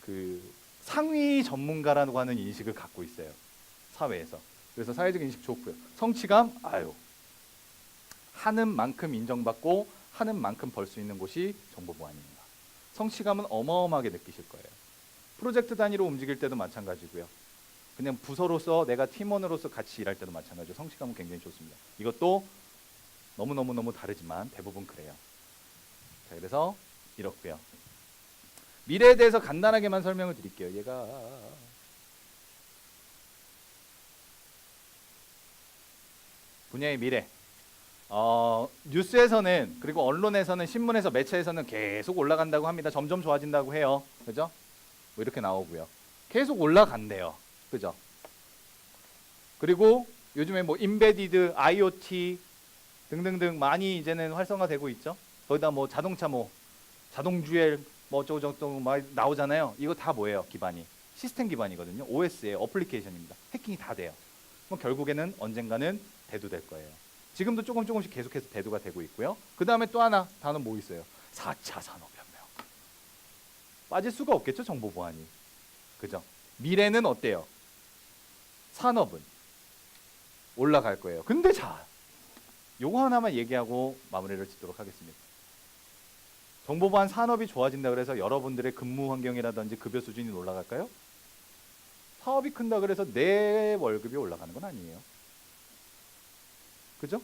S2: 그 상위 전문가라고 하는 인식을 갖고 있어요. 사회에서. 그래서 사회적 인식 좋고요. 성취감 하는 만큼 인정받고 하는 만큼 벌 수 있는 곳이 정보보안입니다. 성취감은 어마어마하게 느끼실 거예요. 프로젝트 단위로 움직일 때도 마찬가지고요. 그냥 부서로서 내가 팀원으로서 같이 일할 때도 마찬가지로 성취감은 굉장히 좋습니다. 이것도 너무너무 다르지만 대부분 그래요. 자, 그래서 이렇고요. 미래에 대해서 간단하게만 설명을 드릴게요. 얘가 분야의 미래. 뉴스에서는 그리고 언론에서는 신문에서 매체에서는 계속 올라간다고 합니다. 점점 좋아진다고 해요. 그죠? 뭐 이렇게 나오고요. 계속 올라간대요. 그죠? 그리고 요즘에 뭐 인베디드, IoT 등등등 많이 이제는 활성화되고 있죠. 거기다 뭐 자동차 뭐 자동주행 뭐 어쩌고저쩌고 막 나오잖아요. 이거 다 뭐예요? 기반이 시스템 기반이거든요. OS예요. 어플리케이션입니다. 해킹이 다 돼요. 그럼 결국에는 언젠가는 대두될 거예요. 지금도 조금씩 계속해서 대두가 되고 있고요. 그 다음에 또 하나 단어 뭐 있어요? 4차 산업혁명. 빠질 수가 없겠죠, 정보보안이. 그죠? 미래는 어때요? 산업은 올라갈 거예요. 근데 자, 요거 하나만 얘기하고 마무리를 짓도록 하겠습니다. 정보보안 산업이 좋아진다 그래서 여러분들의 근무 환경이라든지 급여 수준이 올라갈까요? 사업이 큰다 그래서 내 월급이 올라가는 건 아니에요. 그죠?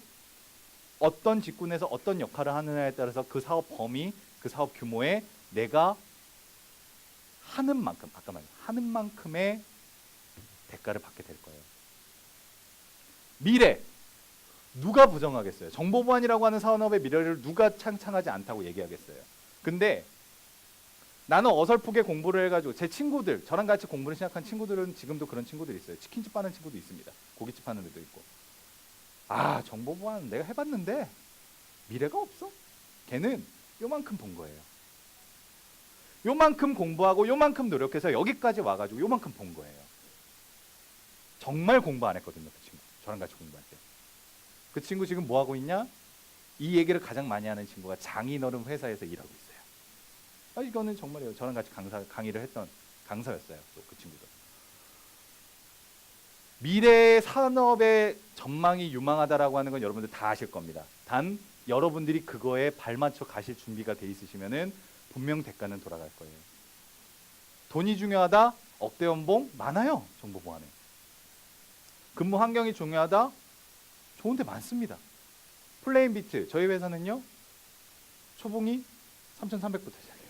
S2: 어떤 직군에서 어떤 역할을 하느냐에 따라서 그 사업 범위, 그 사업 규모에 내가 하는 만큼, 아까 말한 하는 만큼의 대가를 받게 될 거예요. 미래, 누가 부정하겠어요? 정보보안이라고 하는 산업의 미래를 누가 창창하지 않다고 얘기하겠어요? 근데 나는 어설프게 공부를 해가지고 제 친구들, 저랑 같이 공부를 시작한 친구들은 지금도 그런 친구들이 있어요. 치킨집 하는 친구도 있습니다. 고깃집 하는 애도 있고. 아, 정보보안 내가 해봤는데 미래가 없어. 걔는 요만큼 본 거예요. 요만큼 공부하고 요만큼 노력해서 여기까지 와가지고 요만큼 본 거예요. 정말 공부 안 했거든요, 그 친구. 저랑 같이 공부할 때. 그 친구 지금 뭐 하고 있냐? 이 얘기를 가장 많이 하는 친구가 장인어른 회사에서 일하고 있어요. 아, 이거는 정말이에요. 저랑 같이 강의를 했던 강사였어요. 또 그 친구도. 미래의 산업의 전망이 유망하다라고 하는 건 여러분들 다 아실 겁니다. 단 여러분들이 그거에 발맞춰 가실 준비가 돼 있으시면은 분명 대가는 돌아갈 거예요. 돈이 중요하다? 억대 연봉 많아요. 정보보안에. 근무 환경이 중요하다? 좋은 데 많습니다. 플레인비트 저희 회사는요. 초봉이 3,300부터 시작해요.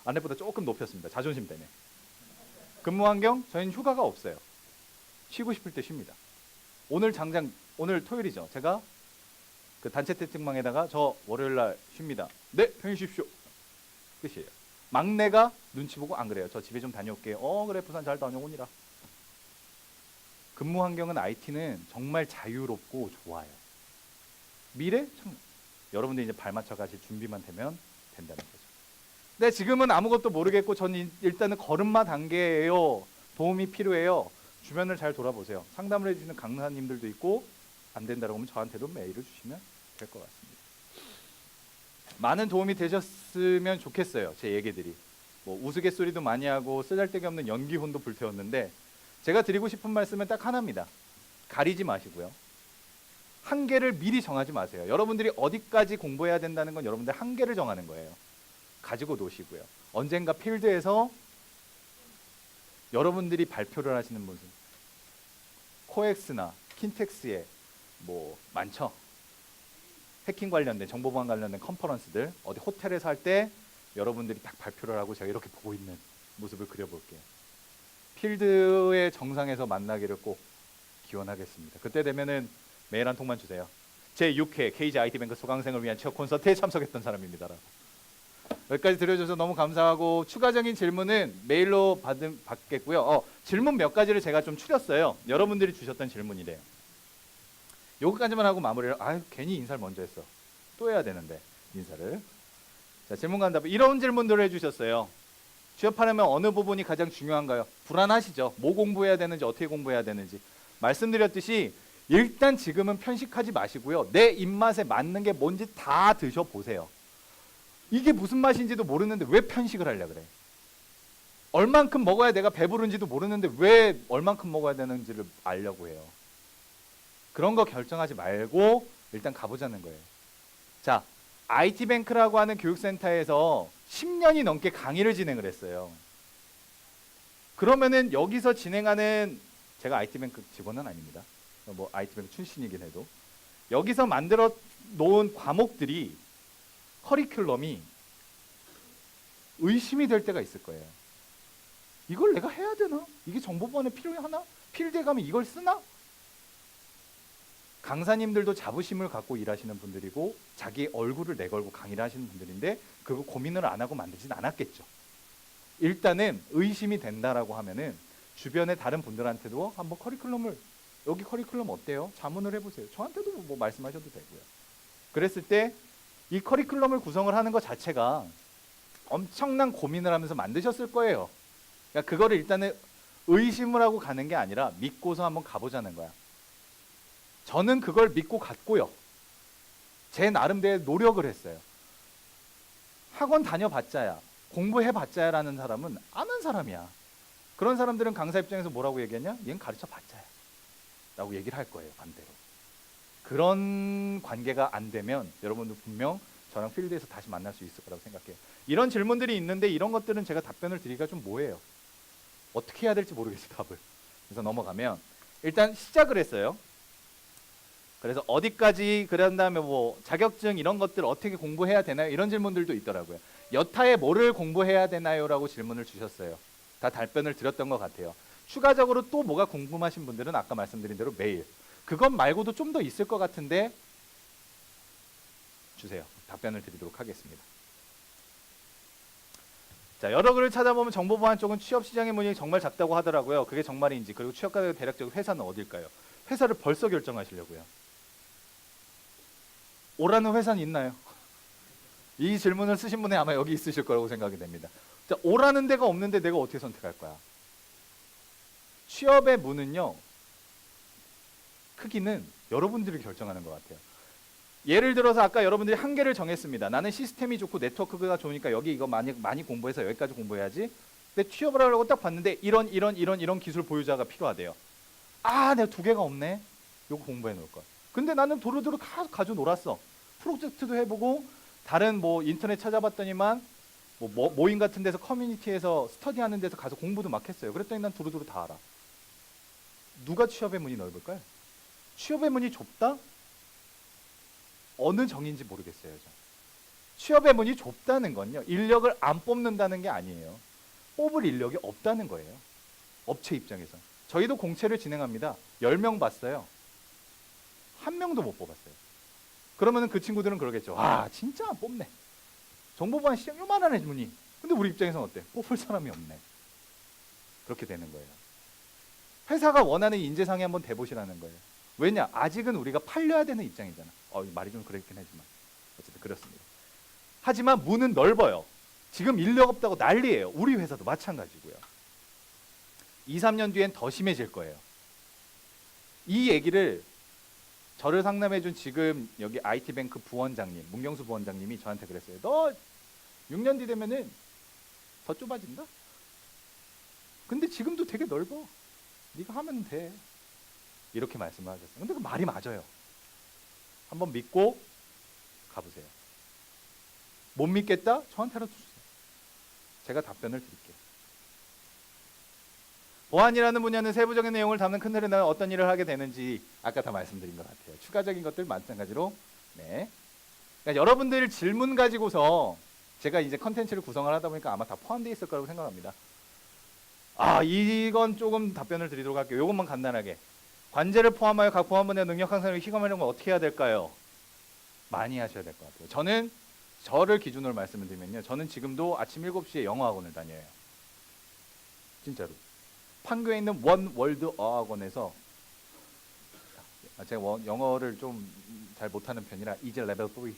S2: 아내보다 조금 높였습니다. 자존심 때문에. 근무 환경 저희는 휴가가 없어요. 쉬고 싶을 때 쉽니다. 오늘 토요일이죠. 제가 그 단체 채팅방에다가 저 월요일 날 쉽니다. 네, 편히 쉬십시오. 끝이에요. 막내가 눈치 보고 안 그래요. 저 집에 좀 다녀올게요. 그래, 부산 잘 다녀오니라. 근무 환경은 IT는 정말 자유롭고 좋아요. 미래? 참, 여러분들이 이제 발맞춰 가실 준비만 되면 된다는 거죠. 근데 지금은 아무것도 모르겠고 전 일단은 걸음마 단계예요. 도움이 필요해요. 주변을 잘 돌아보세요. 상담을 해주시는 강사님들도 있고 안 된다고 하면 저한테도 메일을 주시면 될 것 같습니다. 많은 도움이 되셨으면 좋겠어요. 제 얘기들이. 뭐 우스갯소리도 많이 하고 쓰잘데기 없는 연기혼도 불태웠는데 제가 드리고 싶은 말씀은 딱 하나입니다. 가리지 마시고요. 한계를 미리 정하지 마세요. 여러분들이 어디까지 공부해야 된다는 건 여러분들 한계를 정하는 거예요. 가지고 노시고요. 언젠가 필드에서 여러분들이 발표를 하시는 모습, 코엑스나 킨텍스에 뭐 많죠. 해킹 관련된 정보보안 관련된 컨퍼런스들 어디 호텔에서 할 때 여러분들이 딱 발표를 하고 제가 이렇게 보고 있는 모습을 그려볼게요. 필드의 정상에서 만나기를 꼭 기원하겠습니다. 그때 되면은 메일 한 통만 주세요. 제 6회 KG IT뱅크 수강생을 위한 취업 콘서트에 참석했던 사람입니다라고. 여기까지 들어주셔서 너무 감사하고 추가적인 질문은 메일로 받겠고요. 질문 몇 가지를 제가 좀 추렸어요. 여러분들이 주셨던 질문이래요. 요거까지만 하고 마무리를. 괜히 인사를 먼저 했어. 또 해야 되는데 인사를. 자, 질문과 응답 이런 질문들을 해주셨어요. 취업하려면 어느 부분이 가장 중요한가요? 불안하시죠? 뭐 공부해야 되는지 어떻게 공부해야 되는지 말씀드렸듯이 일단 지금은 편식하지 마시고요. 내 입맛에 맞는 게 뭔지 다 드셔보세요. 이게 무슨 맛인지도 모르는데 왜 편식을 하려 그래? 얼만큼 먹어야 내가 배부른지도 모르는데 왜 얼만큼 먹어야 되는지를 알려고 해요. 그런 거 결정하지 말고 일단 가보자는 거예요. 자, IT뱅크라고 하는 교육센터에서 10년이 넘게 강의를 진행을 했어요. 그러면은 여기서 진행하는, 제가 IT뱅크 직원은 아닙니다. 뭐 IT뱅크 출신이긴 해도 여기서 만들어 놓은 과목들이, 커리큘럼이 의심이 될 때가 있을 거예요. 이걸 내가 해야 되나? 이게 정보보안에 필요하나? 필드에 가면 이걸 쓰나? 강사님들도 자부심을 갖고 일하시는 분들이고 자기 얼굴을 내걸고 강의를 하시는 분들인데 그거 고민을 안 하고 만들진 않았겠죠. 일단은 의심이 된다라고 하면은 주변의 다른 분들한테도 한번 커리큘럼을, 여기 커리큘럼 어때요? 자문을 해보세요. 저한테도 뭐 말씀하셔도 되고요. 그랬을 때 이 커리큘럼을 구성을 하는 것 자체가 엄청난 고민을 하면서 만드셨을 거예요. 그러니까 그거를 일단은 의심을 하고 가는 게 아니라 믿고서 한번 가보자는 거야. 저는 그걸 믿고 갔고요. 제 나름대로 노력을 했어요. 학원 다녀봤자야, 공부해봤자야 라는 사람은 아는 사람이야. 그런 사람들은 강사 입장에서 뭐라고 얘기했냐? 얘는 가르쳐봤자야 라고 얘기를 할 거예요. 반대로. 그런 관계가 안 되면 여러분도 분명 저랑 필드에서 다시 만날 수 있을 거라고 생각해요. 이런 질문들이 있는데 이런 것들은 제가 답변을 드리기가 좀 뭐해요. 어떻게 해야 될지 모르겠어요, 답을. 그래서 넘어가면 일단 시작을 했어요. 그래서 어디까지, 그런 다음에 뭐 자격증 이런 것들 어떻게 공부해야 되나요? 이런 질문들도 있더라고요. 여타에 뭐를 공부해야 되나요? 라고 질문을 주셨어요. 다 답변을 드렸던 것 같아요. 추가적으로 또 뭐가 궁금하신 분들은 아까 말씀드린 대로 메일. 그것 말고도 좀 더 있을 것 같은데 주세요. 답변을 드리도록 하겠습니다. 자, 여러 글을 찾아보면 정보보안 쪽은 취업시장의 문이 정말 작다고 하더라고요. 그게 정말인지, 그리고 취업가의 대략적 회사는 어딜까요? 회사를 벌써 결정하시려고요. 오라는 회사는 있나요? 이 질문을 쓰신 분이 아마 여기 있으실 거라고 생각이 됩니다. 자, 오라는 데가 없는데 내가 어떻게 선택할 거야? 취업의 문은요, 크기는 여러분들이 결정하는 것 같아요. 예를 들어서 아까 여러분들이 한계를 정했습니다. 나는 시스템이 좋고 네트워크가 좋으니까 여기 이거 많이 공부해서 여기까지 공부해야지. 근데 취업을 하려고 딱 봤는데 이런 기술 보유자가 필요하대요. 아, 내가 2개가 없네. 요거 공부해 놓을 걸. 근데 나는 도로도로 가지고 놀았어. 프로젝트도 해보고 다른 뭐 인터넷 찾아봤더니만 뭐 모임 같은 데서 커뮤니티에서 스터디하는 데서 가서 공부도 막 했어요. 그랬더니 난 두루두루 다 알아. 누가 취업의 문이 넓을까요? 취업의 문이 좁다? 어느 정인지 모르겠어요. 저. 취업의 문이 좁다는 건요, 인력을 안 뽑는다는 게 아니에요. 뽑을 인력이 없다는 거예요. 업체 입장에서. 저희도 공채를 진행합니다. 10명 봤어요. 1명도 못 뽑았어요. 그러면 그 친구들은 그러겠죠. 와, 진짜 안 뽑네. 정보보안 시장 요만한 문이. 근데 우리 입장에서는 어때? 뽑을 사람이 없네. 그렇게 되는 거예요. 회사가 원하는 인재상에 한번 대보시라는 거예요. 왜냐? 아직은 우리가 팔려야 되는 입장이잖아. 말이 좀 그렇긴 하지만 어쨌든 그렇습니다. 하지만 문은 넓어요. 지금 인력 없다고 난리예요. 우리 회사도 마찬가지고요. 2, 3년 뒤엔 더 심해질 거예요. 이 얘기를 저를 상담해준 지금 여기 IT뱅크 부원장님, 문경수 부원장님이 저한테 그랬어요. 너 6년 뒤 되면은 더 좁아진다? 근데 지금도 되게 넓어. 네가 하면 돼. 이렇게 말씀을 하셨어요. 근데 그 말이 맞아요. 한번 믿고 가보세요. 못 믿겠다? 저한테라도 주세요. 제가 답변을 드릴게요. 보안이라는 분야는 세부적인 내용을 담는 큰 틀에 나는 어떤 일을 하게 되는지 아까 다 말씀드린 것 같아요. 추가적인 것들 마찬가지로. 네. 그러니까 여러분들 질문 가지고서 제가 이제 컨텐츠를 구성을 하다 보니까 아마 다 포함되어 있을 거라고 생각합니다. 이건 조금 답변을 드리도록 할게요. 이것만 간단하게. 관제를 포함하여 각 보안분야 능력 향상을 희감하려면 어떻게 해야 될까요? 많이 하셔야 될 것 같아요. 저는 저를 기준으로 말씀을 드리면요. 저는 지금도 아침 7시에 영어 학원을 다녀요. 진짜로. 판교에 있는 원 월드 어학원에서 제가 영어를 좀 잘 못하는 편이라 이제 레벨 3.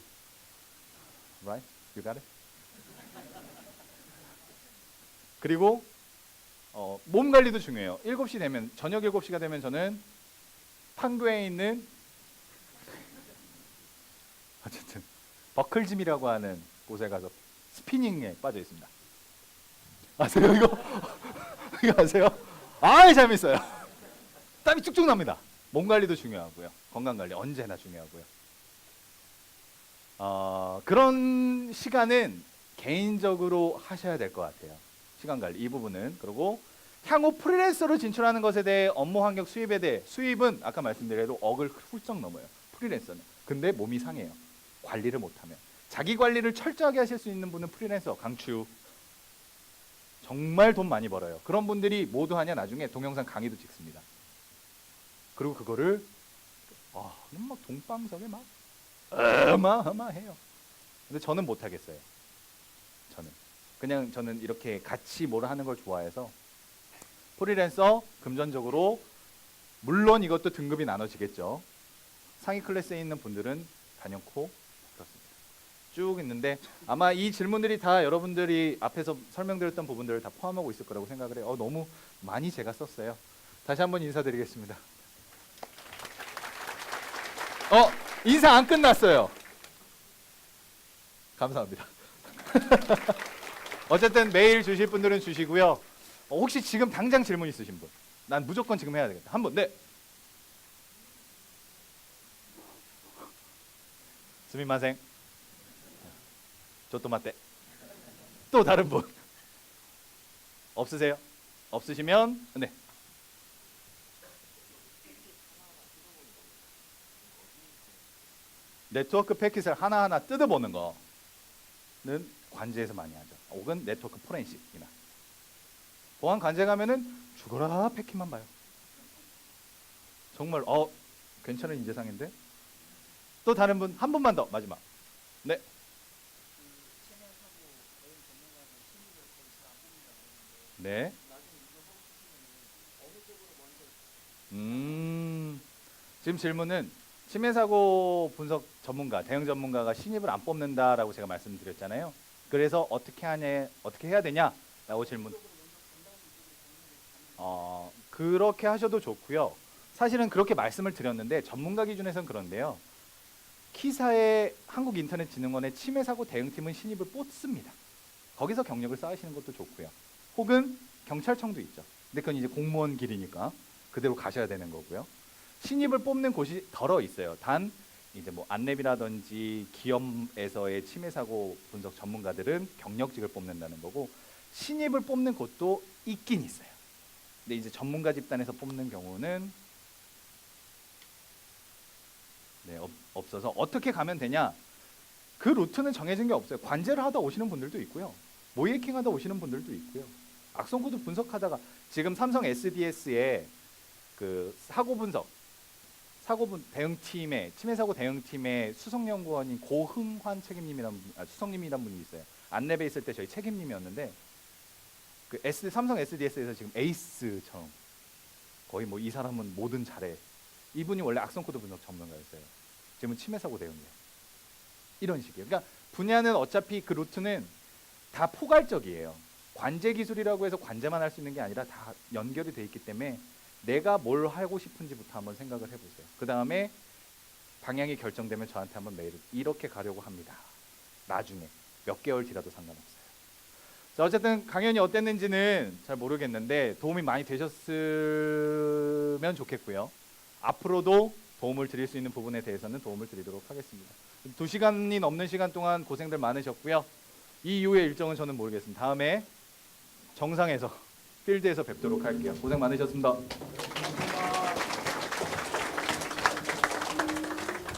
S2: Right? You got it? 그리고 몸 관리도 중요해요. 7시 되면, 저녁 7시가 되면 저는 판교에 있는 어쨌든 버클짐이라고 하는 곳에 가서 스피닝에 빠져 있습니다. 아세요 이거? 이거 아세요? 재밌어요. 땀이 쭉쭉 납니다. 몸 관리도 중요하고요. 건강 관리 언제나 중요하고요. 그런 시간은 개인적으로 하셔야 될 것 같아요. 시간 관리 이 부분은. 그리고 향후 프리랜서로 진출하는 것에 대해 업무 환경 수입에 대해 수입은 아까 말씀드려도 억을 훌쩍 넘어요. 프리랜서는. 근데 몸이 상해요. 관리를 못하면. 자기 관리를 철저하게 하실 수 있는 분은 프리랜서 강추. 정말 돈 많이 벌어요. 그런 분들이 모두 하냐 나중에 동영상 강의도 찍습니다. 그리고 그거를 막 동방석에 막 어마어마해요. 근데 저는 못 하겠어요. 저는 이렇게 같이 뭘 하는 걸 좋아해서 프리랜서 금전적으로 물론 이것도 등급이 나눠지겠죠. 상위 클래스에 있는 분들은 단연코 그렇습니다. 쭉 있는데 아마 이 질문들이 다 여러분들이 앞에서 설명드렸던 부분들을 다 포함하고 있을 거라고 생각을 해요. 너무 많이 제가 썼어요. 다시 한번 인사드리겠습니다. 인사 안 끝났어요. 감사합니다. 어쨌든 메일 주실 분들은 주시고요. 혹시 지금 당장 질문 있으신 분? 난 무조건 지금 해야 되겠다. 한 분. 네. 스미마생. 조또마떼. 또 다른 분. 없으세요? 없으시면 네. 네트워크 패킷을 하나하나 뜯어보는 거는 관제에서 많이 하죠. 혹은 네트워크 포렌식이나. 보안 관제 가면은 죽어라 패킷만 봐요. 정말 괜찮은 인재상인데. 또 다른 분 한 분만 더 마지막. 네. 네. 지금 질문은 치매 사고 분석 전문가, 대응 전문가가 신입을 안 뽑는다라고 제가 말씀드렸잖아요. 그래서 어떻게 해야 되냐라고 질문. 그렇게 하셔도 좋고요. 사실은 그렇게 말씀을 드렸는데 전문가 기준에서는 그런데요. 키사의 한국인터넷진흥원의 치매 사고 대응팀은 신입을 뽑습니다. 거기서 경력을 쌓으시는 것도 좋고요. 혹은 경찰청도 있죠. 근데 그건 이제 공무원 길이니까 그대로 가셔야 되는 거고요. 신입을 뽑는 곳이 덜어 있어요. 단 이제 뭐 안랩이라든지 기업에서의 치매 사고 분석 전문가들은 경력직을 뽑는다는 거고 신입을 뽑는 곳도 있긴 있어요. 근데 이제 전문가 집단에서 뽑는 경우는 없어서 어떻게 가면 되냐? 그 루트는 정해진 게 없어요. 관제를 하다 오시는 분들도 있고요. 모이해킹 하다 오시는 분들도 있고요. 악성 코드 분석하다가 지금 삼성 SDS의 그 대응팀의 치매 사고 대응팀의 수석연구원인 고흥환 수석님이란 분이 있어요. 안랩에 있을 때 저희 책임님이었는데 그 삼성 SDS에서 지금 에이스처럼 거의 뭐 이 사람은 뭐든 잘해. 이분이 원래 악성 코드 분석 전문가였어요. 지금은 치매 사고 대응이에요. 이런 식이에요. 그러니까 분야는 어차피 그 루트는 다 포괄적이에요. 관제 기술이라고 해서 관제만 할 수 있는 게 아니라 다 연결이 돼 있기 때문에 내가 뭘 하고 싶은지부터 한번 생각을 해보세요. 그 다음에 방향이 결정되면 저한테 한번 메일을 이렇게 가려고 합니다. 나중에 몇 개월 뒤라도 상관없어요. 자, 어쨌든 강연이 어땠는지는 잘 모르겠는데 도움이 많이 되셨으면 좋겠고요. 앞으로도 도움을 드릴 수 있는 부분에 대해서는 도움을 드리도록 하겠습니다. 2시간이 넘는 시간 동안 고생들 많으셨고요. 이 이후의 일정은 저는 모르겠습니다. 다음에 정상에서 필드에서 뵙도록 할게요. 고생 많으셨습니다.